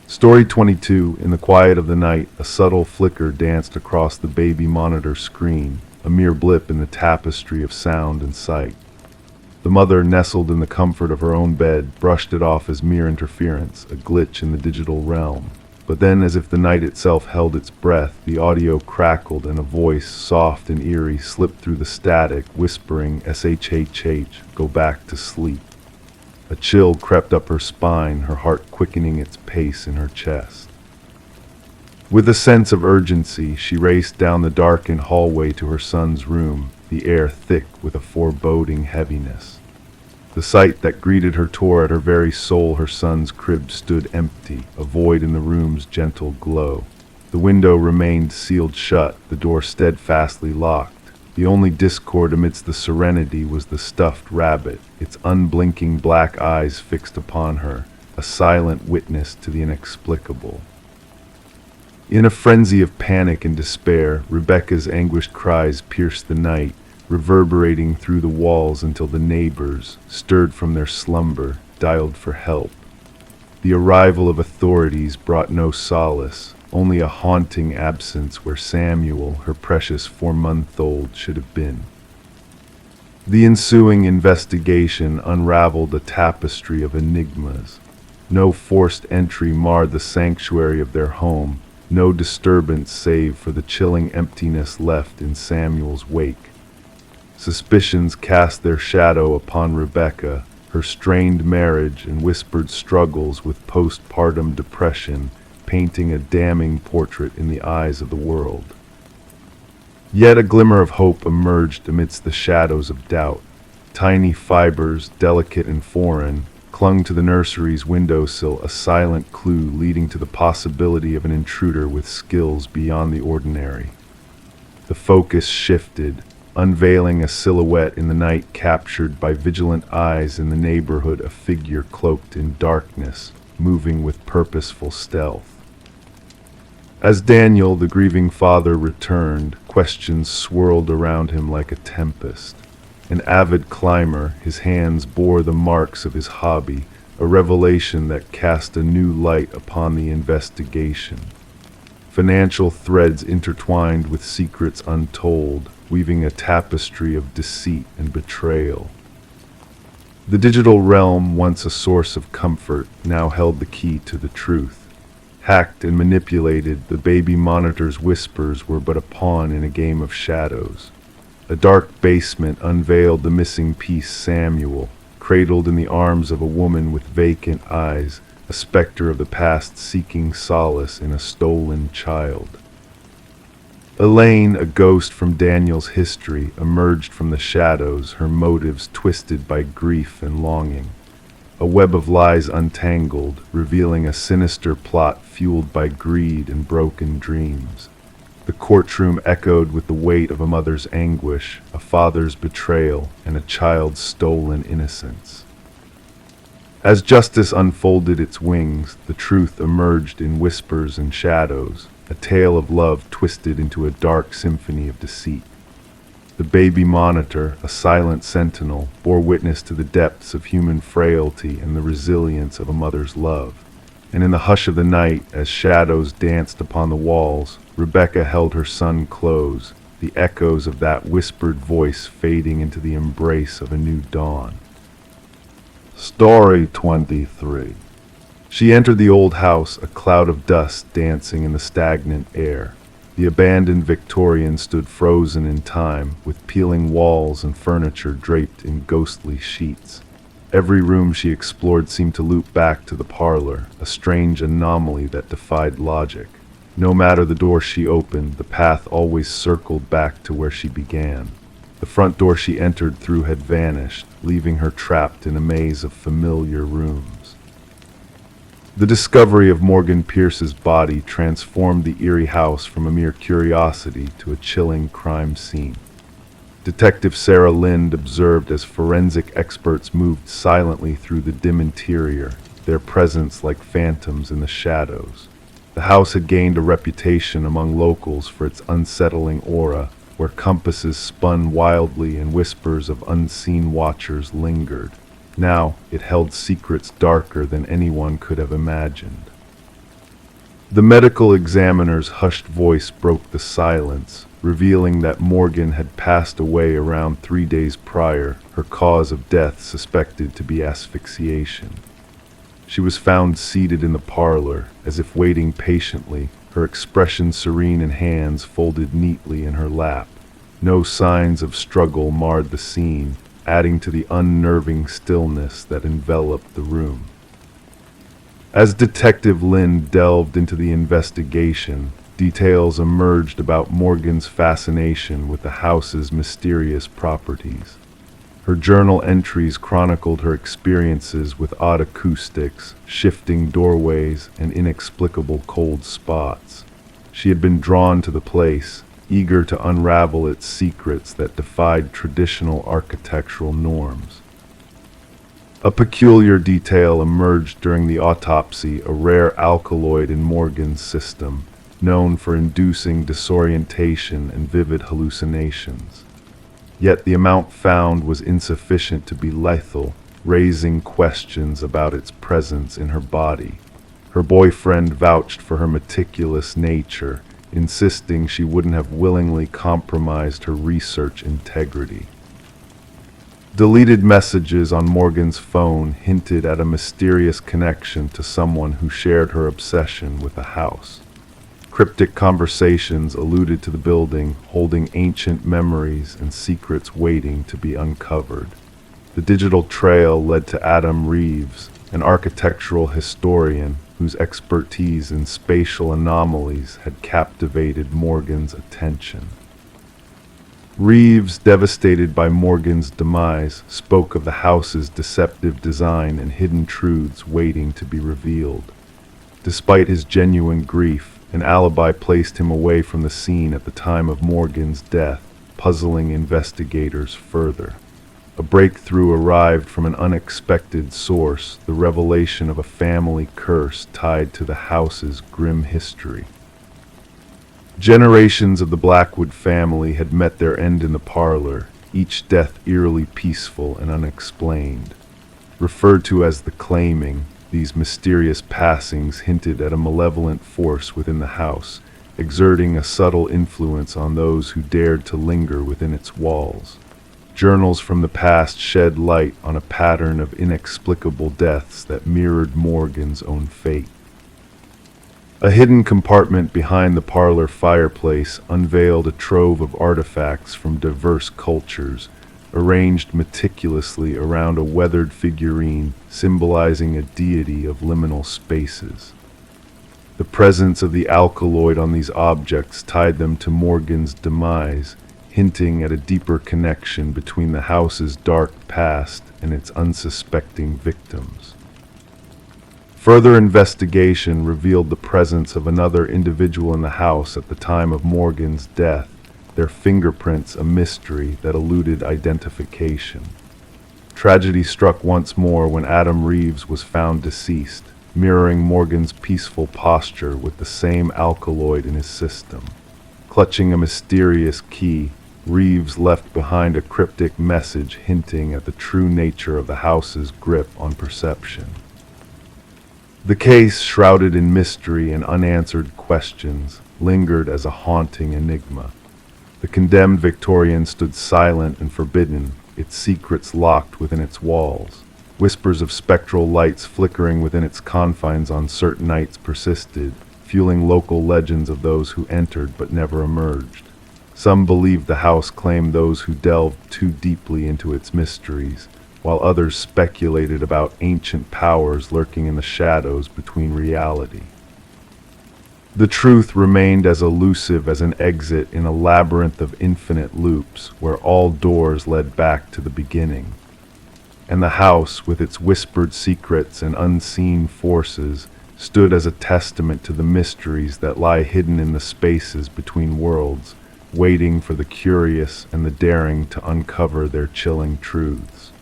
Story 22. In the quiet of the night, a subtle flicker danced across the baby monitor screen, a mere blip in the tapestry of sound and sight. The mother, nestled in the comfort of her own bed, brushed it off as mere interference, a glitch in the digital realm. But then, as if the night itself held its breath, the audio crackled and a voice, soft and eerie, slipped through the static, whispering, "SHHH, go back to sleep." A chill crept up her spine, her heart quickening its pace in her chest. With a sense of urgency, she raced down the darkened hallway to her son's room, the air thick with a foreboding heaviness. The sight that greeted her tore at her very soul. Her son's crib stood empty, a void in the room's gentle glow. The window remained sealed shut, the door steadfastly locked. The only discord amidst the serenity was the stuffed rabbit, its unblinking black eyes fixed upon her, a silent witness to the inexplicable. In a frenzy of panic and despair, Rebecca's anguished cries pierced the night, reverberating through the walls until the neighbors, stirred from their slumber, dialed for help. The arrival of authorities brought no solace, only a haunting absence where Samuel, her precious 4-month-old, should have been. The ensuing investigation unraveled a tapestry of enigmas. No forced entry marred the sanctuary of their home, no disturbance save for the chilling emptiness left in Samuel's wake. Suspicions cast their shadow upon Rebecca, her strained marriage and whispered struggles with postpartum depression, painting a damning portrait in the eyes of the world. Yet a glimmer of hope emerged amidst the shadows of doubt. Tiny fibers, delicate and foreign, clung to the nursery's windowsill, a silent clue leading to the possibility of an intruder with skills beyond the ordinary. The focus shifted, unveiling a silhouette in the night captured by vigilant eyes in the neighborhood, a figure cloaked in darkness, moving with purposeful stealth. As Daniel, the grieving father, returned, questions swirled around him like a tempest. An avid climber, his hands bore the marks of his hobby, a revelation that cast a new light upon the investigation. Financial threads intertwined with secrets untold, weaving a tapestry of deceit and betrayal. The digital realm, once a source of comfort, now held the key to the truth. Hacked and manipulated, the baby monitor's whispers were but a pawn in a game of shadows. A dark basement unveiled the missing piece: Samuel, cradled in the arms of a woman with vacant eyes, a specter of the past seeking solace in a stolen child. Elaine, a ghost from Daniel's history, emerged from the shadows, her motives twisted by grief and longing. A web of lies untangled, revealing a sinister plot fueled by greed and broken dreams. The courtroom echoed with the weight of a mother's anguish, a father's betrayal, and a child's stolen innocence. As justice unfolded its wings, the truth emerged in whispers and shadows, a tale of love twisted into a dark symphony of deceit. The baby monitor, a silent sentinel, bore witness to the depths of human frailty and the resilience of a mother's love. And in the hush of the night, as shadows danced upon the walls, Rebecca held her son close, the echoes of that whispered voice fading into the embrace of a new dawn. Story 23. She entered the old house, a cloud of dust dancing in the stagnant air. The abandoned Victorian stood frozen in time, with peeling walls and furniture draped in ghostly sheets. Every room she explored seemed to loop back to the parlor, a strange anomaly that defied logic. No matter the door she opened, the path always circled back to where she began. The front door she entered through had vanished, leaving her trapped in a maze of familiar rooms. The discovery of Morgan Pierce's body transformed the eerie house from a mere curiosity to a chilling crime scene. Detective Sarah Lind observed as forensic experts moved silently through the dim interior, their presence like phantoms in the shadows. The house had gained a reputation among locals for its unsettling aura, where compasses spun wildly and whispers of unseen watchers lingered. Now it held secrets darker than anyone could have imagined. The medical examiner's hushed voice broke the silence, revealing that Morgan had passed away around 3 days prior, her cause of death suspected to be asphyxiation. She was found seated in the parlor, as if waiting patiently, her expression serene and hands folded neatly in her lap. No signs of struggle marred the scene, adding to the unnerving stillness that enveloped the room. As Detective Lind delved into the investigation, details emerged about Morgan's fascination with the house's mysterious properties. Her journal entries chronicled her experiences with odd acoustics, shifting doorways, and inexplicable cold spots. She had been drawn to the place, eager to unravel its secrets that defied traditional architectural norms. A peculiar detail emerged during the autopsy, a rare alkaloid in Morgan's system, known for inducing disorientation and vivid hallucinations. Yet the amount found was insufficient to be lethal, raising questions about its presence in her body. Her boyfriend vouched for her meticulous nature, insisting she wouldn't have willingly compromised her research integrity. Deleted messages on Morgan's phone hinted at a mysterious connection to someone who shared her obsession with the house. Cryptic conversations alluded to the building, holding ancient memories and secrets waiting to be uncovered. The digital trail led to Adam Reeves, an architectural historian whose expertise in spatial anomalies had captivated Morgan's attention. Reeves, devastated by Morgan's demise, spoke of the house's deceptive design and hidden truths waiting to be revealed. Despite his genuine grief, an alibi placed him away from the scene at the time of Morgan's death, puzzling investigators further. A breakthrough arrived from an unexpected source, the revelation of a family curse tied to the house's grim history. Generations of the Blackwood family had met their end in the parlor, each death eerily peaceful and unexplained. Referred to as the claiming, these mysterious passings hinted at a malevolent force within the house, exerting a subtle influence on those who dared to linger within its walls. Journals from the past shed light on a pattern of inexplicable deaths that mirrored Morgan's own fate. A hidden compartment behind the parlor fireplace unveiled a trove of artifacts from diverse cultures, arranged meticulously around a weathered figurine symbolizing a deity of liminal spaces. The presence of the alkaloid on these objects tied them to Morgan's demise, hinting at a deeper connection between the house's dark past and its unsuspecting victims. Further investigation revealed the presence of another individual in the house at the time of Morgan's death, their fingerprints a mystery that eluded identification. Tragedy struck once more when Adam Reeves was found deceased, mirroring Morgan's peaceful posture with the same alkaloid in his system. Clutching a mysterious key, Reeves left behind a cryptic message hinting at the true nature of the house's grip on perception. The case, shrouded in mystery and unanswered questions, lingered as a haunting enigma. The condemned Victorian stood silent and forbidden, its secrets locked within its walls. Whispers of spectral lights flickering within its confines on certain nights persisted, fueling local legends of those who entered but never emerged. Some believed the house claimed those who delved too deeply into its mysteries, while others speculated about ancient powers lurking in the shadows between reality. The truth remained as elusive as an exit in a labyrinth of infinite loops where all doors led back to the beginning. And the house, with its whispered secrets and unseen forces, stood as a testament to the mysteries that lie hidden in the spaces between worlds, waiting for the curious and the daring to uncover their chilling truths.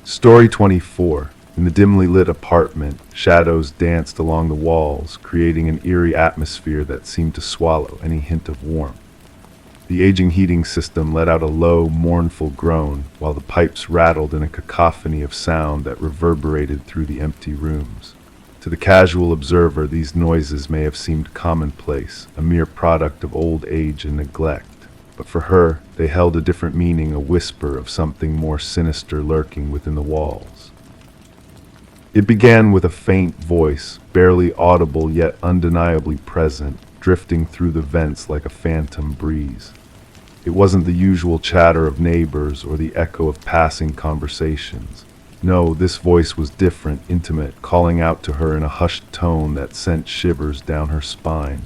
Story 24. In the dimly lit apartment, shadows danced along the walls, creating an eerie atmosphere that seemed to swallow any hint of warmth. The aging heating system let out a low, mournful groan, while the pipes rattled in a cacophony of sound that reverberated through the empty rooms. To the casual observer, these noises may have seemed commonplace, a mere product of old age and neglect. But for her, they held a different meaning, a whisper of something more sinister lurking within the walls. It began with a faint voice, barely audible yet undeniably present, drifting through the vents like a phantom breeze. It wasn't the usual chatter of neighbors or the echo of passing conversations. No, this voice was different, intimate, calling out to her in a hushed tone that sent shivers down her spine.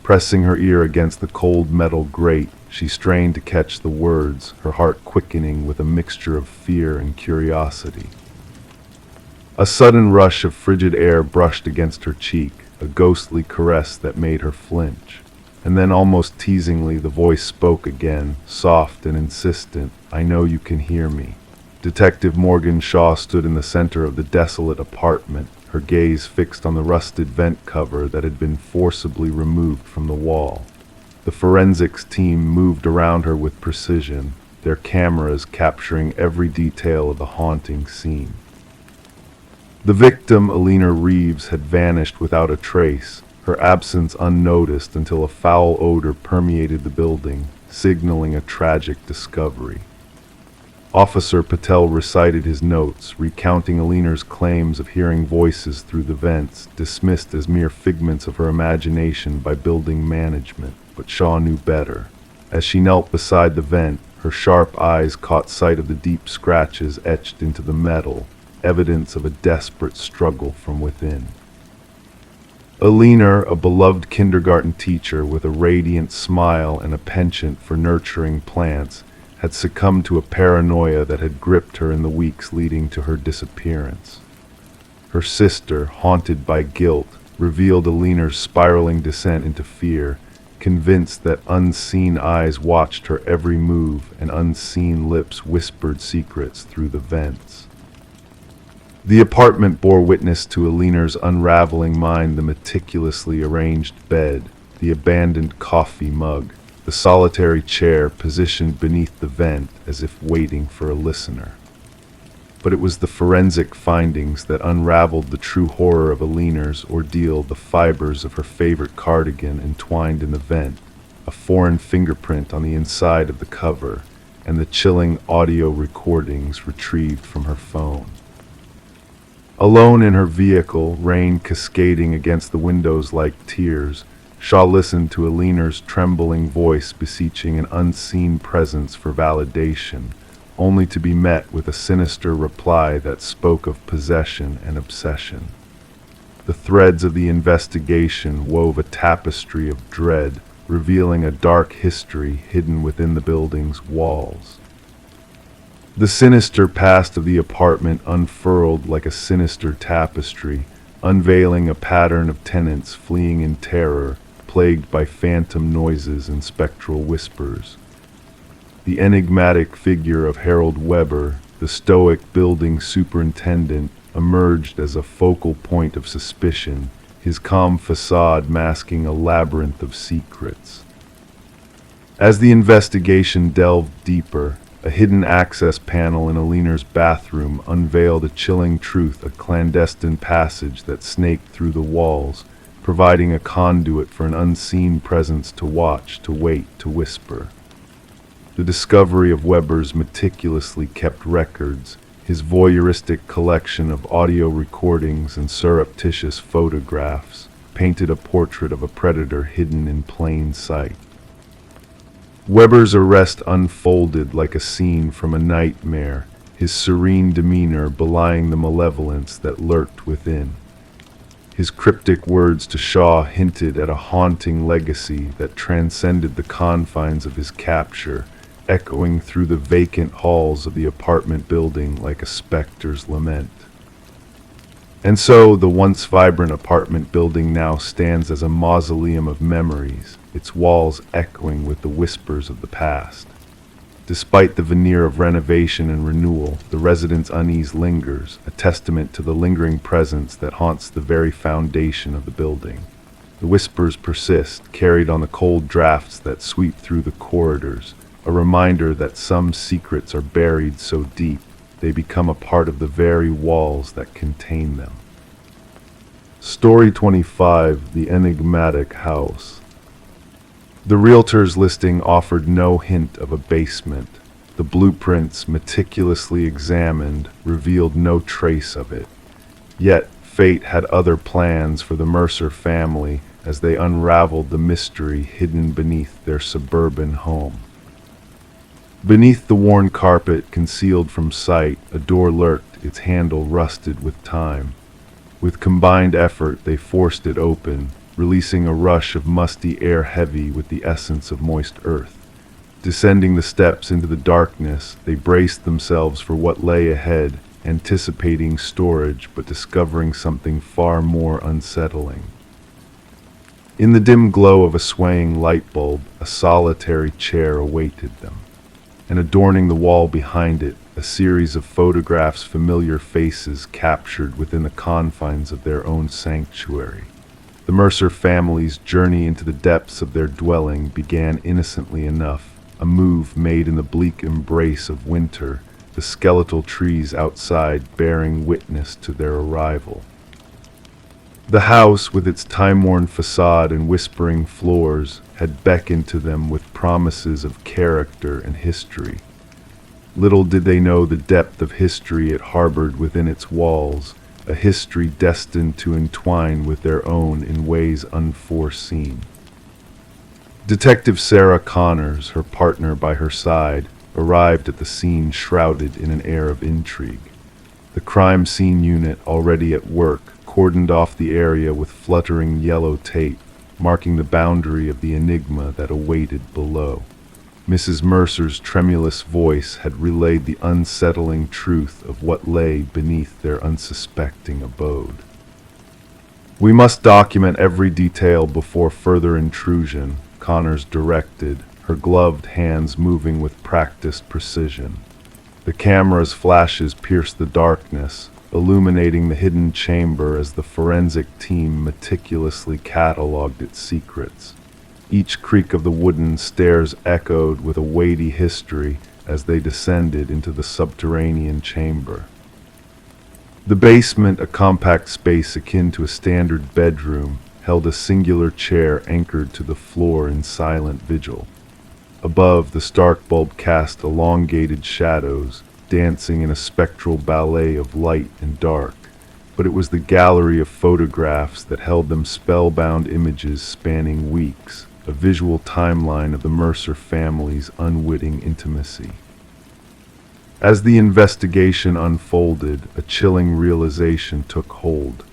Pressing her ear against the cold metal grate, she strained to catch the words, her heart quickening with a mixture of fear and curiosity. A sudden rush of frigid air brushed against her cheek, a ghostly caress that made her flinch. And then almost teasingly the voice spoke again, soft and insistent, "I know you can hear me." Detective Morgan Shaw stood in the center of the desolate apartment, her gaze fixed on the rusted vent cover that had been forcibly removed from the wall. The forensics team moved around her with precision, their cameras capturing every detail of the haunting scene. The victim, Alina Reeves, had vanished without a trace, her absence unnoticed until a foul odor permeated the building, signaling a tragic discovery. Officer Patel recited his notes, recounting Alina's claims of hearing voices through the vents, dismissed as mere figments of her imagination by building management. But Shaw knew better. As she knelt beside the vent, her sharp eyes caught sight of the deep scratches etched into the metal, evidence of a desperate struggle from within. Alina, a beloved kindergarten teacher with a radiant smile and a penchant for nurturing plants, had succumbed to a paranoia that had gripped her in the weeks leading to her disappearance. Her sister, haunted by guilt, revealed Alina's spiraling descent into fear, convinced that unseen eyes watched her every move and unseen lips whispered secrets through the vents. The apartment bore witness to Alina's unraveling mind: the meticulously arranged bed, the abandoned coffee mug, the solitary chair positioned beneath the vent as if waiting for a listener. But it was the forensic findings that unraveled the true horror of Alina's ordeal: the fibers of her favorite cardigan entwined in the vent, a foreign fingerprint on the inside of the cover, and the chilling audio recordings retrieved from her phone. Alone in her vehicle, rain cascading against the windows like tears, Shaw listened to Aliner's trembling voice beseeching an unseen presence for validation, only to be met with a sinister reply that spoke of possession and obsession. The threads of the investigation wove a tapestry of dread, revealing a dark history hidden within the building's walls. The sinister past of the apartment unfurled like a sinister tapestry, unveiling a pattern of tenants fleeing in terror, plagued by phantom noises and spectral whispers. The enigmatic figure of Harold Weber, the stoic building superintendent, emerged as a focal point of suspicion, his calm facade masking a labyrinth of secrets. As the investigation delved deeper, a hidden access panel in Aliner's bathroom unveiled a chilling truth, a clandestine passage that snaked through the walls, providing a conduit for an unseen presence to watch, to wait, to whisper. The discovery of Weber's meticulously kept records, his voyeuristic collection of audio recordings and surreptitious photographs, painted a portrait of a predator hidden in plain sight. Weber's arrest unfolded like a scene from a nightmare, his serene demeanor belying the malevolence that lurked within. His cryptic words to Shaw hinted at a haunting legacy that transcended the confines of his capture, echoing through the vacant halls of the apartment building like a specter's lament. And so the once vibrant apartment building now stands as a mausoleum of memories, its walls echoing with the whispers of the past. Despite the veneer of renovation and renewal, the residents' unease lingers, a testament to the lingering presence that haunts the very foundation of the building. The whispers persist, carried on the cold drafts that sweep through the corridors, a reminder that some secrets are buried so deep they become a part of the very walls that contain them. Story 25: The Enigmatic House. The realtor's listing offered no hint of a basement. The blueprints, meticulously examined, revealed no trace of it. Yet, fate had other plans for the Mercer family as they unraveled the mystery hidden beneath their suburban home. Beneath the worn carpet, concealed from sight, a door lurked, its handle rusted with time. With combined effort, they forced it open, releasing a rush of musty air heavy with the essence of moist earth. Descending the steps into the darkness, they braced themselves for what lay ahead, anticipating storage but discovering something far more unsettling. In the dim glow of a swaying light bulb, a solitary chair awaited them. And adorning the wall behind it, a series of photographs, familiar faces captured within the confines of their own sanctuary. The Mercer family's journey into the depths of their dwelling began innocently enough, a move made in the bleak embrace of winter, the skeletal trees outside bearing witness to their arrival. The house, with its time-worn facade and whispering floors, had beckoned to them with promises of character and history. Little did they know the depth of history it harbored within its walls, a history destined to entwine with their own in ways unforeseen. Detective Sarah Connors, her partner by her side, arrived at the scene shrouded in an air of intrigue. The crime scene unit, already at work, cordoned off the area with fluttering yellow tape, marking the boundary of the enigma that awaited below. Mrs. Mercer's tremulous voice had relayed the unsettling truth of what lay beneath their unsuspecting abode. "We must document every detail before further intrusion," Connors directed, her gloved hands moving with practiced precision. The camera's flashes pierced the darkness, illuminating the hidden chamber as the forensic team meticulously catalogued its secrets. Each creak of the wooden stairs echoed with a weighty history as they descended into the subterranean chamber. The basement, a compact space akin to a standard bedroom, held a singular chair anchored to the floor in silent vigil. Above, the stark bulb cast elongated shadows, dancing in a spectral ballet of light and dark. but it was the gallery of photographs that held them spellbound images spanning weeks, a visual timeline of the Mercer family's unwitting intimacy. As the investigation unfolded, a chilling realization took hold.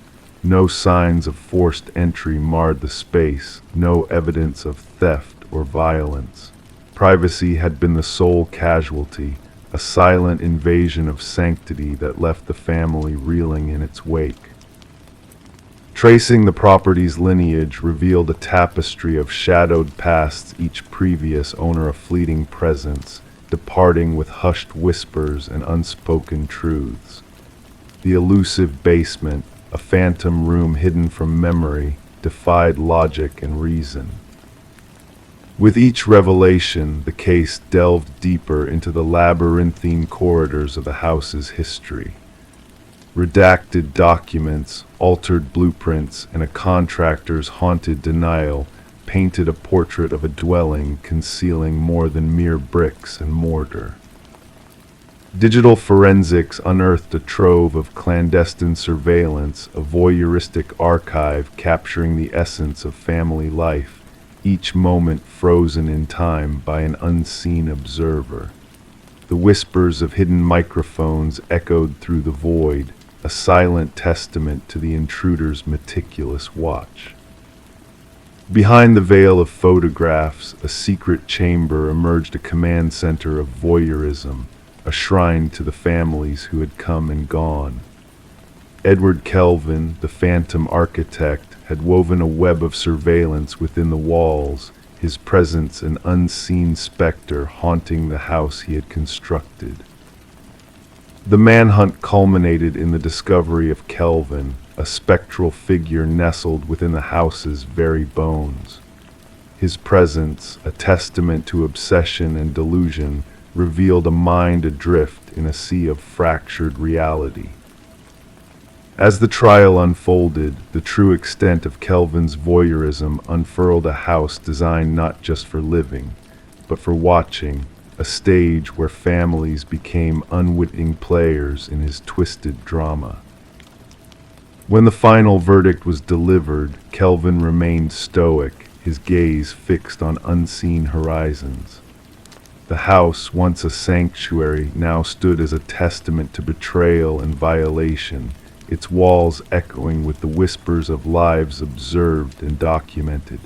No signs of forced entry marred the space, no evidence of theft or violence. Privacy had been the sole casualty, a silent invasion of sanctity that left the family reeling in its wake. Tracing the property's lineage revealed a tapestry of shadowed pasts, each previous owner a fleeting presence, departing with hushed whispers and unspoken truths. The elusive basement, a phantom room hidden from memory, defied logic and reason. With each revelation, the case delved deeper into the labyrinthine corridors of the house's history. Redacted documents, altered blueprints, and a contractor's haunted denial painted a portrait of a dwelling concealing more than mere bricks and mortar. Digital forensics unearthed a trove of clandestine surveillance, a voyeuristic archive capturing the essence of family life, each moment frozen in time by an unseen observer. The whispers of hidden microphones echoed through the void, a silent testament to the intruder's meticulous watch. Behind the veil of photographs, a secret chamber emerged, a command center of voyeurism, a shrine to the families who had come and gone. Edward Kelvin, the phantom architect, had woven a web of surveillance within the walls, his presence an unseen specter haunting the house he had constructed. The manhunt culminated in the discovery of Kelvin, a spectral figure nestled within the house's very bones. His presence, a testament to obsession and delusion, revealed a mind adrift in a sea of fractured reality. As the trial unfolded, the true extent of Kelvin's voyeurism unfurled, a house designed not just for living, but for watching, a stage where families became unwitting players in his twisted drama. When the final verdict was delivered, Kelvin remained stoic, his gaze fixed on unseen horizons. The house, once a sanctuary, now stood as a testament to betrayal and violation, its walls echoing with the whispers of lives observed and documented.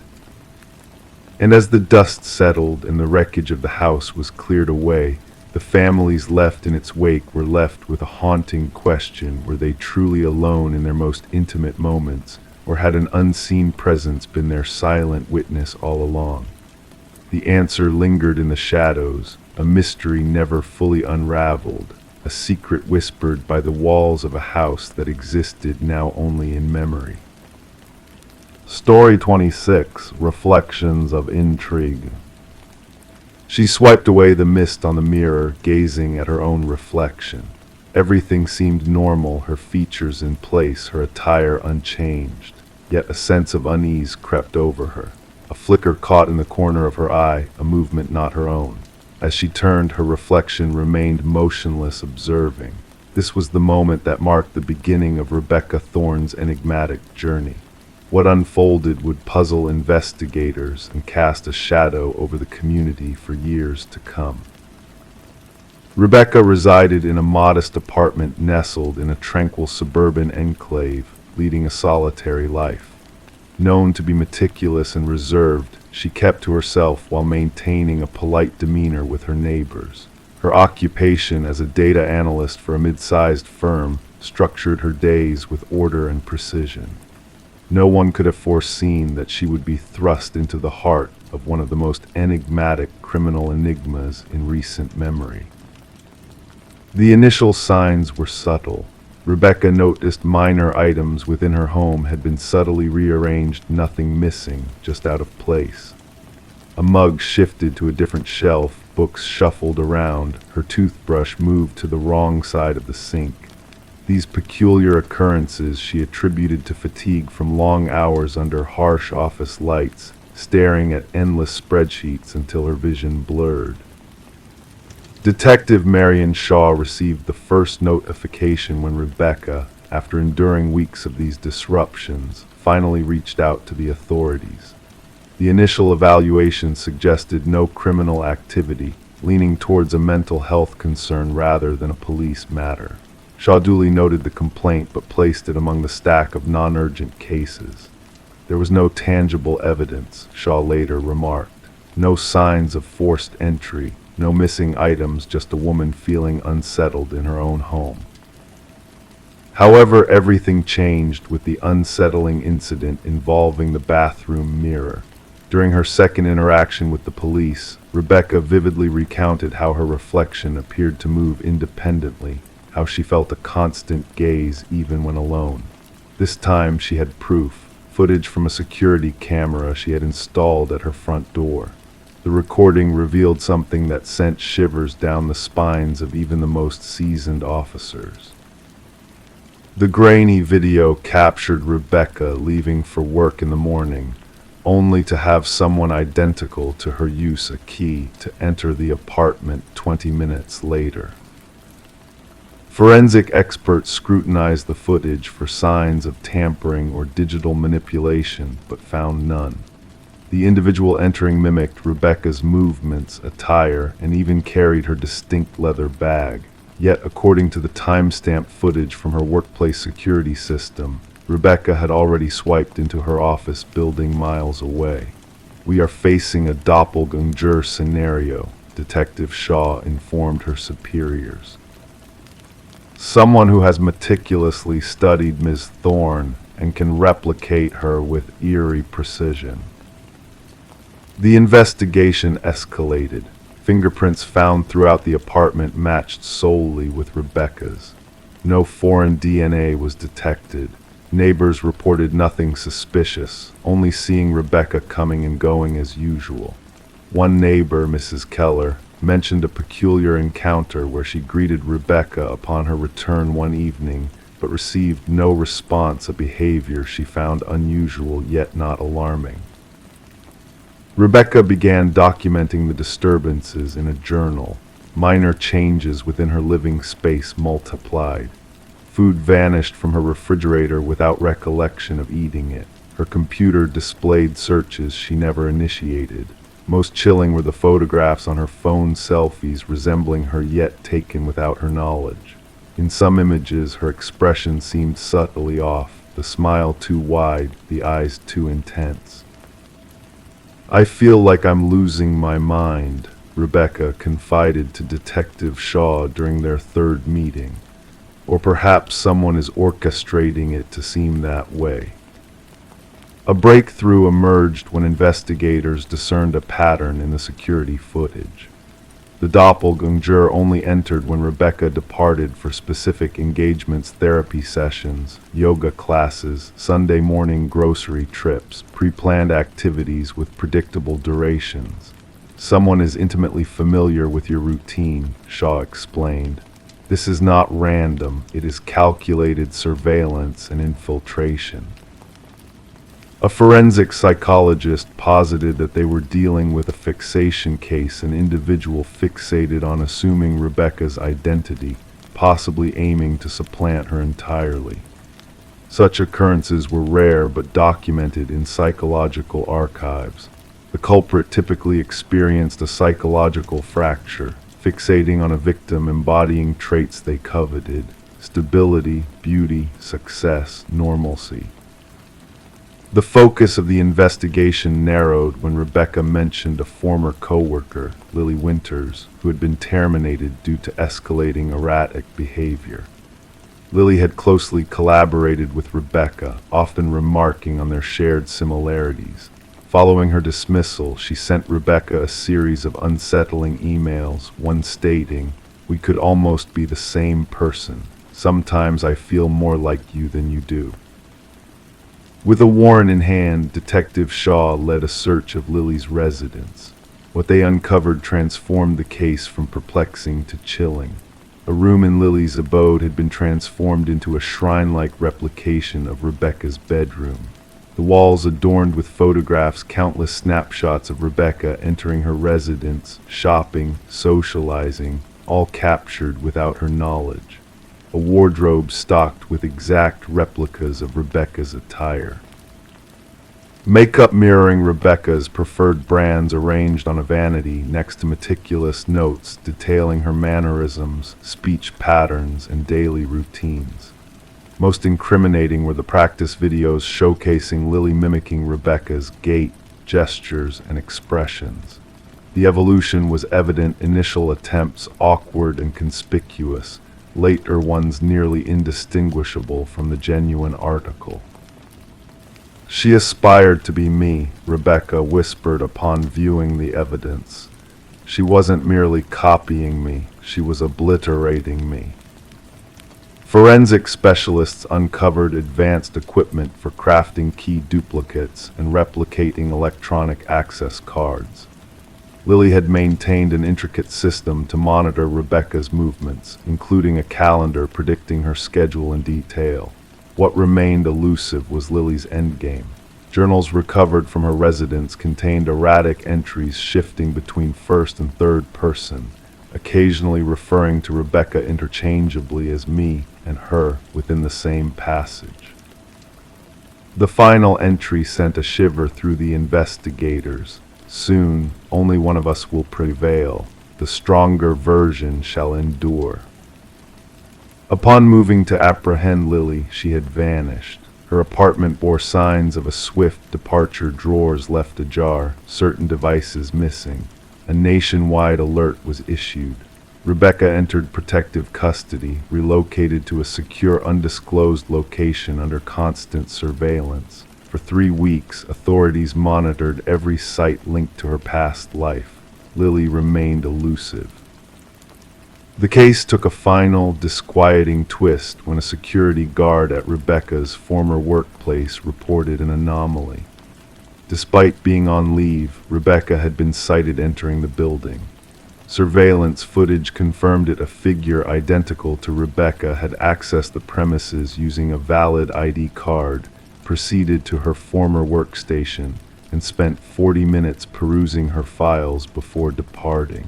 And as the dust settled and the wreckage of the house was cleared away, the families left in its wake were left with a haunting question: were they truly alone in their most intimate moments, or had an unseen presence been their silent witness all along? The answer lingered in the shadows, a mystery never fully unraveled, a secret whispered by the walls of a house that existed now only in memory. Story 26, Reflections of Intrigue. She swiped away the mist on the mirror, gazing at her own reflection. Everything seemed normal, her features in place, her attire unchanged. Yet a sense of unease crept over her. A flicker caught in the corner of her eye, a movement not her own. As she turned, her reflection remained motionless, observing. This was the moment that marked the beginning of Rebecca Thorne's enigmatic journey. What unfolded would puzzle investigators and cast a shadow over the community for years to come. Rebecca resided in a modest apartment nestled in a tranquil suburban enclave, leading a solitary life. Known to be meticulous and reserved, she kept to herself while maintaining a polite demeanor with her neighbors. Her occupation as a data analyst for a mid-sized firm structured her days with order and precision. No one could have foreseen that she would be thrust into the heart of one of the most enigmatic criminal enigmas in recent memory. The initial signs were subtle. Rebecca noticed minor items within her home had been subtly rearranged, nothing missing, just out of place. A mug shifted to a different shelf, books shuffled around, her toothbrush moved to the wrong side of the sink. These peculiar occurrences she attributed to fatigue from long hours under harsh office lights, staring at endless spreadsheets until her vision blurred. Detective Marion Shaw received the first notification when Rebecca, after enduring weeks of these disruptions, finally reached out to the authorities. The initial evaluation suggested no criminal activity, leaning towards a mental health concern rather than a police matter. Shaw duly noted the complaint but placed it among the stack of non-urgent cases. There was no tangible evidence, Shaw later remarked. No signs of forced entry, no missing items, just a woman feeling unsettled in her own home. However, everything changed with the unsettling incident involving the bathroom mirror. During her second interaction with the police, Rebecca vividly recounted how her reflection appeared to move independently, how she felt a constant gaze even when alone. This time she had proof, footage from a security camera she had installed at her front door. The recording revealed something that sent shivers down the spines of even the most seasoned officers. The grainy video captured Rebecca leaving for work in the morning, only to have someone identical to her use a key to enter the apartment 20 minutes later. Forensic experts scrutinized the footage for signs of tampering or digital manipulation, but found none. The individual entering mimicked Rebecca's movements, attire, and even carried her distinct leather bag. Yet, according to the timestamp footage from her workplace security system, Rebecca had already swiped into her office building miles away. "We are facing a doppelganger scenario," Detective Shaw informed her superiors. "Someone who has meticulously studied Ms. Thorne and can replicate her with eerie precision." The investigation escalated. Fingerprints found throughout the apartment matched solely with Rebecca's. No foreign DNA was detected. Neighbors reported nothing suspicious, only seeing Rebecca coming and going as usual. One neighbor, Mrs. Keller, mentioned a peculiar encounter where she greeted Rebecca upon her return one evening, but received no response, a behavior she found unusual yet not alarming. Rebecca began documenting the disturbances in a journal. Minor changes within her living space multiplied. Food vanished from her refrigerator without recollection of eating it. Her computer displayed searches she never initiated. Most chilling were the photographs on her phone selfies resembling her yet taken without her knowledge. In some images, her expression seemed subtly off, the smile too wide, the eyes too intense. "I feel like I'm losing my mind," Rebecca confided to Detective Shaw during their third meeting. Or perhaps someone is orchestrating it to seem that way. A breakthrough emerged when investigators discerned a pattern in the security footage. The doppelganger only entered when Rebecca departed for specific engagements, therapy sessions, yoga classes, Sunday morning grocery trips, pre-planned activities with predictable durations. "Someone is intimately familiar with your routine," Shaw explained. "This is not random, it is calculated surveillance and infiltration." A forensic psychologist posited that they were dealing with a fixation case, an individual fixated on assuming Rebecca's identity, possibly aiming to supplant her entirely. Such occurrences were rare but documented in psychological archives. The culprit typically experienced a psychological fracture, fixating on a victim embodying traits they coveted: stability, beauty, success, normalcy. The focus of the investigation narrowed when Rebecca mentioned a former co-worker, Lily Winters, who had been terminated due to escalating erratic behavior. Lily had closely collaborated with Rebecca, often remarking on their shared similarities. Following her dismissal, she sent Rebecca a series of unsettling emails, one stating, "We could almost be the same person. Sometimes I feel more like you than you do." With a warrant in hand, Detective Shaw led a search of Lily's residence. What they uncovered transformed the case from perplexing to chilling. A room in Lily's abode had been transformed into a shrine-like replication of Rebecca's bedroom. The walls adorned with photographs, countless snapshots of Rebecca entering her residence, shopping, socializing, all captured without her knowledge. a wardrobe stocked with exact replicas of Rebecca's attire. Makeup mirroring Rebecca's preferred brands arranged on a vanity next to meticulous notes detailing her mannerisms, speech patterns, and daily routines. Most incriminating were the practice videos showcasing Lily mimicking Rebecca's gait, gestures, and expressions. The evolution was evident, initial attempts awkward and conspicuous, later ones nearly indistinguishable from the genuine article. She aspired to be me, Rebecca whispered upon viewing the evidence. She wasn't merely copying me, she was obliterating me. Forensic specialists uncovered advanced equipment for crafting key duplicates and replicating electronic access cards. Lily had maintained an intricate system to monitor Rebecca's movements, including a calendar predicting her schedule in detail. What remained elusive was Lily's endgame. Journals recovered from her residence contained erratic entries shifting between first and third person, occasionally referring to Rebecca interchangeably as me and her within the same passage. The final entry sent a shiver through the investigators. Soon, only one of us will prevail. The stronger version shall endure. Upon moving to apprehend Lily, she had vanished. Her apartment bore signs of a swift departure, drawers left ajar, certain devices missing. A nationwide alert was issued. Rebecca entered protective custody, relocated to a secure, undisclosed location under constant surveillance. For 3 weeks, authorities monitored every site linked to her past life. Lily remained elusive. The case took a final, disquieting twist when a security guard at Rebecca's former workplace reported an anomaly. Despite being on leave, Rebecca had been sighted entering the building. Surveillance footage confirmed it. A figure identical to Rebecca had accessed the premises using a valid ID card, proceeded to her former workstation, and spent 40 minutes perusing her files before departing.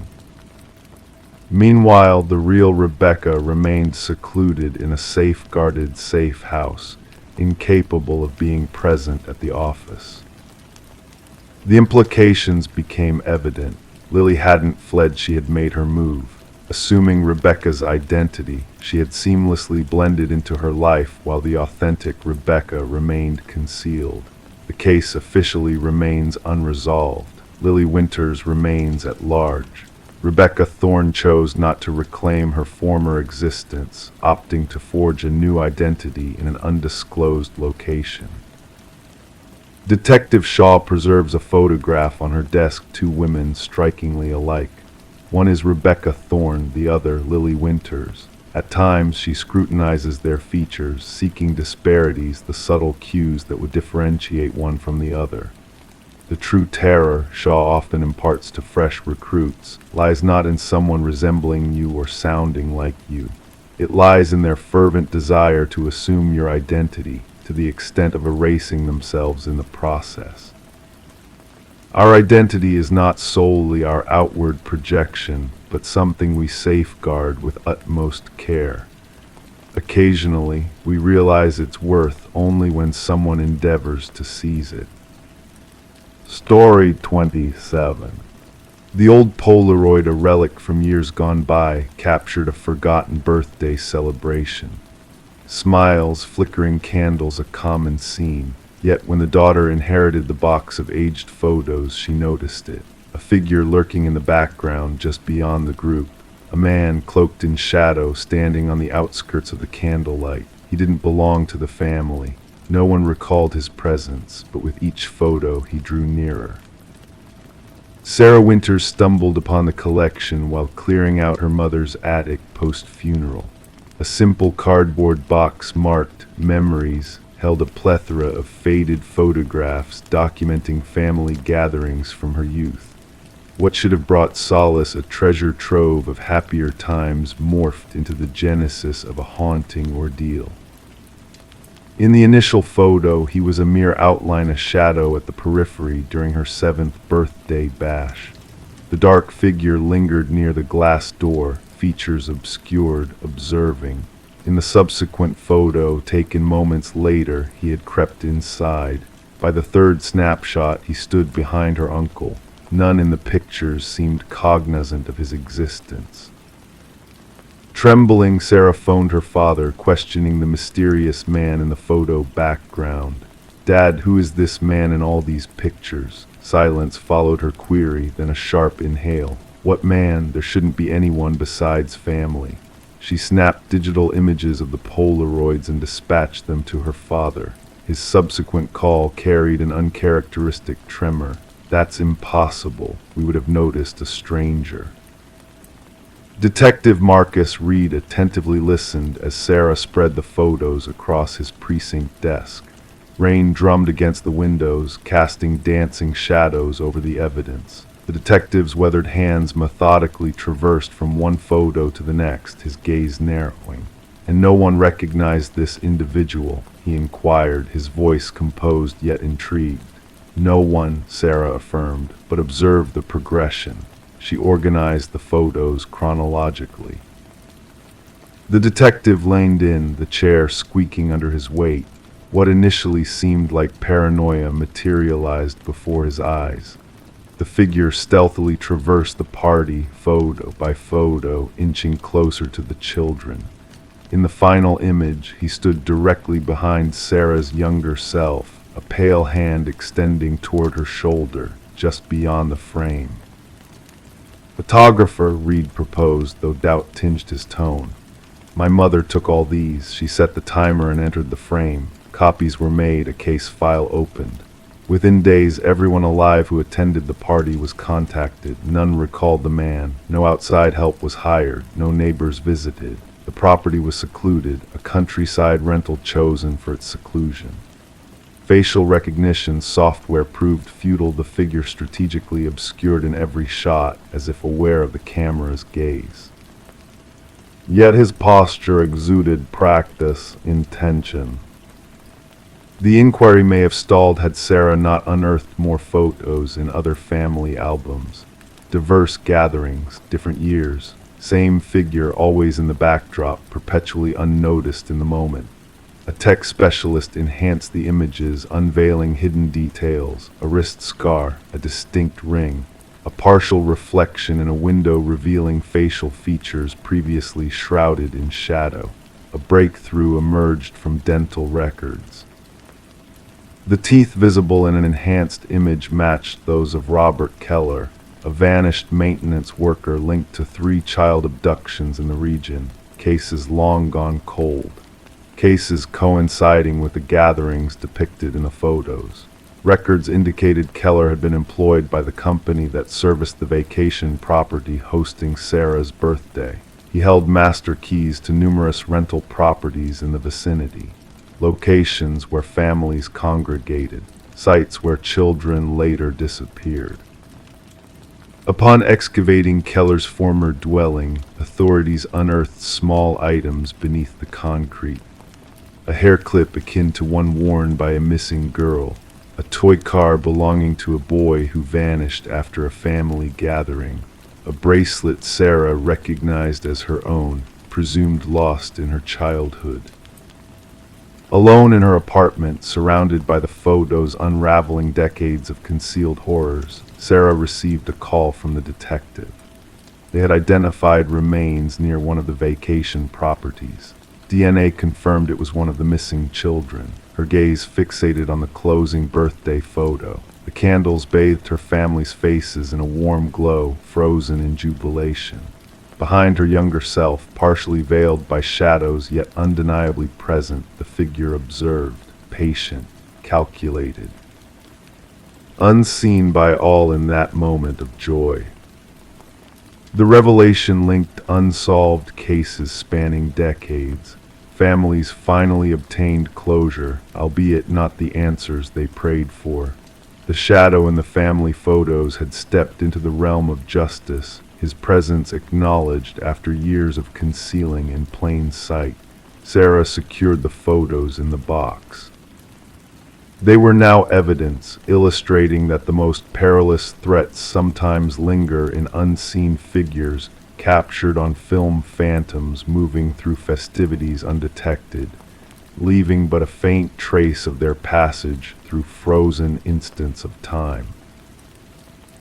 Meanwhile, the real Rebecca remained secluded in a safeguarded safe house, incapable of being present at the office. The implications became evident. Lily hadn't fled, she had made her move. Assuming Rebecca's identity, she had seamlessly blended into her life while the authentic Rebecca remained concealed. The case officially remains unresolved. Lily Winters remains at large. Rebecca Thorne chose not to reclaim her former existence, opting to forge a new identity in an undisclosed location. Detective Shaw preserves a photograph on her desk, 2 women strikingly alike. One is Rebecca Thorne, the other Lily Winters. At times, she scrutinizes their features, seeking disparities, the subtle cues that would differentiate one from the other. The true terror Shaw often imparts to fresh recruits lies not in someone resembling you or sounding like you. It lies in their fervent desire to assume your identity, to the extent of erasing themselves in the process. Our identity is not solely our outward projection, but something we safeguard with utmost care. Occasionally, we realize its worth only when someone endeavors to seize it. Story 27. The old Polaroid, a relic from years gone by, captured a forgotten birthday celebration. Smiles, flickering candles, a common scene. Yet when the daughter inherited the box of aged photos, she noticed it. A figure lurking in the background just beyond the group. A man cloaked in shadow, standing on the outskirts of the candlelight. He didn't belong to the family. No one recalled his presence, but with each photo he drew nearer. Sarah Winters stumbled upon the collection while clearing out her mother's attic post-funeral. A simple cardboard box marked "Memories" held a plethora of faded photographs documenting family gatherings from her youth. What should have brought solace, a treasure trove of happier times, morphed into the genesis of a haunting ordeal. In the initial photo, he was a mere outline, a shadow at the periphery during her 7th birthday bash. The dark figure lingered near the glass door, features obscured, observing. In the subsequent photo, taken moments later, he had crept inside. By the third snapshot, he stood behind her uncle. None in the pictures seemed cognizant of his existence. Trembling, Sarah phoned her father, questioning the mysterious man in the photo background. "Dad, who is this man in all these pictures?" Silence followed her query, then a sharp inhale. "What man? There shouldn't be anyone besides family." She snapped digital images of the Polaroids and dispatched them to her father. His subsequent call carried an uncharacteristic tremor. "That's impossible. We would have noticed a stranger." Detective Marcus Reed attentively listened as Sarah spread the photos across his precinct desk. Rain drummed against the windows, casting dancing shadows over the evidence. The detective's weathered hands methodically traversed from one photo to the next, his gaze narrowing. "And no one recognized this individual?" he inquired, his voice composed yet intrigued. "No one," Sarah affirmed, "but observe the progression." She organized the photos chronologically. The detective leaned in, the chair squeaking under his weight. What initially seemed like paranoia materialized before his eyes. The figure stealthily traversed the party, photo by photo, inching closer to the children. In the final image, he stood directly behind Sarah's younger self, a pale hand extending toward her shoulder, just beyond the frame. "Photographer," Reed proposed, though doubt tinged his tone. "My mother took all these." She set the timer and entered the frame. Copies were made, a case file opened. Within days, everyone alive who attended the party was contacted. None recalled the man. No outside help was hired. No neighbors visited. The property was secluded, a countryside rental chosen for its seclusion. Facial recognition software proved futile, the figure strategically obscured in every shot, as if aware of the camera's gaze. Yet his posture exuded practice, intention. The inquiry may have stalled had Sarah not unearthed more photos in other family albums. Diverse gatherings, different years, same figure always in the backdrop, perpetually unnoticed in the moment. A tech specialist enhanced the images, unveiling hidden details, a wrist scar, a distinct ring, a partial reflection in a window revealing facial features previously shrouded in shadow. A breakthrough emerged from dental records. The teeth visible in an enhanced image matched those of Robert Keller, a vanished maintenance worker linked to 3 child abductions in the region, cases long gone cold. Cases coinciding with the gatherings depicted in the photos. Records indicated Keller had been employed by the company that serviced the vacation property hosting Sarah's birthday. He held master keys to numerous rental properties in the vicinity. Locations where families congregated, sites where children later disappeared. Upon excavating Keller's former dwelling, authorities unearthed small items beneath the concrete. A hair clip akin to one worn by a missing girl, a toy car belonging to a boy who vanished after a family gathering, a bracelet Sarah recognized as her own, presumed lost in her childhood. Alone in her apartment, surrounded by the photos unraveling decades of concealed horrors, Sarah received a call from the detective. They had identified remains near one of the vacation properties. DNA confirmed it was one of the missing children. Her gaze fixated on the closing birthday photo. The candles bathed her family's faces in a warm glow, frozen in jubilation. Behind her younger self, partially veiled by shadows yet undeniably present, the figure observed, patient, calculated. Unseen by all in that moment of joy. The revelation linked unsolved cases spanning decades. Families finally obtained closure, albeit not the answers they prayed for. The shadow in the family photos had stepped into the realm of justice, his presence acknowledged after years of concealing in plain sight. Sarah secured the photos in the box. They were now evidence, illustrating that the most perilous threats sometimes linger in unseen figures captured on film phantoms moving through festivities undetected, leaving but a faint trace of their passage through frozen instants of time.